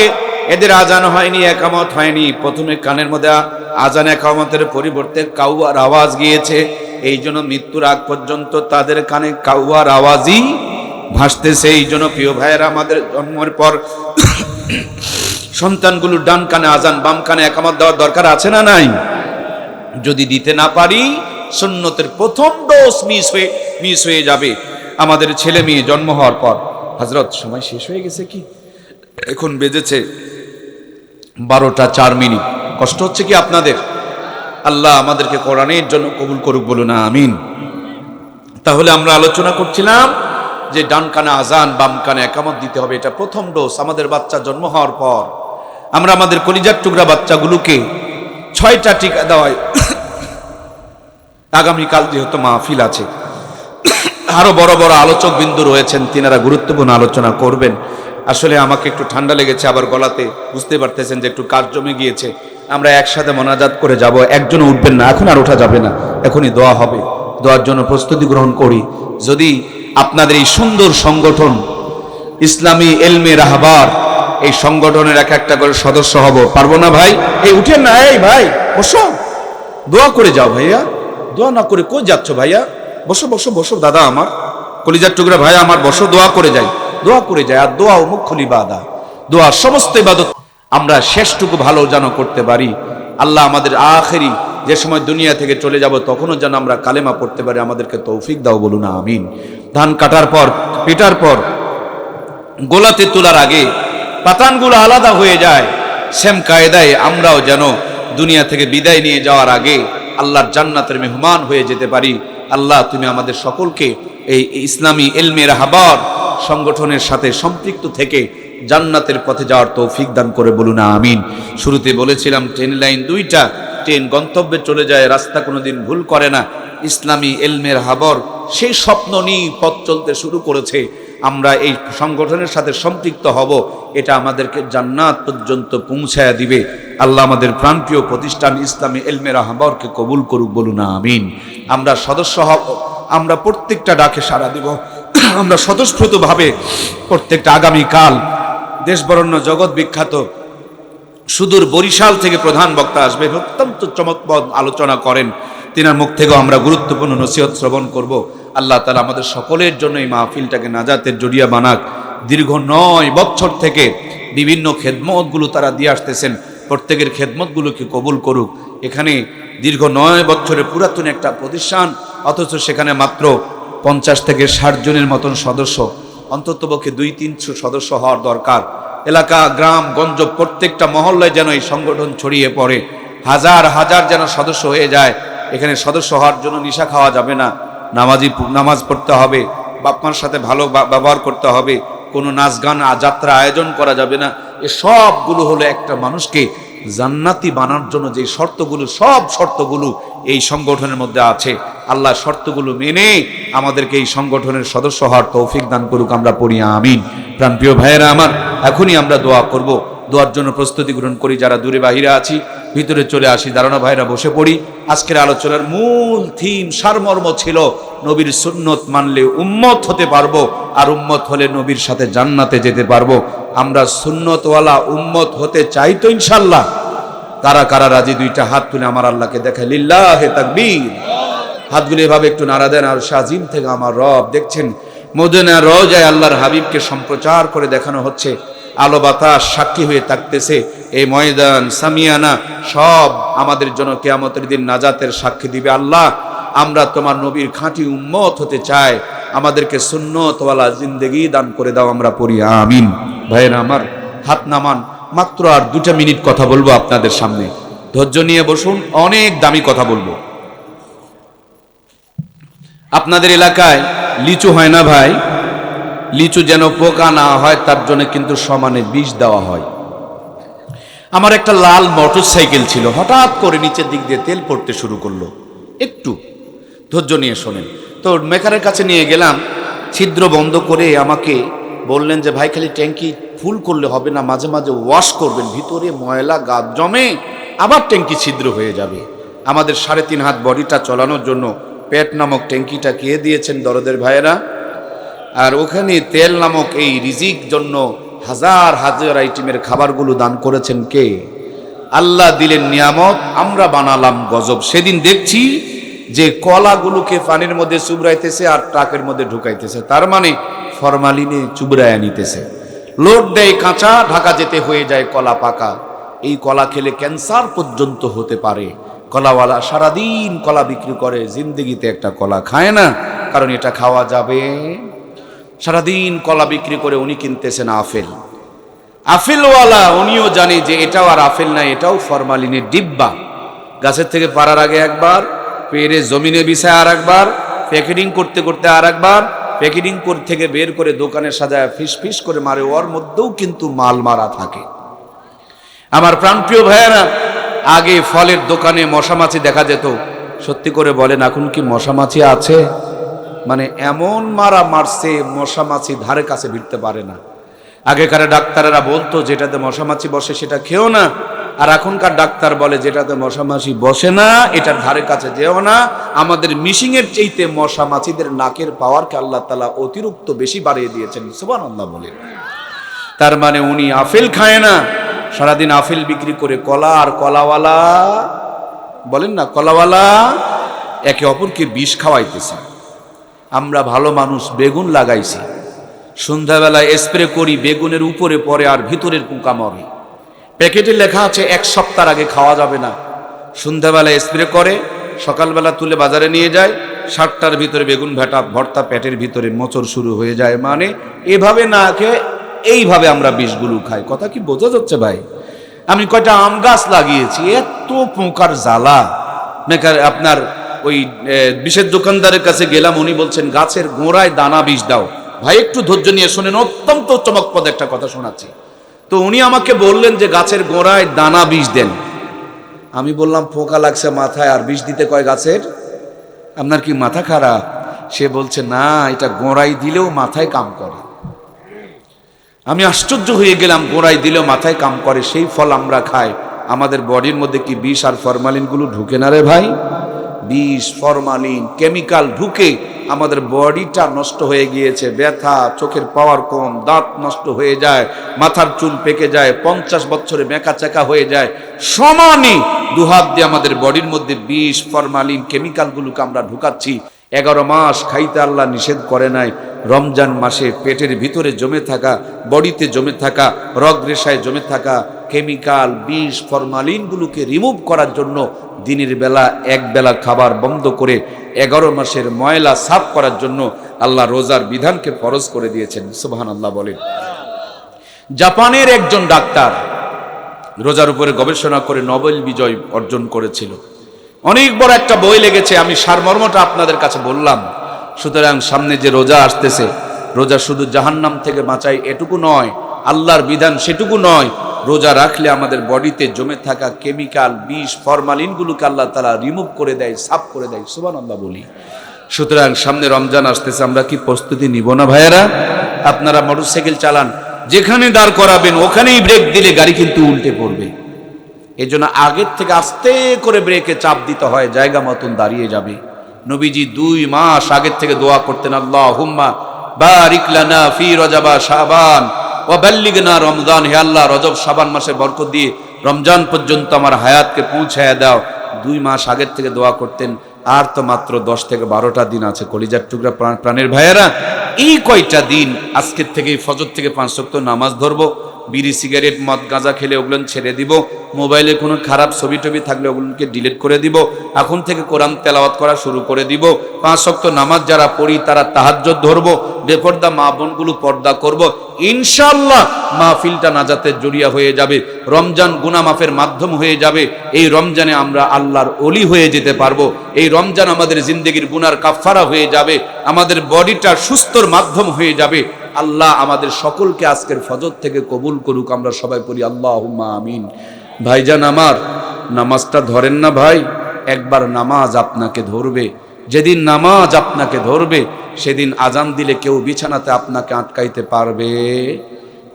এদের আজান হয়নি, একামত হয়নি। প্রথমে কানের মধ্যে আজান একামতের পরিবর্তে কাউয়ার আওয়াজ গিয়েছে, এই জন্য মৃত্যুর আগ পর্যন্ত তাদের কানে কাউয়ার আওয়াজই ভাসতেছে। এই জন্য প্রিয় ভাইয়েরা, আমাদের জন্মের পর সন্তানগুলো ডান কানে আজান বাম কানে একামত দেওয়ার দরকার আছে না নাই? যদি দিতে না পারি সুন্নতের প্রথম ডোজ মিস হয়ে যাবে আমাদের ছেলে মেয়ে জন্ম হওয়ার পর। হযরত সময় শেষ হয়ে গেছে কি? এখন বেজেছে 12টা 4 মিনিট। কষ্ট হচ্ছে কি আপনাদের? আল্লাহ আমাদেরকে কোরআনের জন্য কবুল করুক, বলুন আমিন। তাহলে আমরা আলোচনা করছিলাম যে ডান কানে আজান বাম কানে একামত দিতে হবে, এটা প্রথম ডোজ। আমাদের বাচ্চা জন্ম হওয়ার পর আমরা আমাদের কলিজার টুকরা বাচ্চাগুলোকে 6টা টিকা দেওয়াই। আগামীকাল যেহেতু মাহফিল আছে, আরো বড় বড় আলোচক বিন্দু রয়েছেন, তিনারা গুরুত্বপূর্ণ আলোচনা করবেন। আসলে আমাকে একটু ঠান্ডা লেগেছে, আবার গলাতে বুঝতে পারতেছেন যে একটু কাজ জমে গিয়েছে। আমরা একসাথে মোনাজাত করে যাব, একজনও উঠবেন না, এখন আর ওঠা যাবে না, এখনই দোয়া হবে। দোয়ার জন্য প্রস্তুতি গ্রহণ করি। যদি আপনাদের এই সুন্দর সংগঠন ইসলামী এলমে রাহবার, এই সংগঠনের এক একটা করে সদস্য হব, পারবো না ভাই? এই উঠেন না, এই ভাই বসো, দোয়া করে যাও ভাইয়া। দোয়া না করে কই যাচ্ছ ভাইয়া? বসো বসো বসো, দাদা আমার, কলিজার টুকরা ভাই আমার, বসো, দোয়া করে যাই, দোয়া করে যায়। আর দোয়া মুখ্যুল ইবাদত, দোয়া সমস্ত ইবাদত আমরা শেষটুকু ভালো যেন করতে পারি। আল্লাহ আমাদের আখেরি যে সময় দুনিয়া থেকে চলে যাব তখনও যেন আমরা কালেমা পড়তে পারি, আমাদেরকে তৌফিক দাও, বলুন আমিন। ধান কাটার পর পেটার পর গোলাতে তোলার আগে পাতানগুলো আলাদা হয়ে যায়, সেম কায়দায় আমরাও যেন দুনিয়া থেকে বিদায় নিয়ে যাওয়ার আগে আল্লাহর জান্নাতের মেহমান হয়ে যেতে পারি। আল্লাহ তুমি আমাদের সকলকে এই ইসলামী এলমে রাহবার সংগঠনের সাথে সম্পৃক্ত থেকে জান্নাতের পথে যাওয়ার তৌফিক দান করে, বলুন আমিন। শুরুতে বলেছিলাম ট্রেন লাইন 2টা, ট্রেন গন্তব্যে চলে যায়, রাস্তা কোনোদিন ভুল করে না। ইসলামী এলমে রাহবার সেই স্বপ্ন নিয়ে পথ চলতে শুরু করেছে। আমরা এই সংগঠনের সাথে সম্পৃক্ত হব, এটা আমাদেরকে জান্নাত পর্যন্ত পৌঁছায়া দিবে। আল্লাহ আমাদের প্রাণপ্রিয় প্রতিষ্ঠান ইসলামী এলমে রাহবারকে কবুল করুক, বলুন আমিন। আমরা সদস্য হব, আমরা প্রত্যেকটা ডাকে সাড়া দিব। আমরা স্বতঃস্ফূর্তভাবে প্রত্যেকটা আগামীকাল দেশ বরেণ্য জগৎ বিখ্যাত সুদূর বরিশাল থেকে প্রধান বক্তা আসবেন, অত্যন্ত চমৎকার আলোচনা করেন, তিনার মুখ থেকেও আমরা গুরুত্বপূর্ণ নসিহত শ্রবণ করব। আল্লাহ তাআলা আমাদের সকলের জন্য এই মাহফিলটাকে নাজাতের জড়িয়া বানাক। দীর্ঘ 9 বছর থেকে বিভিন্ন খেদমতগুলো তারা দিয়ে আসতেছেন, প্রত্যেকের খেদমতগুলোকে কবুল করুক। এখানে দীর্ঘ 9 বছরের পুরাতন একটা প্রতিষ্ঠান, অথচ সেখানে মাত্র 50 থেকে 60 জনের মতন সদস্য, অন্ততপক্ষে 200-300 সদস্য হওয়ার দরকার। এলাকা গ্রাম গঞ্জ প্রত্যেকটা মহল্লায় যেন এই সংগঠন ছড়িয়ে পড়ে, হাজার হাজার যেন সদস্য হয়ে যায়। এখানে সদস্য হওয়ার জন্য নিশা খাওয়া যাবে না, নামাজ পড়তে হবে, বাপমার সাথে ভালো ব্যবহার করতে হবে, কোনো নাচ গান যাত্রা আয়োজন করা যাবে না। এ সবগুলো হলো একটা মানুষকে জান্নাতি বানার জন্য যে শর্তগুলো, সব শর্তগুলো এই সংগঠনের মধ্যে আছে। আল্লাহ শর্তগুলো মেনে আমাদেরকে এই সংগঠনের সদস্য হওয়ার তৌফিক দান করুক, আমরা পড়ি আমিন। প্রাণপ্রিয় ভাইয়েরা আমার, এখনই আমরা দোয়া করব, দোয়ার জন্য প্রস্তুতি গ্রহণ করি। যারা দূরে বাহিরে আছি ভিতরে চলে আসি, দাঁড়ানো ভাইরা বসে পড়ি। আজকের আলোচনার মূল থিম সারমর্ম ছিল নবীর সুন্নত মানলে উম্মত হতে পারবো, আর উম্মত হলে নবীর সাথে জান্নাতে যেতে পারবো। আমরা সুন্নতওয়ালা উম্মত হতে চাই তো ইনশাআল্লাহ? কারা কারা রাজি? 2টা হাত তুলে আমার আল্লাহকে দেখায়, লিল্লাহে তাকবীর। হাতগুলো এভাবে একটু নাড়া দেন। আর শাজিম থেকে আমার রব দেখছেন, মদিনা রওজায় আল্লাহর হাবিবকে সম্প্রচার করে দেখানো হচ্ছে, আলো বাতাস সাক্ষী হয়ে থাকতেছে। এই ময়দান সামিয়ানা সব আমাদের জন্য কিয়ামতের দিন নাজাতের সাক্ষী দিবে। আল্লাহ, আমরা তোমার নবীর খাঁটি উম্মত হতে চাই, আমাদেরকে সুন্নতওয়ালা জিন্দেগি দান করে দাও, আমরা পড়ি আমিন। ভাইয়েরা আমার, হাত নামান। মাত্র আর 2টা মিনিট কথা বলবো আপনাদের সামনে, ধৈর্য নিয়ে বসুন, অনেক দামি কথা বলবো। আপনাদের এলাকায় লিচু হয় না ভাই? লিচু যেন পোকা না হয় তার জন্য কিন্তু সমানে বিষ দেওয়া হয়। আমার একটা লাল মোটরসাইকেল ছিল, হঠাৎ করে নিচের দিক দিয়ে তেল পড়তে শুরু করলো। একটু ধৈর্য নিয়ে শোনেন। তো মেকারের কাছে নিয়ে গেলাম, ছিদ্র বন্ধ করে আমাকে বললেন যে ভাই, খালি ট্যাঙ্কি ফুল করলে হবে না, মাঝে মাঝে ওয়াশ করবেন, ভিতরে ময়লা গাদ জমে, আবার ট্যাঙ্কি ছিদ্র হয়ে যাবে। আমাদের 3.5 হাত বডিটা চলানোর জন্য পেট নামক ট্যাঙ্কিটা কে দিয়েছেন দরদের ভাইয়েরা? আর ওখানে তেল নামক এই রিজিক জন্য হাজার হাজার আইটেমের খাবারগুলো দান করেছেন কে? আল্লাহ দিলেন নিয়ামত, আমরা বানালাম গজব। সেদিন দেখছি যে কলাগুলোকে পানির মধ্যে চুবড়াইতেছে আর ট্রাকের মধ্যে ঢুকাইতেছে, তার মানে ফরমালিনে চুবড়ায়া নিতেছে। লোড দেয় কাঁচা, ঢাকা যেতে হয়ে যায় কলা পাকা। এই কলা খেলে ক্যান্সার পর্যন্ত হতে পারে। কলাওয়ালা সারাদিন কলা বিক্রি করে, জিন্দগিতে একটা কলা খায় না, কারণ এটা খাওয়া যাবে। সারাদিন কলা বিক্রি করে উনি কিনতেছেন আপেল। আপেলওয়ালা উনিও জানে যে এটাও আর আপেল না, এটাও ফরমালিনের ডিব্বা। গাছের থেকে পাড়ার আগে একবার, পেরে জমিনে বিছায় আর একবার, প্যাকেটিং করতে করতে আর একবার, প্যাকেটিং থেকে বের করে দোকানে সাজায় ফিস ফিস করে মারে, ওর মধ্যেও কিন্তু মাল মারা থাকে। আমার প্রাণপ্রিয় ভাইয়েরা, আগে ফলের দোকানে মশামাছি দেখা যেত। সত্যি করে বলেন, এখন কি মশামাছি আছে? মানে এমন মারা মারছে, মশামাছি ধারে কাছে ভিড়তে পারে না। আগেকার ডাক্তারেরা বলতো যেটাতে মশামাছি বসে সেটা খেও না, আর এখনকার ডাক্তার বলে যেটাতে মশামাছি বসে না এটার ধারে কাছে যেও না। আমাদের মিশিংয়ের চাইতে মশামাছিদের নাকের পাওয়ারকে আল্লাহ তাআলা অতিরিক্ত বেশি বাড়িয়ে দিয়েছেন। সুবহানাল্লাহ বলেন। তার মানে উনি আপেল খায় না, সারাদিন আপেল বিক্রি করে কলা আর কলাওয়ালা, বলেন না কলাওয়ালা, একে অপরকে বিষ খাওয়াইতেছে। আমরা ভালো মানুষ বেগুন লাগাইছি, সন্ধ্যাবেলায় স্প্রে করি, বেগুনের উপরে পড়ে আর ভিতরের পোকা মরে। প্যাকেটে লেখা আছে 1 সপ্তাহ আগে খাওয়া যাবে না। সন্ধ্যাবেলায় স্প্রে করে, সকালবেলা তুলে বাজারে নিয়ে যায়, 7টার ভিতরে বেগুন ভর্তা পেটের ভিতরে মোচড় শুরু হয়ে যায়। মানে এভাবে না খেয়ে এইভাবে আমরা বিষগুলো খাই। কথা কি বোঝা যাচ্ছে ভাই? আমি কয়টা আম গাছ লাগিয়েছি, এত পোকার জ্বালা। আপনার ওই বিষের দোকানদারের কাছে গেলাম, উনি বলছেন গাছের গোড়ায় দানা বিষ দাও। ভাই একটু ধৈর্য নিয়ে শোনেন, অত্যন্ত চমকপ্রদ একটা কথা শোনাচ্ছি। তো উনি আমাকে বললেন যে গাছের গোড়ায় দানা বিষ দেন। আমি বললাম পোকা লাগছে মাথায়, আর বিষ দিতে কয় গাছের? আপনার কি মাথা খারাপ? সে বলছে না, এটা গোড়ায় দিলেও মাথায় কাম করে। আমি আশ্চর্য হয়ে গেলাম, গোড়ায় দিলেও মাথায় কাম করে, সেই ফল আমরা খাই। আমাদের বডির মধ্যে কি বিষ আর ফরমালিনগুলো ঢুকে না রে ভাই? বিষ, ফরমালিন, কেমিক্যাল ঢুকে আমাদের বডিটা নষ্ট হয়ে গিয়েছে। ব্যথা, চোখের পাওয়ার কম, দাঁত নষ্ট হয়ে যায়, মাথার চুল পেকে যায়, 50 বছরে বেঁকা চেকা হয়ে যায়। সমানই দুহাত দিয়ে আমাদের বডির মধ্যে বিষ, ফরমালিন, কেমিক্যালগুলোকে আমরা ঢুকাচ্ছি। 11 মাস খাইতে আল্লাহ নিষেধ করে নাই। রমজান মাসে পেটের ভিতরে জমে থাকা, বডিতে জমে থাকা, রগ রেশায় জমে থাকা কেমিক্যাল, বিষ, ফরমালিনগুলোকে রিমুভ করার জন্য দিনের বেলা এক বেলা খাবার বন্ধ করে 11 মাসের ময়লা সাফ করার জন্য আল্লাহ রোজার বিধানকে ফরজ করে দিয়েছেন। সুবহানাল্লাহ বলেন। জাপানের একজন ডাক্তার রোজার উপরে গবেষণা করে নোবেল বিজয় অর্জন করেছিল। অনেক বড় একটা বই লেগেছে, আমি সারমর্মটা আপনাদের কাছে বললাম। সুতরাং সামনে যে রোজা আসতেছে, রোজা শুধু জাহান্নাম থেকে বাঁচায় এটুকু নয়, আল্লাহর বিধান সেটুকু নয়, রোজা রাখলে আমাদের বডিতে জমে থাকা কেমিক্যাল, বিষ, ফরমালিনগুলোকে আল্লাহ তাআলা রিমুভ করে দেয়, সাফ করে দেয়। সুবহানাল্লাহ বলি। সুতরাং সামনে রমজান আসতেছে, আমরা কি প্রস্তুতি নিব না ভাইয়েরা? আপনারা মোটরসাইকেল চালান, যেখানে দাঁড় করাবেন ওখানেই ব্রেক দিলে গাড়ি কিন্তু উল্টে পড়বে। এই জন্য আগের থেকে আস্তে করে ব্রেকে চাপ দিতে হয়, জায়গা মতন দাঁড়িয়ে যাবে। নবীজি 2 মাস আগের থেকে দোয়া করতেন, আল্লাহুম্মা বারিক লানা ফি রজবা শাবান ওয়া বাল্লিগনা রমজান। হে আল্লাহ, রজব শাবান মাসে বরকত দিয়ে রমজান পর্যন্ত আমার হায়াতকে পৌঁছায় দাও। 2 মাস আগের থেকে দোয়া করতেন। আর তো মাত্র 10 থেকে 12টা দিন আছে। কলিজার টুকরা প্রাণের ভাইয়েরা, এই কয়টা দিন আজকের থেকে ফজর থেকে 5 ওয়াক্ত নামাজ ধরবো। বিড়ি, সিগারেট, মদ, গাঁজা খেলে ওগুলো ছেড়ে দিব। মোবাইলে কোনো খারাপ ছবি টবি থাকলে ওগুলোকে ডিলিট করে দিব। এখন থেকে কোরআন তেলাওয়াত করা শুরু করে দিব। 5 ওয়াক্ত নামাজ যারা পড়ি তারা তাহাজ্জুদ ধরবো। বেপর্দা মা বোনগুলো পর্দা করব। ইনশাআল্লাহ মাহফিলটা নাজাতের জড়িয়া হয়ে যাবে। রমজান গুনাহ মাফের মাধ্যম হয়ে যাবে। এই রমজানে আমরা আল্লাহর ওলি হয়ে যেতে পারবো। এই রমজান আমাদের জিন্দেগির গুনার কাফফারা হয়ে যাবে। আমাদের বডিটা সুস্থর মাধ্যম হয়ে যাবে। আল্লাহ আমাদের সকলকে আজকের ফজর থেকে কবুল করুক। আমরা সবাই পড়ি আল্লাহুম্মা আমিন। ভাইজান আমার, নামাজটা ধরেন না ভাই। একবার নামাজ আপনাকে ধরবে। যেদিন নামাজ আপনাকে ধরবে সেদিন আজান দিলে কেউ বিছানাতে আপনাকে আটকাইতে পারবে?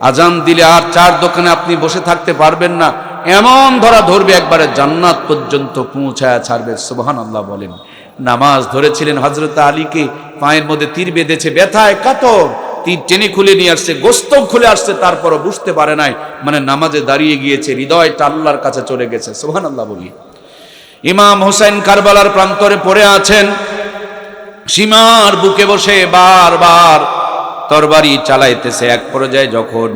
আজান দিলে আর চার দোকানে আপনি বসে থাকতে পারবেন না। এমন ধরা ধরবে একবারে জান্নাত পর্যন্ত পৌঁছায় ছাড়বে। সুবহানাল্লাহ বলেন। নামাজ ধরেছিলেন হযরত আলীকে, পায়ের মধ্যে তীর বেঁধেছে, ব্যথায় কাতর, তীর টেনে খুলে নিয়ে আসছে, গোস্ত খুলে আসছে, তারপরও বুঝতে পারে নাই, মানে নামাজে দাঁড়িয়ে গিয়েছে, হৃদয়টা আল্লাহর কাছে চলে গেছে। সুবহানাল্লাহ বলি। ইমাম হোসেন কারবালার প্রান্তরে পড়ে আছেন, সীমার বুকে বসে বারবার তরবারি চালাইতেছে। এক পর্যায়ে যখন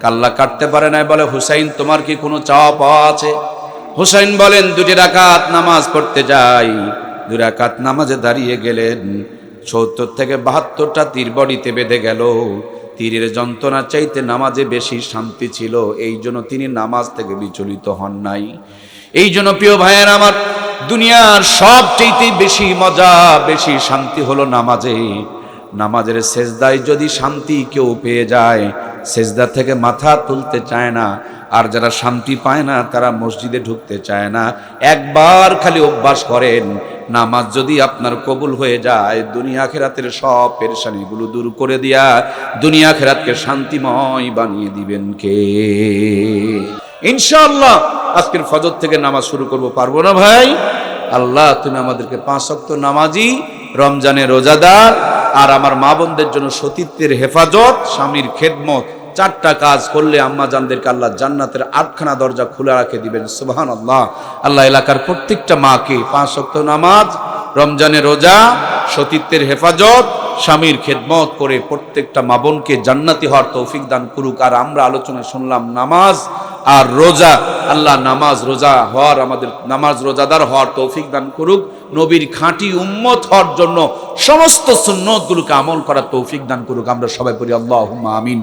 কাল্লা কাটতে পারে না, বলে হুসাইন তোমার কি কোনো চাওয়া পাওয়া আছে? হুসাইন বলেন 2 রাকাত নামাজ পড়তে যাই। 2 রাকাত নামাজে দাঁড়িয়ে গেলেন, 70 থেকে 72টা তীর বডিতে বেঁধে গেল। তীরের যন্ত্রণা চাইতে নামাজে বেশি শান্তি ছিল, এই জন্য তিনি নামাজ থেকে বিচলিত হন নাই। এই জন্য প্রিয় ভাইয়ের আমার, দুনিয়ার সবচেয়ে বেশি মজা, বেশি শান্তি হলো নামাজে। নামাজের সেজদায় যদি শান্তি কেউ পেয়ে যায়, সেজদা থেকে মাথা তুলতে চায় না। আর যারা শান্তি পায় না তারা মসজিদে ঢুকতে চায় না। একবার খালি অভ্যাস করেন, নামাজ যদি আপনার কবুল হয়ে যায়, দুনিয়া আখিরাতের সব পেরেশানিগুলো দূর করে দিয়া দুনিয়া আখিরাতকে শান্তিময় বানিয়ে দিবেন কে? ইনশাআল্লাহ আজকের ফজর থেকে নামাজ শুরু করব, পারবো না ভাই? আল্লাহ তুমি আমাদেরকে 5 ওয়াক্ত নামাজি, রমজানে রোজাদার, আর আমার মা বোনদের জন্য সতীত্বের হেফাজত, স্বামীর খেদমত, 4টা কাজ করলে আম্মা জানদেরকে আল্লাহ জান্নাতের 8খানা দরজা খোলা রাখে দিবেন। সুবহানাল্লাহ। আল্লাহ এলাকার প্রত্যেকটা মাকে 5 ওয়াক্ত নামাজ, রমজানে রোজা, সতীত্বের হেফাজত, স্বামীর খেদমত করে প্রত্যেকটা মা বোনকে জান্নাতি হওয়ার তৌফিক দান করুক। আর আমরা আলোচনা শুনলাম নামাজ আর রোজা, আল্লাহ নামাজ রোজা হওয়ার, আমাদের নামাজ রোজাদার হওয়ার তৌফিক দান করুক। নবীর খাঁটি উম্মত হওয়ার জন্য সমস্ত সুন্নতগুলোকে আমল করার তৌফিক দান করুক। আমরা সবাই পড়ি আল্লাহুম্মা আমিন।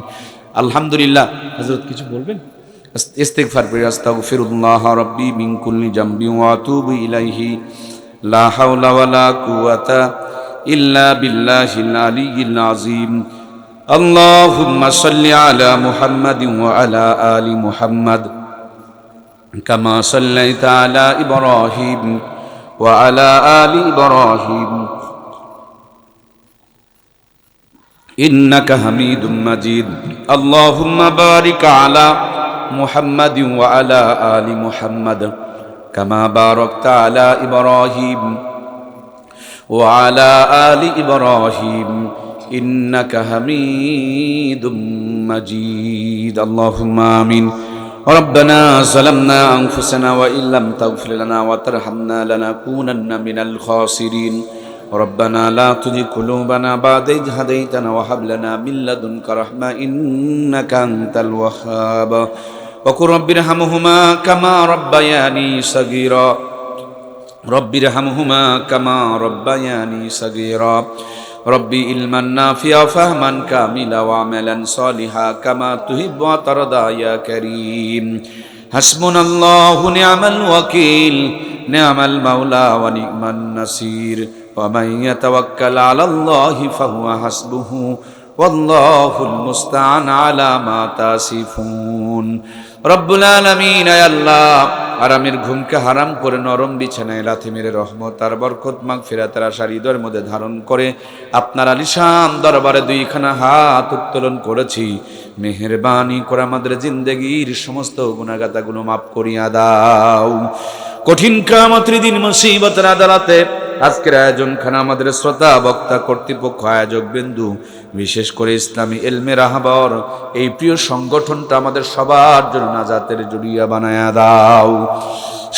আলহামদুলিল্লাহ। হযরত কিছু বলবেন? ইস্তিগফার করি, আস্তাগফিরুল্লাহ রাব্বি মিন কুল্লি জামবি ওয়া আতুবু ইলাইহি, লা হাওলা ওয়ালা কুওয়াতা ইল্লা বিল্লাহিল আলিয়্যিল আযীম। আল্লাহুম্মা সাল্লি আলা মুহাম্মাদিন ওয়া আলা আলি মুহাম্মাদ কামা সাল্লাইতা আলা ইব্রাহিম ওয়া আলা আলি ইব্রাহিম ইন্নাকা হামিদুম মাজিদ। আল্লাহুম্মা বারিক আলা মুহাম্মাদিন ওয়া আলা আলি মুহাম্মাদ কামা বারাকতা আলা ইব্রাহিম ওয়া আলা আলি ইব্রাহিম ইন্নাকা হামিদুম মাজিদ। আল্লাহুম্মা আমিন। ربنا ظلمنا أنفسنا وإن لم تغفر لنا وترحمنا لنكونن من الخاسرين. ربنا لا تزغ قلوبنا بعد إذ هديتنا وهب لنا من لدنك رحمة إنك أنت الوهاب. وقل رب ارحمهما كما ربياني صغيرا. رب ارحمهما كما ربياني صغيرا. ربي علما نافعا فهما كاملا وعملا صالحا كما تحب وترضى يا كريم. حسبنا الله نعم الوكيل نعم المولى ونعم النصير. ومن يتوكل على الله فهو حسبه والله المستعان على ما تصفون. রব্বুল আলামিন, আয় আল্লাহ, আরামের ঘুমকে হারাম করে নরম বিছানায় লাথি মেরে রহমত আর বরকত মাগফিরাতের আশা হৃদয়ের মধ্যে ধারণ করে আপনার আলিশান দরবারে 2খানা হাত উত্তোলন করেছি। মেহেরবানি করে আমাদের জিন্দেগির সমস্ত গুনাহগাতাগুলো মাফ করিয়া দাও। কঠিন কিয়ামতের দিন মুসিবতের আদালতে আজকের আয়োজনখানা আমাদের শ্রোতা বক্তা কর্তৃপক্ষ আয়োজক বিন্দু, বিশেষ করে ইসলামী এলমে রাহবর এই প্রিয় সংগঠনটা আমাদের সবার জন্য নাজাতের জড়িয়া বানায়া দাও।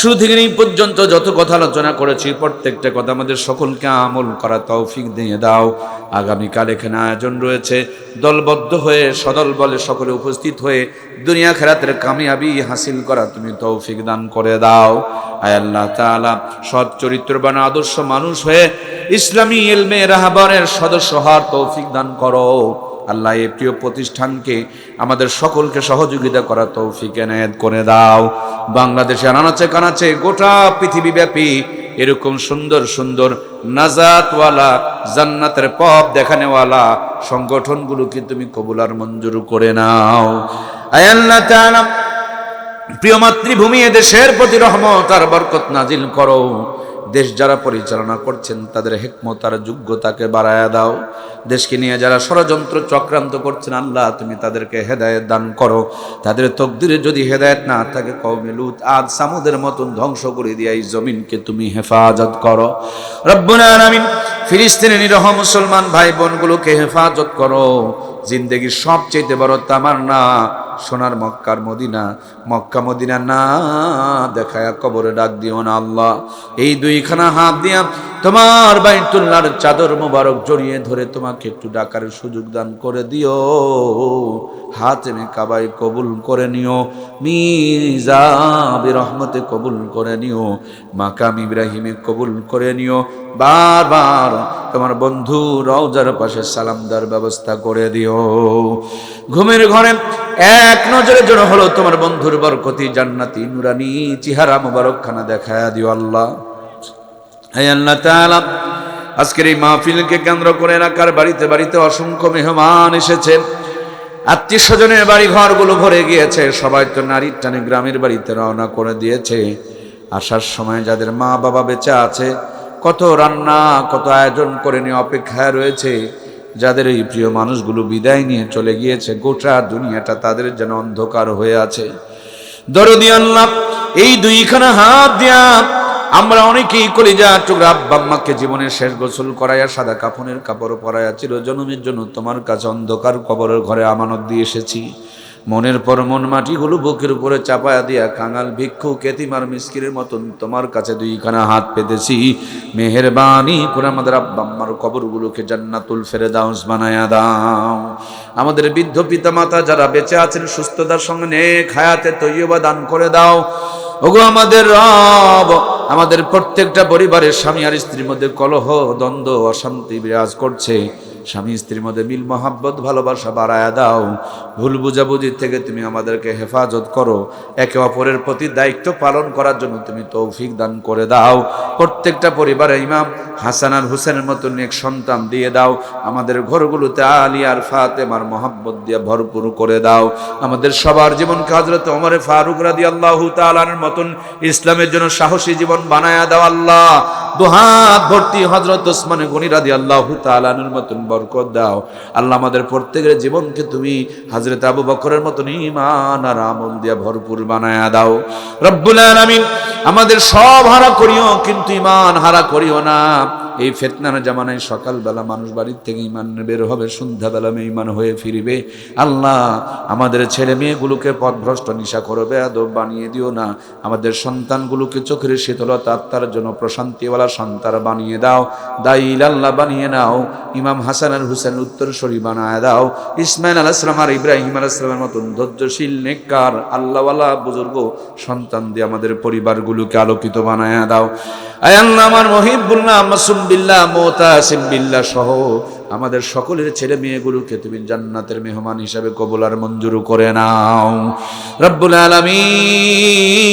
শুরু থেকে এই পর্যন্ত যত কথা আলোচনা করেছি প্রত্যেকটা কথা আমাদের সকলকে আমল করা তৌফিক দিয়ে দাও। আগামীকাল এখানে আয়োজন রয়েছে, দলবদ্ধ হয়ে সদল বলে সকলে উপস্থিত হয়ে দুনিয়া আখিরাতের কামিয়াবি হাসিল করা তুমি তৌফিক দান করে দাও। আয় আল্লাহ তাআলা, সৎ চরিত্রবান আদর্শ মানুষ হয়ে ইসলামী ইলমে রাহবরের সদস্য হওয়ার তৌফিক দান করো। আল্লাহ এই প্রিয় প্রতিষ্ঠানকে আমাদের সকলকে সহযোগিতা করার তৌফিক এনায়েত করে দাও। বাংলাদেশে আনাচে কানাচে গোটা পৃথিবী ব্যাপী এরকম সুন্দর সুন্দর নাজাতওয়ালা, জান্নাতের পথ দেখানেওয়ালা সংগঠনগুলোকে তুমি কবুল আর মঞ্জুর করে নাও। আয় আল্লাহ তাআলা, প্রিয় মাতৃভূমি এদেশের প্রতি রহমত আর বরকত নাজিল করো। দেশ যারা পরিচালনা করছেন তাদের হিকমত আর যোগ্যতাকে বাড়ায়া দাও। দেশকে নিয়ে যারা ষড়যন্ত্র চক্রান্ত করছেন আল্লাহ তুমি তাদেরকে হেদায়েত দান করো। তাদের তকদিরে যদি হেদায়েত না থাকে কওমে লূত আদ সামুদের মতন ধ্বংস করে দিয়ে এই জমিনকে তুমি হেফাজত করো রব্বুল আলামিন। ফিলিস্তিনের নিরহ মুসলমান ভাই বোনগুলোকে হেফাজত করো। জিন্দেগির সবচেয়ে বড় তামান্না সোনার মক্কার মদিনা, মক্কা মদিনা না দেখায়া কবরে ডাক দিও না আল্লাহ। এই দুইখানা হাত দিয়া তোমার বাইতুল্লাহর চাদর মোবারক জড়িয়ে ধরে তোমাকে একটু ডাকার সুযোগ দান করে দিও। হাতেমে কাবাই কবুল করে নিও, মিজাবি রহমতে কবুল করে নিও, মাকাম ইব্রাহিমে কবুল করে নিও। বারবার তোমার বন্ধু রওজার পাশে সালাম দেওয়ার ব্যবস্থা করে দিও। ঘুমের ঘরে এক নজরের জন্য হলো তোমার বন্ধুর বরকতি জান্নাতি নুরানি চেহারা মোবারক খানা দেখায়া দিও আল্লাহ। হে আল্লাহ তাআলা, আজকের এই মাহফিলকে কেন্দ্র করে এলাকার বাড়িতে বাড়িতে অসংখ্য মেহমান এসেছেন। আত্মীয় স্বজনের বাড়ি ঘরগুলো ভরে গিয়েছে। সবাই তো নারীর টানে গ্রামের বাড়িতে রওনা করে দিয়েছে। আসার সময় যাদের মা বাবা বেঁচে আছে কত রান্না কত আয়োজন করে নিয়ে অপেক্ষায় রয়েছে। যাদের এই প্রিয় মানুষগুলো বিদায় নিয়ে চলে গিয়েছে, গোটা দুনিয়াটা তাদের যেন অন্ধকার হয়ে আছে। দরদি আল্লাহ, এই দুইখানা হাত দিয়া আমরা অনেকেই কলিজা টুকরা আব্বা আম্মাকে জীবনের শেষ গোসল করাইয়া সাদা কাফনের কাপড় পরাইয়া চিরজনমের জন্য তোমার কাছে অন্ধকার কবরের ঘরে আমানত দিয়ে এসেছি। মনের পর মন মাটিগুলো বুকের উপরে চাপায়া দিয়া কাঙাল ভিক্ষু কেতিমার মিসকিরের মতন তোমার কাছে দুইখানা হাত পেতেছি। মেহেরবানি করে আমাদের আব্বা আম্মার কবরগুলোকে জান্নাতুল ফেরদাউস বানায়া দাও। আমাদের বৃদ্ধ পিতা মাতা যারা বেঁচে আছেন সুস্থতার সঙ্গে নেক হায়াতে তৈয়বা দান করে দাও। ওগো আমাদের রব, আমাদের প্রত্যেকটা পরিবারের স্বামী আর স্ত্রীর মধ্যে কলহ দ্বন্দ্ব অশান্তি বিরাজ করছে। স্বামী স্ত্রীর মধ্যে মিল মহাব্বত ভালোবাসা বাড়ায়া দাও। ভুল বুঝাবুঝি থেকে তুমি আমাদেরকে হেফাজত করো। একে অপরের প্রতি দায়িত্ব পালন করার জন্য তুমি তৌফিক দান করে দাও। প্রত্যেকটা পরিবারে ইমাম হাসান আর হুসেনের মতো নেক সন্তান দিয়ে দাও। আমাদের ঘরগুলোতে আলী আর ফাতেমার মহাব্বত দিয়ে ভরপুর করে দাও। আমাদের সবার জীবনকে হযরত ওমর ফারুক রাদিয়াল্লাহু তাআলার মতন ইসলামের জন্য সাহসী জীবন বানায়া দাও আল্লাহ। দুহাত ভর্তি হযরত ওসমান গনি রাদিয়াল্লাহু তাআলার মতন বরকত দাও আল্লাহ। আমাদের প্রত্যেকের জীবনকে তুমি হযরত আবু বকরের মতন ঈমান আর আমল দিয়ে ভরপুর বানায়া দাও রব্বুল আলামিন। আমাদের সব হারা করিও কিন্তু ঈমান হারা করিও না। এই ফিতনার জামানায় সকালবেলা মানুষ বাড়ির থেকে ঈমান বের হবে, সন্ধ্যাবেলা ঈমান হয়ে ফিরবে। আল্লাহ, আমাদের ছেলে মেয়েগুলোকে পথভ্রষ্ট নিশাখোর বেয়াদব বানিয়ে দিও না। আমাদের সন্তানগুলোকে চোখের শীতলতা আত্মার জন্য প্রশান্তিওয়ালা সন্তান বানিয়ে দাও। দাইল আল্লাহ বানিয়ে নাও। ইমাম হাসান আর হুসেন উত্তরসূরি বানায় দাও। ইসমাইল আলাইহিস সালাম আর ইব্রাহিম আলাইহিস সালামের মতন ধৈর্যশীল নেককার আল্লাহওয়ালা বুজুর্গ সন্তান দিয়ে আমাদের পরিবারগুলোকে আলোকিত বানায় দাও। আয় আল্লাহ, আমার মুহিব্বুল্লাহ মাসুম বিল্লাহ মুতাসিম বিল্লাহ সহ আমাদের সকলের ছেলে মেয়েগুলোকে তুমি জান্নাতের মেহমান হিসাবে কবুল আর মঞ্জুর করে নাও রব্বুল আলামিন।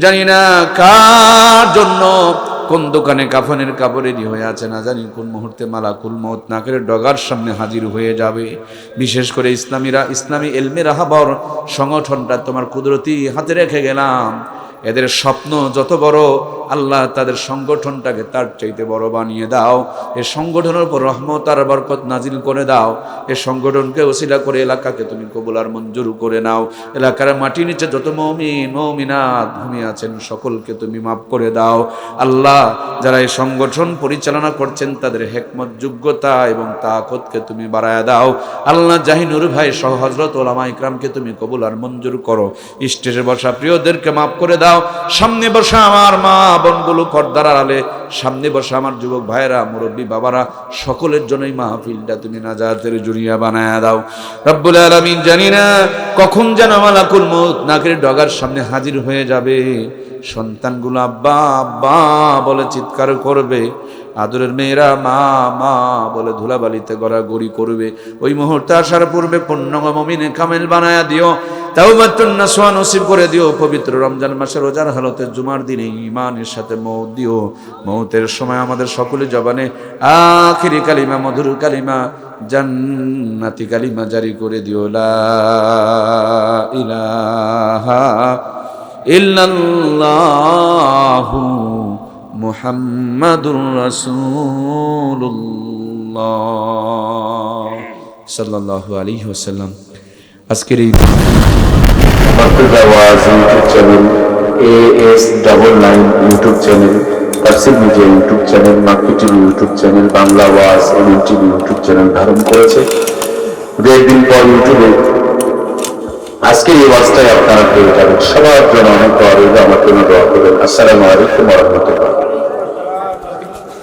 জানি না কার জন্য কোন দোকানে কাফনের কাপড় রেডি হয়ে আছে, না জানি কোন মুহূর্তে মালাকুল মউত নাকের ডগার সামনে হাজির হয়ে যাবে। বিশেষ করে ইসলামী এলমে রাহাবর সংগঠনটা তোমার কুদরতি হাতে রেখে গেলাম। এদের স্বপ্ন যত বড় আল্লাহ তাদের সংগঠনটাকে তার চাইতে বড় বানিয়ে দাও। এই সংগঠনের উপর রহমত আর বরকত নাজিল করে দাও। এই সংগঠনকে ওসিলা করে এলাকাকে তুমি কবুল আর মঞ্জুর করে নাও। এলাকার মাটি নিচে যত মুমিন মুমিনাত ঘুমিয়ে আছেন সকলকে তুমি মাফ করে দাও আল্লাহ। যারা এই সংগঠন পরিচালনা করছেন তাদের হিকমত যোগ্যতা এবং তাকতকে তুমি বাড়ায়া দাও আল্লাহ। জাহিনুর ভাই সহ হযরত উলামা ইকরামকে তুমি কবুল আর মঞ্জুর করো। স্টেজে বসা প্রিয়দেরকে মাফ করে দাও। সামনে বসা আমার মা বোনগুলো পর্দার আড়ালে, সামনে বসা আমার যুবক ভাইরা মুরব্বী বাবারা সকলের জন্যই মাহফিলটা তুমি নাজাতের জুরিয়া বানায়া দাও রব্বুল আলামিন। জানি না কখন যেন মালাকুল মউত নাকের ডগার সামনে হাজির হয়ে যাবে। সন্তানগুলো আব্বা আব্বা বলে চিৎকার করবে। আদরের মেয়েরা মা মা বলে ধুলাবালিতে গড়াগড়ি করবে। ওই মুহূর্তে আসার পূর্বে পূর্ণ মুমিনে কামেল বানায়া দিও। তাওবাতুন নাসুহা নসিব করে দিও। পবিত্র রমজান মাসের রোজার হালতে জুমার দিনে ঈমানের সাথে মওত দিও। মওতের সময় আমাদের সকলের জবানে আখিরি কালিমা মধুর কালিমা জান্নাতি কালিমা জারি করে দিও। লা ইলাহা ইল্লাল্লাহু মুহাম্মাদুর রাসূলুল্লাহ সাল্লাল্লাহু আলাইহি ওয়াসাল্লাম। আজকের এই মাকতুবা ওয়াজ YouTube channel, AS99 YouTube channel, তাফসীর মিডিয়া ইউটিউব চ্যানেল, মাক্কি টিভি ইউটিউব চ্যানেল, বাংলা ওয়াজ MNTV ইউটিউব চ্যানেল ধারণ করেছে। দু একদিন পর ইউটিউবে আজকে এই ওয়াজটাই আপনারা পেয়ে যাবেন। সবার জন্য অনেক দোয়া রইল, আমার জন্য দোয়া করবেন। আসসালামু আলাইকুম ওয়া রাহমাতুল্লাহ।